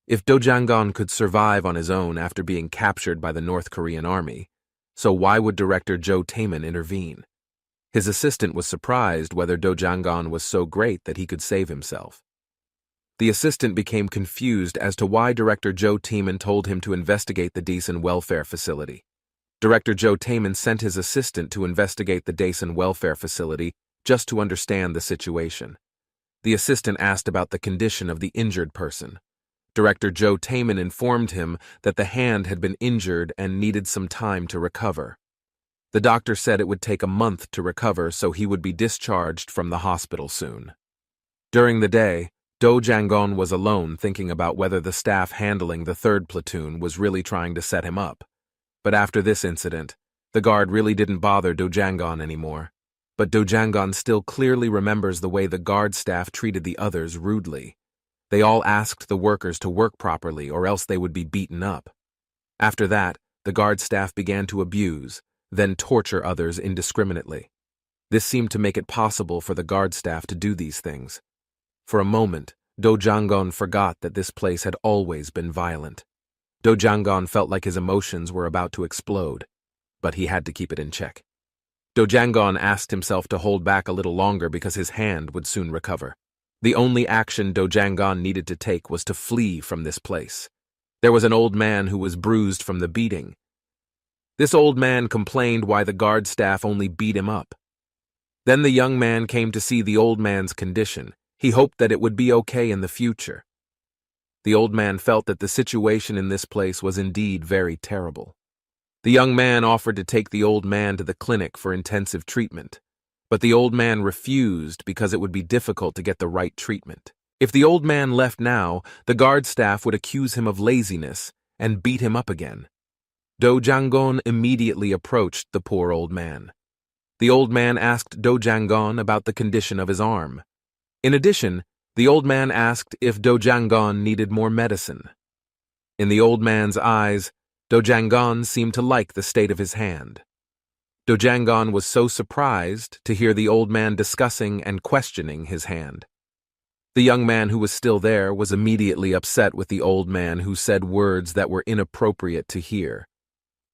If Dojangon could survive on his own after being captured by the North Korean army, so why would Director Zhou Taemin intervene? His assistant was surprised whether Dojangon was so great that he could save himself. The assistant became confused as to why Director Zhou Taemin told him to investigate the Daesan welfare facility. Director Zhou Taemin sent his assistant to investigate the Daesan welfare facility just to understand the situation. The assistant asked about the condition of the injured person. Director Zhou Taemin informed him that the hand had been injured and needed some time to recover. The doctor said it would take a month to recover, so he would be discharged from the hospital soon. During the day, Dojangon was alone thinking about whether the staff handling the 3rd platoon was really trying to set him up. But after this incident, the guard really didn't bother Dojangon anymore. But Dojangon still clearly remembers the way the guard staff treated the others rudely. They all asked the workers to work properly or else they would be beaten up. After that, the guard staff began to abuse, then torture others indiscriminately. This seemed to make it possible for the guard staff to do these things. For a moment, Dojangon forgot that this place had always been violent. Dojangon felt like his emotions were about to explode, but he had to keep it in check. Dojangon asked himself to hold back a little longer because his hand would soon recover. The only action Dojangon needed to take was to flee from this place. There was an old man who was bruised from the beating. This old man complained why the guard staff only beat him up. Then the young man came to see the old man's condition. He hoped that it would be okay in the future. The old man felt that the situation in this place was indeed very terrible. The young man offered to take the old man to the clinic for intensive treatment. But the old man refused because it would be difficult to get the right treatment. If the old man left now, the guard staff would accuse him of laziness and beat him up again. Do Jangon immediately approached the poor old man. The old man asked Do Jangon about the condition of his arm. In addition, the old man asked if Do Jangon needed more medicine. In the old man's eyes, Do Jangon seemed to like the state of his hand. Do Jangon was so surprised to hear the old man discussing and questioning his hand. The young man who was still there was immediately upset with the old man who said words that were inappropriate to hear.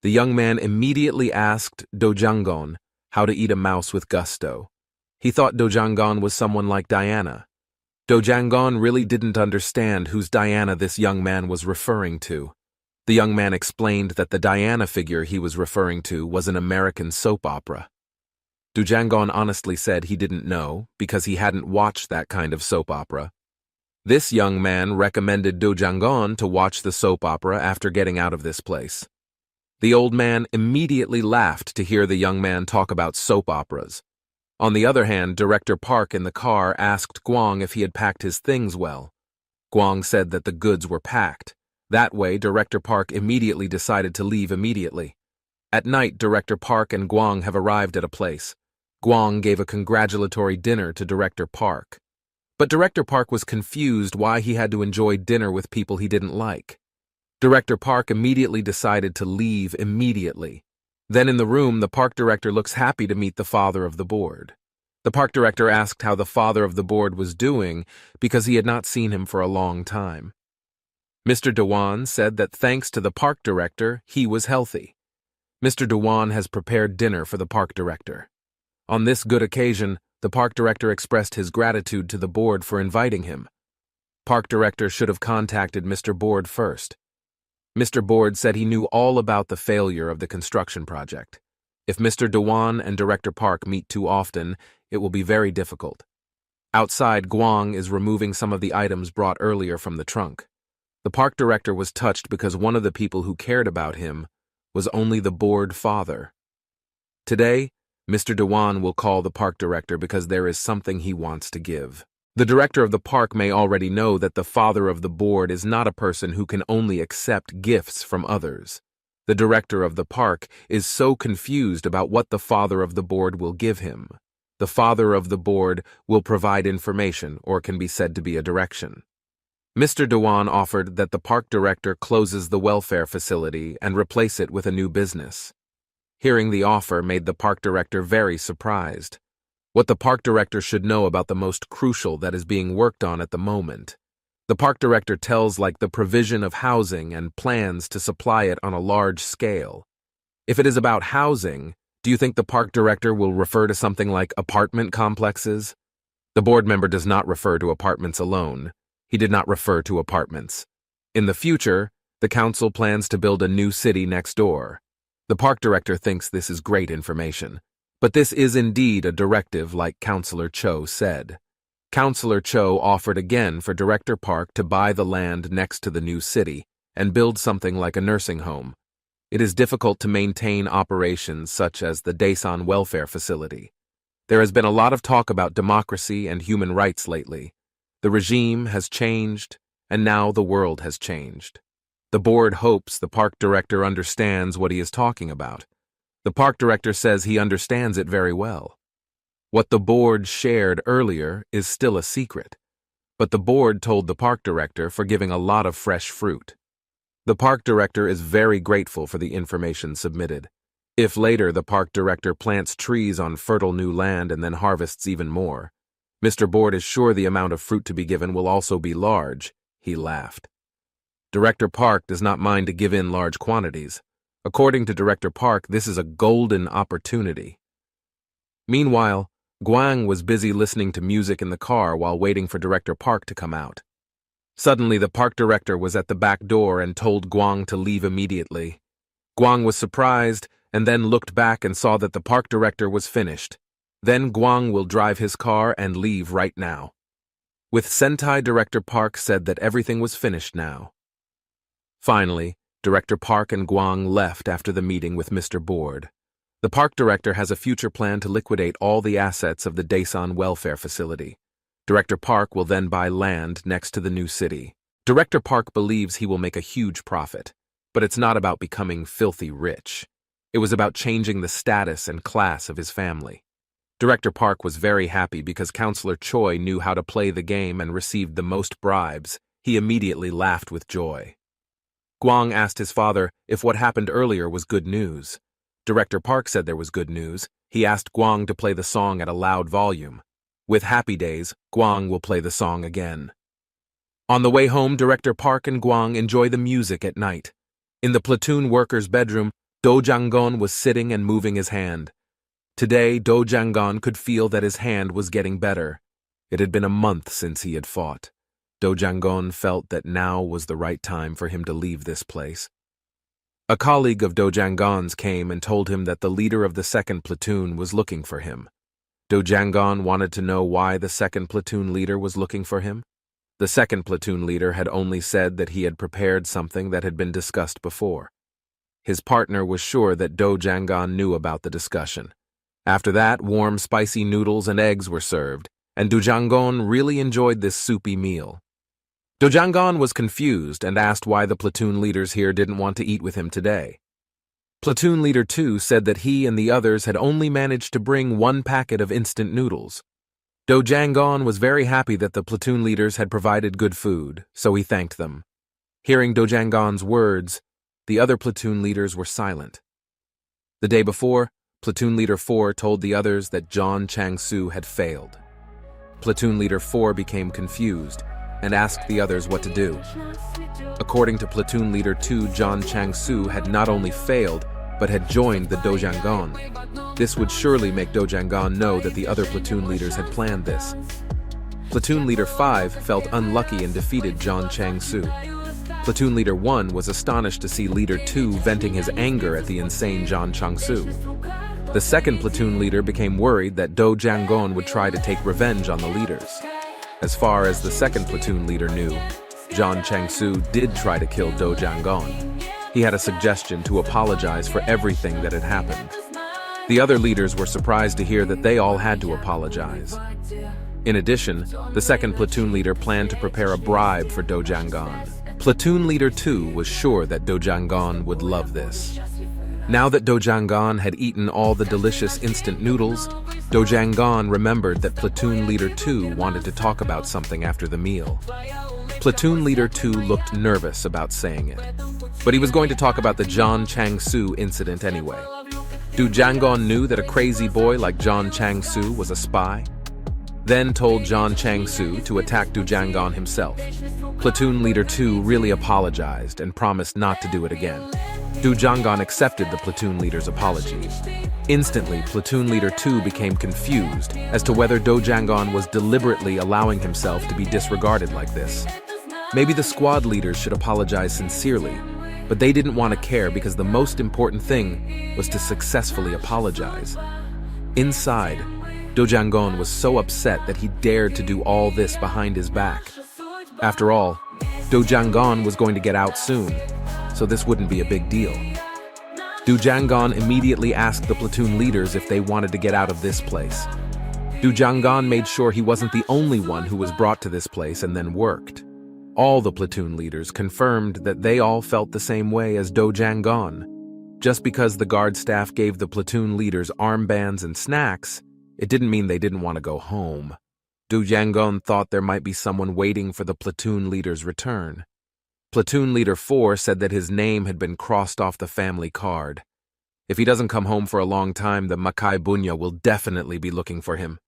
The young man immediately asked Do Jangon how to eat a mouse with gusto. He thought Do Jangon was someone like Diana. Do Jangon really didn't understand whose Diana this young man was referring to. The young man explained that the Diana figure he was referring to was an American soap opera. Do Jangon honestly said he didn't know because he hadn't watched that kind of soap opera. This young man recommended Do Jangon to watch the soap opera after getting out of this place. The old man immediately laughed to hear the young man talk about soap operas. On the other hand, Director Park in the car asked Guang if he had packed his things well. Guang said that the goods were packed. That way, Director Park immediately decided to leave immediately. At night, Director Park and Guang have arrived at a place. Guang gave a congratulatory dinner to Director Park. But Director Park was confused why he had to enjoy dinner with people he didn't like. Director Park immediately decided to leave immediately. Then in the room, the park director looks happy to meet the father of the board. The park director asked how the father of the board was doing because he had not seen him for a long time. Mr. Dewan said that thanks to the park director, he was healthy. Mr. Dewan has prepared dinner for the park director. On this good occasion, the park director expressed his gratitude to the board for inviting him. Park director should have contacted Mr. Board first. Mr. Board said he knew all about the failure of the construction project. If Mr. Dewan and Director Park meet too often, it will be very difficult. Outside, Guang is removing some of the items brought earlier from the trunk. The park director was touched because one of the people who cared about him was only the board father. Today, Mr. Dewan will call the park director because there is something he wants to give. The director of the park may already know that the father of the board is not a person who can only accept gifts from others. The director of the park is so confused about what the father of the board will give him. The father of the board will provide information, or can be said to be a direction. Mr. Dewan offered that the park director closes the welfare facility and replace it with a new business. Hearing the offer made the park director very surprised. What the park director should know about the most crucial that is being worked on at the moment. The park director tells like the provision of housing and plans to supply it on a large scale. If it is about housing, do you think the park director will refer to something like apartment complexes? The board member does not refer to apartments alone. He did not refer to apartments. In the future, the council plans to build a new city next door. The park director thinks this is great information. But this is indeed a directive like Councillor Cho said. Councillor Cho offered again for Director Park to buy the land next to the new city and build something like a nursing home. It is difficult to maintain operations such as the Daesan Welfare Facility. There has been a lot of talk about democracy and human rights lately. The regime has changed, and now the world has changed. The board hopes the park director understands what he is talking about. The park director says he understands it very well. What the board shared earlier is still a secret, but the board told the park director for giving a lot of fresh fruit. The park director is very grateful for the information submitted. If later the park director plants trees on fertile new land and then harvests even more, Mr. Board is sure the amount of fruit to be given will also be large, he laughed. Director Park does not mind to give in large quantities. According to Director Park, this is a golden opportunity. Meanwhile, Guang was busy listening to music in the car while waiting for Director Park to come out. Suddenly, the park director was at the back door and told Guang to leave immediately. Guang was surprised and then looked back and saw that the park director was finished. Then Guang will drive his car and leave right now. With Sentai, Director Park said that everything was finished now. Finally, Director Park and Guang left after the meeting with Mr. Board. The park director has a future plan to liquidate all the assets of the Daesan welfare facility. Director Park will then buy land next to the new city. Director Park believes he will make a huge profit, but it's not about becoming filthy rich. It was about changing the status and class of his family. Director Park was very happy because Counselor Choi knew how to play the game and received the most bribes. He immediately laughed with joy. Guang asked his father if what happened earlier was good news. Director Park said there was good news. He asked Guang to play the song at a loud volume. With Happy Days, Guang will play the song again. On the way home, Director Park and Guang enjoy the music at night. In the platoon worker's bedroom, Do Jang-gon was sitting and moving his hand. Today, Do Jang-gon could feel that his hand was getting better. It had been a month since he had fought. Do Jang-gon felt that now was the right time for him to leave this place. A colleague of Do Jang-gon's came and told him that the leader of the second platoon was looking for him. Do Jang-gon wanted to know why the second platoon leader was looking for him. The second platoon leader had only said that he had prepared something that had been discussed before. His partner was sure that Do Jang-gon knew about the discussion. After that, warm, spicy noodles and eggs were served, and Do Jang-gon really enjoyed this soupy meal. Do Jang-gon was confused and asked why the platoon leaders here didn't want to eat with him today. Platoon Leader 2 said that he and the others had only managed to bring 1 packet of instant noodles. Do Jang-gon was very happy that the platoon leaders had provided good food, so he thanked them. Hearing Do Jang-gon's words, the other platoon leaders were silent. The day before, Platoon Leader 4 told the others that John Chang-soo had failed. Platoon Leader 4 became confused and asked the others what to do. According to Platoon Leader 2, John Chang-soo had not only failed, but had joined the Do Jang-gon. This would surely make Do Jang-gon know that the other platoon leaders had planned this. Platoon Leader 5 felt unlucky and defeated John Chang-soo. Platoon Leader 1 was astonished to see Leader 2 venting his anger at the insane John Chang-soo. The second platoon leader became worried that Do Jang-gon would try to take revenge on the leaders. As far as the second platoon leader knew, John Chang-soo did try to kill Do Jang-gon. He had a suggestion to apologize for everything that had happened. The other leaders were surprised to hear that they all had to apologize. In addition, the second platoon leader planned to prepare a bribe for Do Jang-gon. Platoon Leader 2 was sure that Do Jang-gon would love this. Now that Do Jang-gon had eaten all the delicious instant noodles, Do Jang-gon remembered that Platoon Leader 2 wanted to talk about something after the meal. Platoon Leader 2 looked nervous about saying it, but he was going to talk about the John Chang-soo incident anyway. Do Jang-gon knew that a crazy boy like John Chang-soo was a spy? Then told John Chang-soo to attack Do Jang-gon himself. Platoon Leader 2 really apologized and promised not to do it again. Do Jang-gon accepted the platoon leader's apology. Instantly, Platoon Leader 2 became confused as to whether Do Jang-gon was deliberately allowing himself to be disregarded like this. Maybe the squad leaders should apologize sincerely, but they didn't want to care because the most important thing was to successfully apologize. Inside, Do Jang-gon was so upset that he dared to do all this behind his back. After all, Do Jang-gon was going to get out soon, so this wouldn't be a big deal. Do Jang-gon immediately asked the platoon leaders if they wanted to get out of this place. Do Jang-gon made sure he wasn't the only one who was brought to this place and then worked. All the platoon leaders confirmed that they all felt the same way as Do Jang-gon. Just because the guard staff gave the platoon leaders armbands and snacks, it didn't mean they didn't want to go home. Do Jang-gon thought there might be someone waiting for the platoon leader's return. Platoon Leader 4 said that his name had been crossed off the family card. If he doesn't come home for a long time, the Makai Bunya will definitely be looking for him.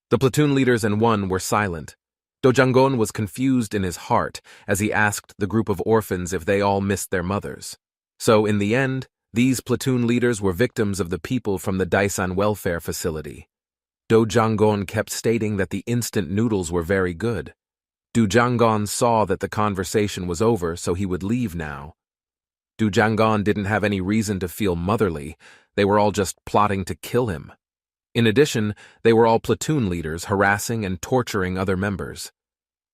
The platoon leaders and one were silent. Do Jang-gon was confused in his heart as he asked the group of orphans if they all missed their mothers. So, in the end, these platoon leaders were victims of the people from the Daesan welfare facility. Do Jang-gon kept stating that the instant noodles were very good. Do Jang-gon saw that the conversation was over, so he would leave now. Do Jang-gon didn't have any reason to feel motherly. They were all just plotting to kill him. In addition, they were all platoon leaders harassing and torturing other members.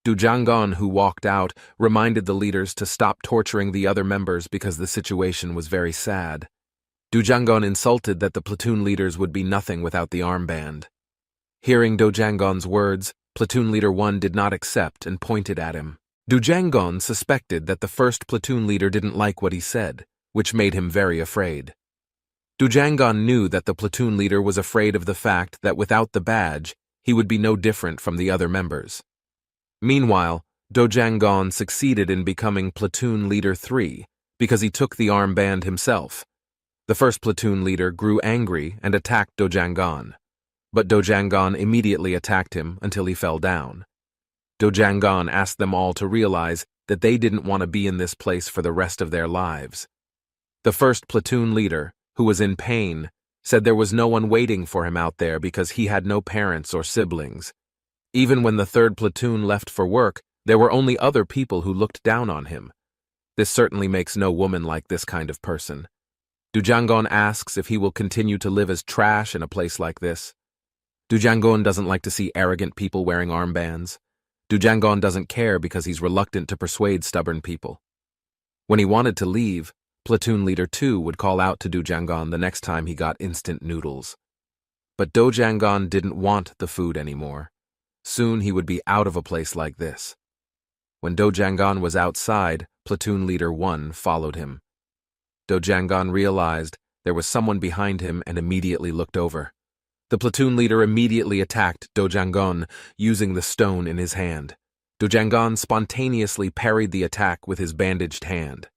Do Jang-gon, who walked out, reminded the leaders to stop torturing the other members because the situation was very sad. Dojangon insulted that the platoon leaders would be nothing without the armband. Hearing Dojangon's words, Platoon Leader 1 did not accept and pointed at him. Dojangon suspected that the first platoon leader didn't like what he said, which made him very afraid. Dojangon knew that the platoon leader was afraid of the fact that without the badge, he would be no different from the other members. Meanwhile, Dojangon succeeded in becoming Platoon Leader 3 because he took the armband himself. The first platoon leader grew angry and attacked Dojangon, but Dojangon immediately attacked him until he fell down. Dojangon asked them all to realize that they didn't want to be in this place for the rest of their lives. The first platoon leader, who was in pain, said there was no one waiting for him out there because he had no parents or siblings. Even when the third platoon left for work, there were only other people who looked down on him. This certainly makes no woman like this kind of person. Dojangon asks if he will continue to live as trash in a place like this. Dojangon doesn't like to see arrogant people wearing armbands. Dojangon doesn't care because he's reluctant to persuade stubborn people. When he wanted to leave, Platoon Leader 2 would call out to Dojangon the next time he got instant noodles. But Dojangon didn't want the food anymore. Soon he would be out of a place like this. When Dojangon was outside, Platoon Leader 1 followed him. Dojangon realized there was someone behind him and immediately looked over. The platoon leader immediately attacked Dojangon, using the stone in his hand. Dojangon spontaneously parried the attack with his bandaged hand.